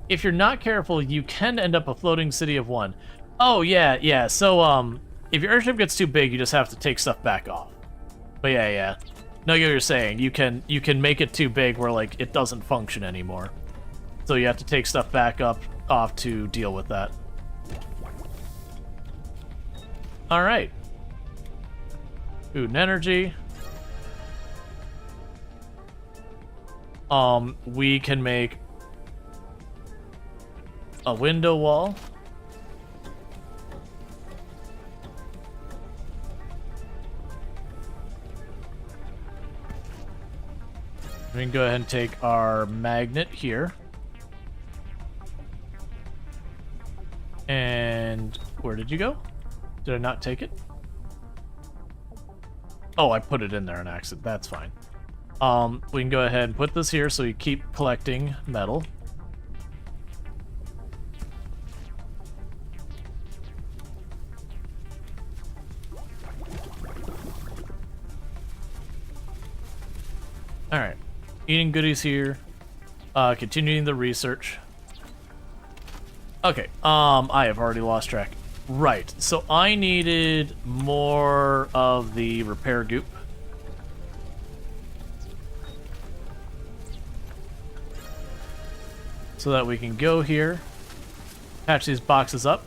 If you're not careful, you can end up a floating city of 1. Oh, yeah. So, if your airship gets too big, you just have to take stuff back off. But yeah. No, you're saying. You can make it too big where, like, it doesn't function anymore. So you have to take stuff back off to deal with that. Alright. Food and energy. We can make a window wall. We can go ahead and take our magnet here. And where did you go? Did I not take it? Oh, I put it in there on accident. That's fine. We can go ahead and put this here so you keep collecting metal. Alright. Eating goodies here. Continuing the research. Okay, I have already lost track. Right, so I needed more of the repair goop. So that we can go here, patch these boxes up.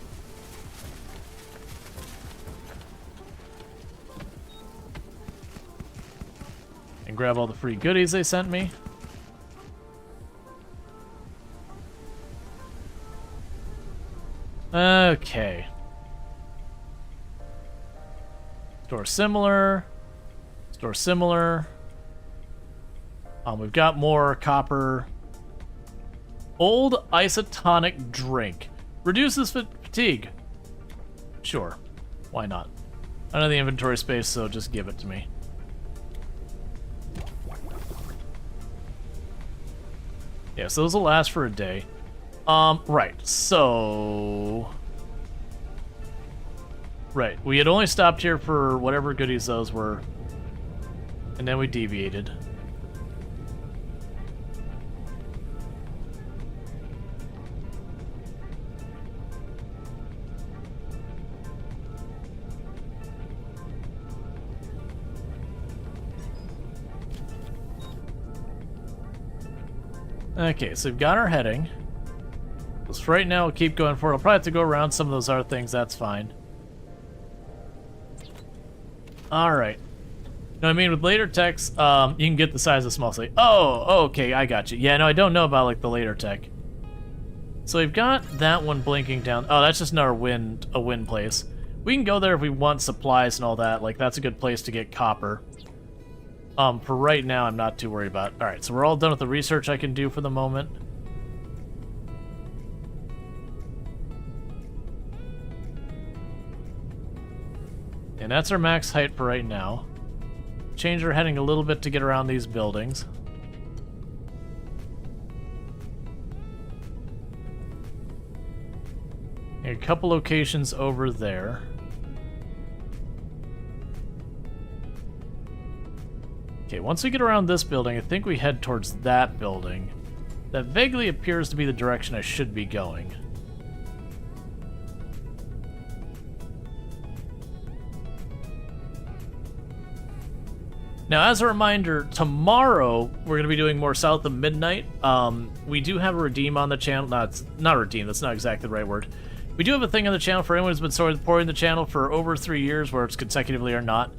And grab all the free goodies they sent me. Okay. Store similar. Store similar. We've got more copper. Old isotonic drink. Reduces fatigue. Sure. Why not? I don't have the inventory space, so just give it to me. Yeah, so those will last for a day. Right, so... Right, we had only stopped here for whatever goodies those were. And then we deviated. Okay, so we've got our heading. So right now, we'll keep going forward. I'll probably have to go around some of those other things. That's fine. Alright. No, I mean, with later techs, you can get the size of small slate. Oh, okay, I got you. Yeah, no, I don't know about, like, the later tech. So we've got that one blinking down. Oh, that's just another a wind place. We can go there if we want supplies and all that. Like, that's a good place to get copper. For right now, I'm not too worried about it. Alright, so we're all done with the research I can do for the moment. And that's our max height for right now. Change our heading a little bit to get around these buildings. A couple locations over there. Okay, once we get around this building, I think we head towards that building. That vaguely appears to be the direction I should be going. Now, as a reminder, tomorrow we're going to be doing more South of Midnight. We do have a redeem on the channel. No, it's not a redeem. That's not exactly the right word. We do have a thing on the channel for anyone who's been supporting the channel for over 3 years, where it's consecutively or not,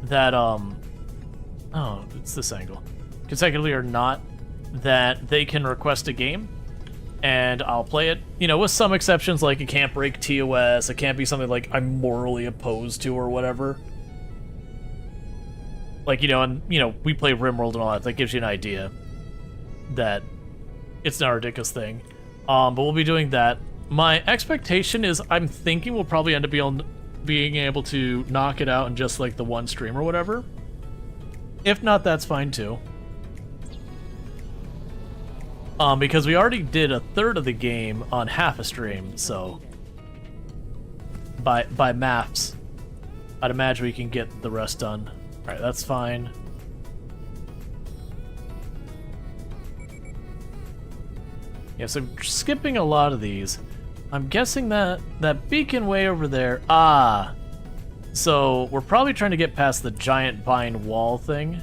that, oh, it's this angle. Consecutively or not, that they can request a game, and I'll play it. You know, with some exceptions, like it can't break TOS, it can't be something like I'm morally opposed to or whatever. Like, you know, and, you know, we play RimWorld and all that. That gives you an idea that it's not a ridiculous thing. But we'll be doing that. My expectation is I'm thinking we'll probably end up being able to knock it out in just, like, the one stream or whatever. If not, that's fine, too. Because we already did a third of the game on half a stream, so... By maths, I'd imagine we can get the rest done. Alright, that's fine. Yeah, so I'm skipping a lot of these. I'm guessing that beacon way over there... Ah! So, we're probably trying to get past the giant vine wall thing.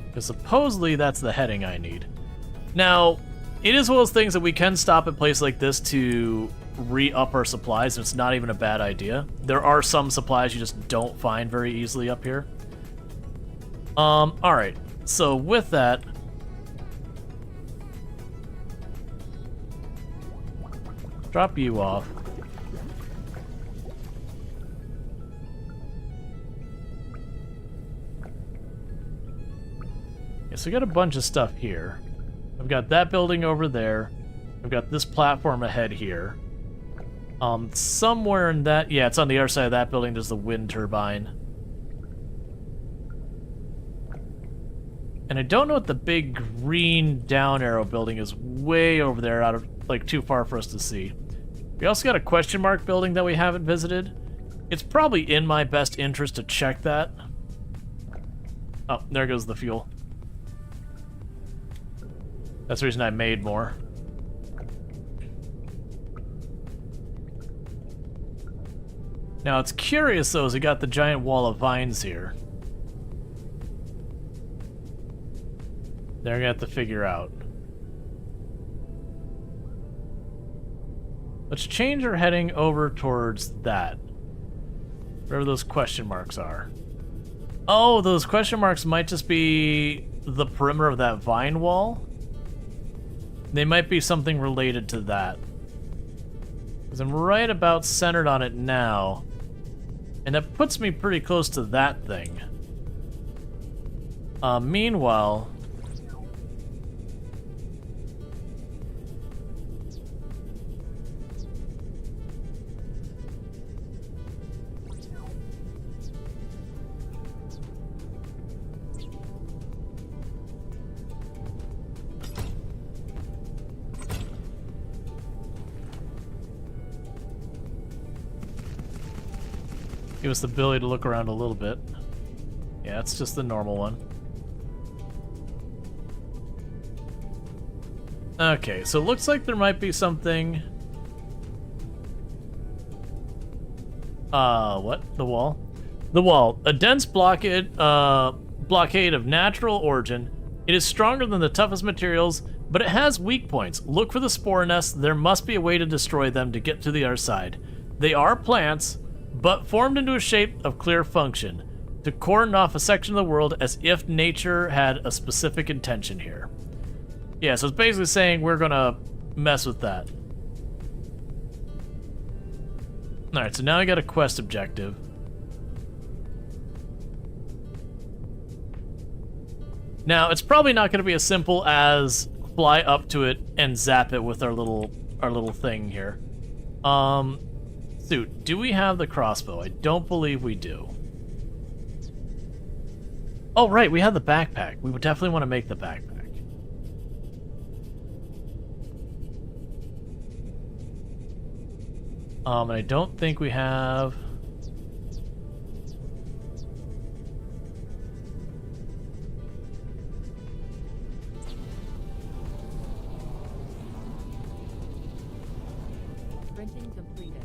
Because supposedly that's the heading I need. Now, it is one of those things that we can stop at places like this to re-up our supplies, and it's not even a bad idea. There are some supplies you just don't find very easily up here. Alright. So with that... Drop you off. Yeah, so we got a bunch of stuff here. I've got that building over there. I've got this platform ahead here. Somewhere in that... Yeah, it's on the other side of that building. There's the wind turbine. And I don't know what the big green down arrow building is way over there, out of, like, too far for us to see. We also got a question mark building that we haven't visited. It's probably in my best interest to check that. Oh, there goes the fuel. That's the reason I made more. Now, it's curious, though, is we got the giant wall of vines here. They're gonna have to figure out. Let's change our heading over towards that. Wherever those question marks are. Oh, those question marks might just be the perimeter of that vine wall. They might be something related to that. Because I'm right about centered on it now. And that puts me pretty close to that thing. Meanwhile... give us the ability to look around a little bit. Yeah, it's just the normal one. Okay, so it looks like there might be something... what? The wall? The wall. A dense blockade of natural origin. It is stronger than the toughest materials, but it has weak points. Look for the spore nests. There must be a way to destroy them to get to the other side. They are plants, but formed into a shape of clear function, to cordon off a section of the world as if nature had a specific intention here. Yeah, so it's basically saying we're gonna mess with that. Alright, so now I got a quest objective. Now, it's probably not gonna be as simple as fly up to it and zap it with our little thing here. Suit, do we have the crossbow? I don't believe we do. Oh, right, we have the backpack. We would definitely want to make the backpack. And I don't think we have... Printing completed.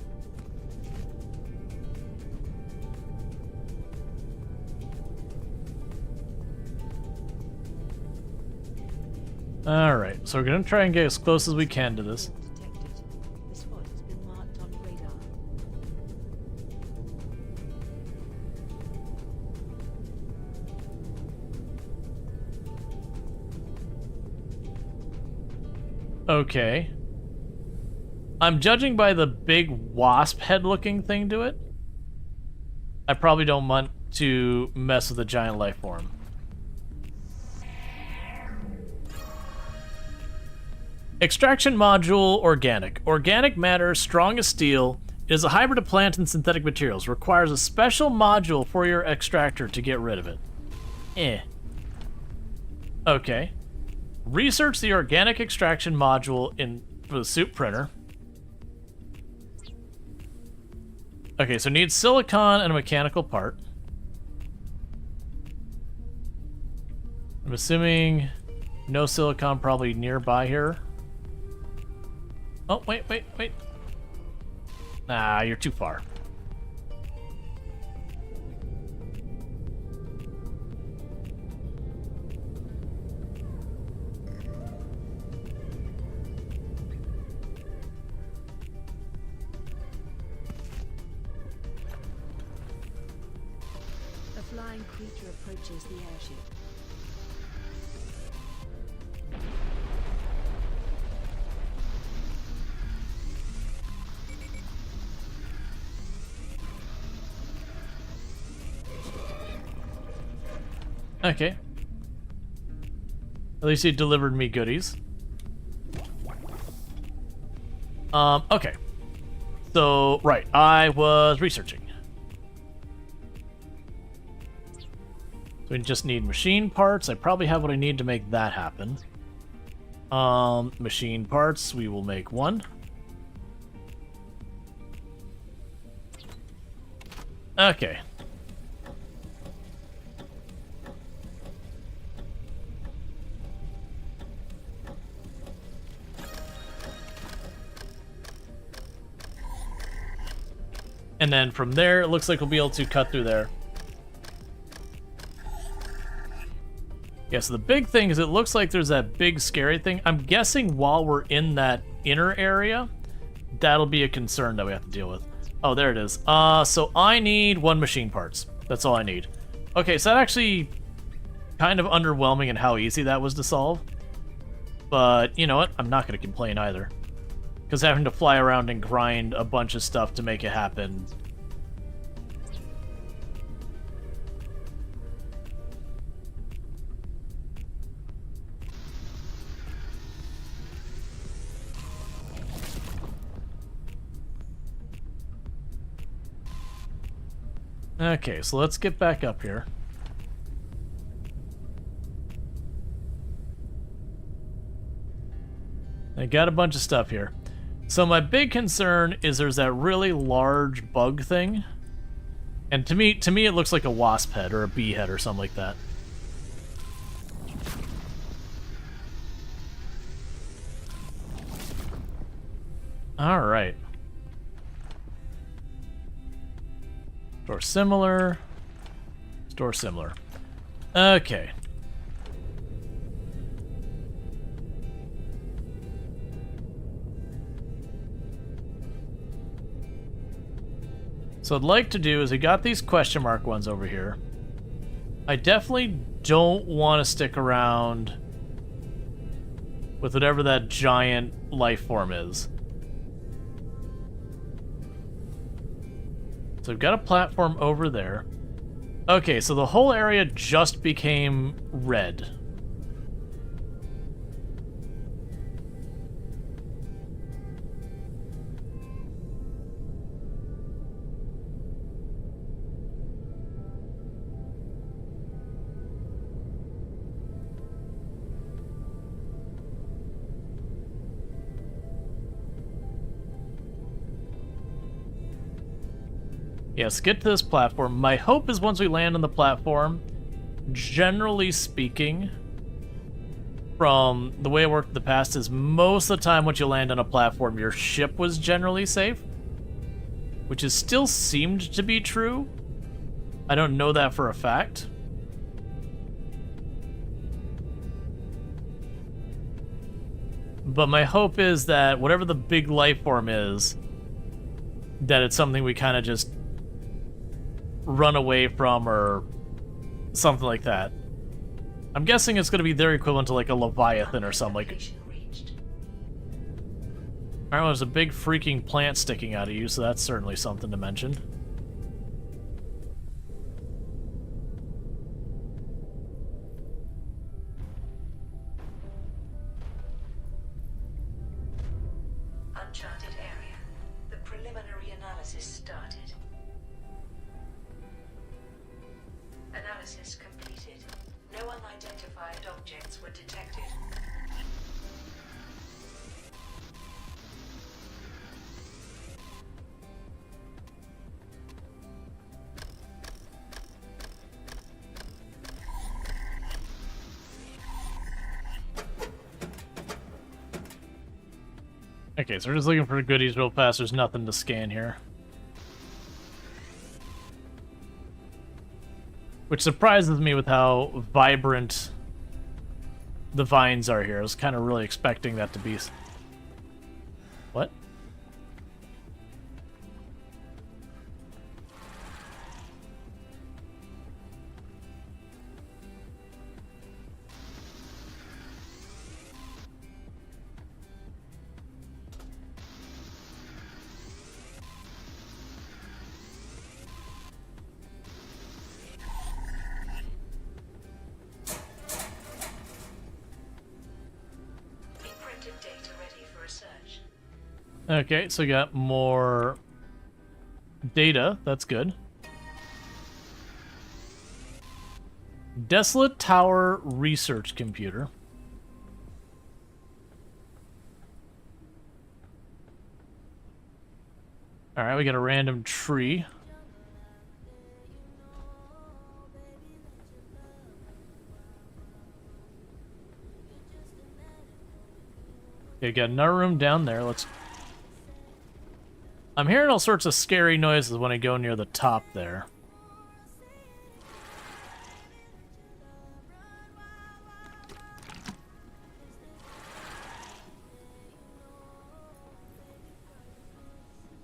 Alright, so we're gonna try and get as close as we can to this. Detected. The spot has been marked on radar. Okay. I'm judging by the big wasp head looking thing to it. I probably don't want to mess with a giant life form. Extraction module organic. Organic matter, strong as steel. It is a hybrid of plant and synthetic materials. Requires a special module for your extractor to get rid of it. Okay. Research the organic extraction module for the suit printer. Okay, so needs silicon and a mechanical part. I'm assuming no silicon probably nearby here. Oh, wait. Nah, you're too far. A flying creature approaches the airship. Okay. At least he delivered me goodies. Okay. So, right, I was researching. So we just need machine parts. I probably have what I need to make that happen. Machine parts, we will make one. Okay. And then from there, it looks like we'll be able to cut through there. Yeah, so the big thing is it looks like there's that big scary thing. I'm guessing while we're in that inner area, that'll be a concern that we have to deal with. Oh, there it is. So I need 1 machine parts. That's all I need. Okay, so that actually kind of underwhelming in how easy that was to solve. But you know what? I'm not going to complain either. Because having to fly around and grind a bunch of stuff to make it happen. Okay, so let's get back up here. I got a bunch of stuff here. So my big concern is there's that really large bug thing. And to me it looks like a wasp head or a bee head or something like that. All right. Store similar. Store similar. Okay. So what I'd like to do is we got these question mark ones over here. I definitely don't want to stick around with whatever that giant life form is. So we've got a platform over there. Okay, so the whole area just became red. Yes, get to this platform. My hope is once we land on the platform, generally speaking, from the way it worked in the past, is most of the time once you land on a platform, your ship was generally safe. Which is still seemed to be true. I don't know that for a fact. But my hope is that whatever the big life form is, that it's something we kind of just run away from or something like that. I'm guessing it's going to be their equivalent to like a Leviathan or something like it. Alright, well, there's a big freaking plant sticking out of you, so that's certainly something to mention. Uncharted area. The preliminary analysis started. Analysis completed. No unidentified objects were detected. Okay, so we're just looking for goodies real fast. There's nothing to scan here. Which surprises me with how vibrant the vines are here. I was kind of really expecting that to be... What? Data ready for research. Okay, so we got more data. That's good. Desolate Tower Research Computer. Alright, we got a random tree. Okay, got another room down there. Let's... I'm hearing all sorts of scary noises when I go near the top there.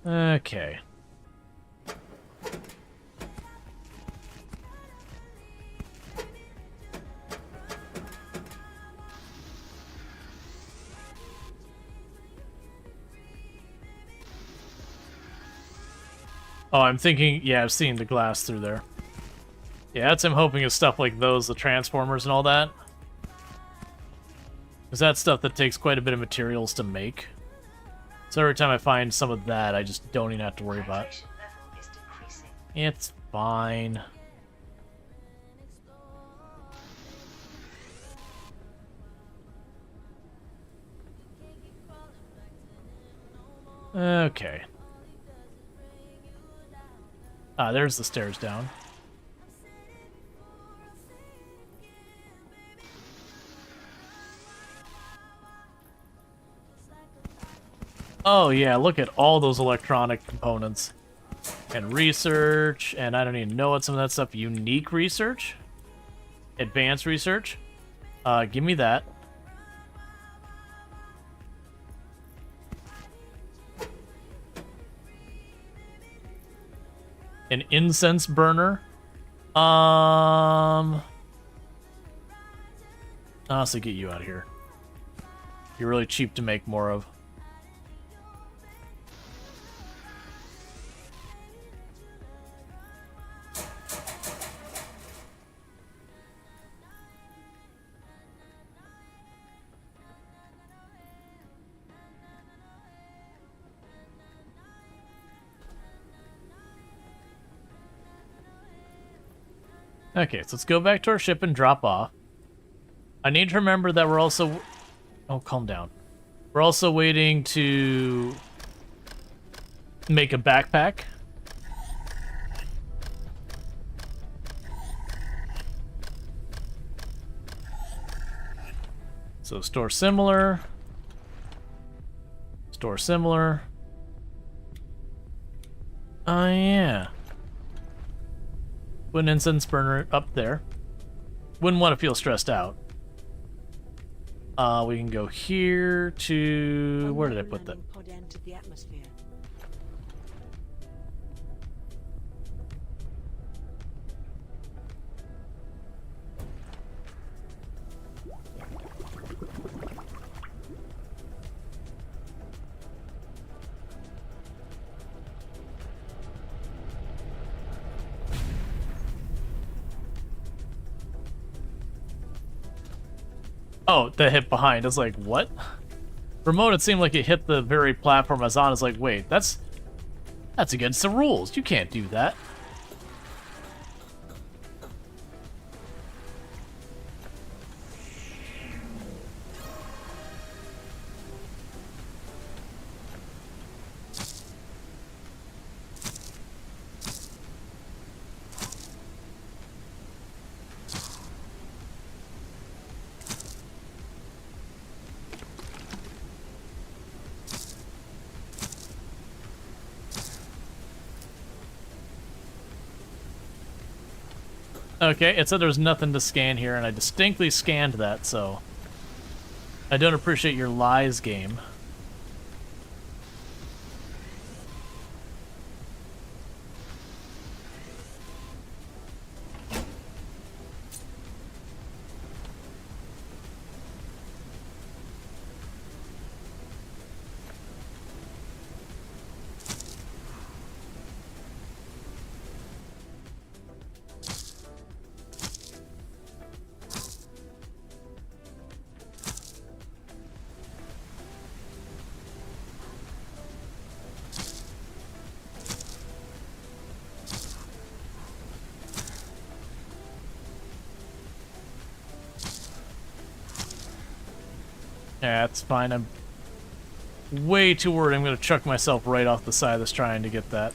Okay. Oh, I'm thinking, yeah, I've seen the glass through there. Yeah, that's I'm hoping is stuff like those, the transformers and all that. Because that's stuff that takes quite a bit of materials to make. So every time I find some of that, I just don't even have to worry about it. Vibration level is decreasing. It's fine. Okay. Ah, there's the stairs down. Oh yeah, look at all those electronic components. And research, and I don't even know what some of that stuff. Unique research? Advanced research? Give me that. An incense burner. Honestly, get you out of here. You're really cheap to make more of. Okay, so let's go back to our ship and drop off. I need to remember that we're also... Oh, calm down. We're also waiting to make a backpack. So store similar. Store similar. Oh, yeah. Put an incense burner up there. Wouldn't want to feel stressed out. We can go here to... Where did I put that? Pod entered the atmosphere. Oh, that hit behind. I was like, what? For a moment, it seemed like it hit the very platform I was on. I was like, wait, that's against the rules. You can't do that. Okay, it said there was nothing to scan here, and I distinctly scanned that, so... I don't appreciate your lies, game. Yeah, that's fine. I'm way too worried I'm going to chuck myself right off the side of this trying to get that.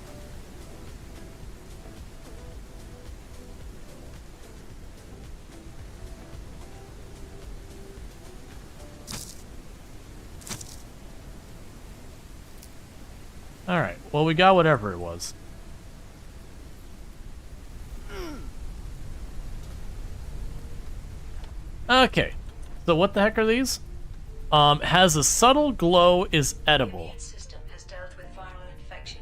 Alright, well we got whatever it was. Okay, so what the heck are these? Has a subtle glow, is edible. Immune system has dealt with viral infection.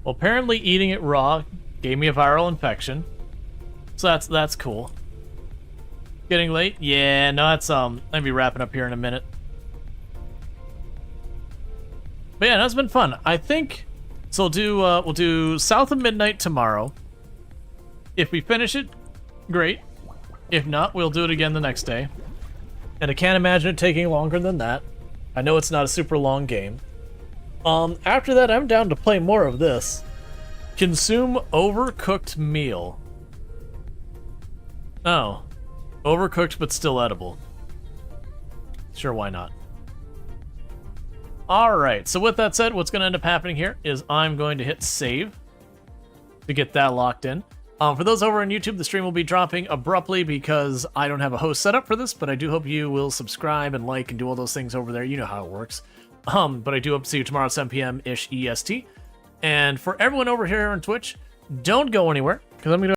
Well, apparently eating it raw gave me a viral infection. So that's cool. Getting late? Yeah, no, it's I'll be wrapping up here in a minute. But yeah, that's been fun. I think so. We'll do South of Midnight tomorrow. If we finish it, great. If not, we'll do it again the next day. And I can't imagine it taking longer than that. I know it's not a super long game. After that, I'm down to play more of this. Consume overcooked meal. Oh. Overcooked but still edible. Sure, why not? Alright, so with that said, what's going to end up happening here is I'm going to hit save to get that locked in. For those over on YouTube, the stream will be dropping abruptly because I don't have a host set up for this, but I do hope you will subscribe and like and do all those things over there. You know how it works. But I do hope to see you tomorrow at 7 p.m.-ish EST. And for everyone over here on Twitch, don't go anywhere, because I'm going to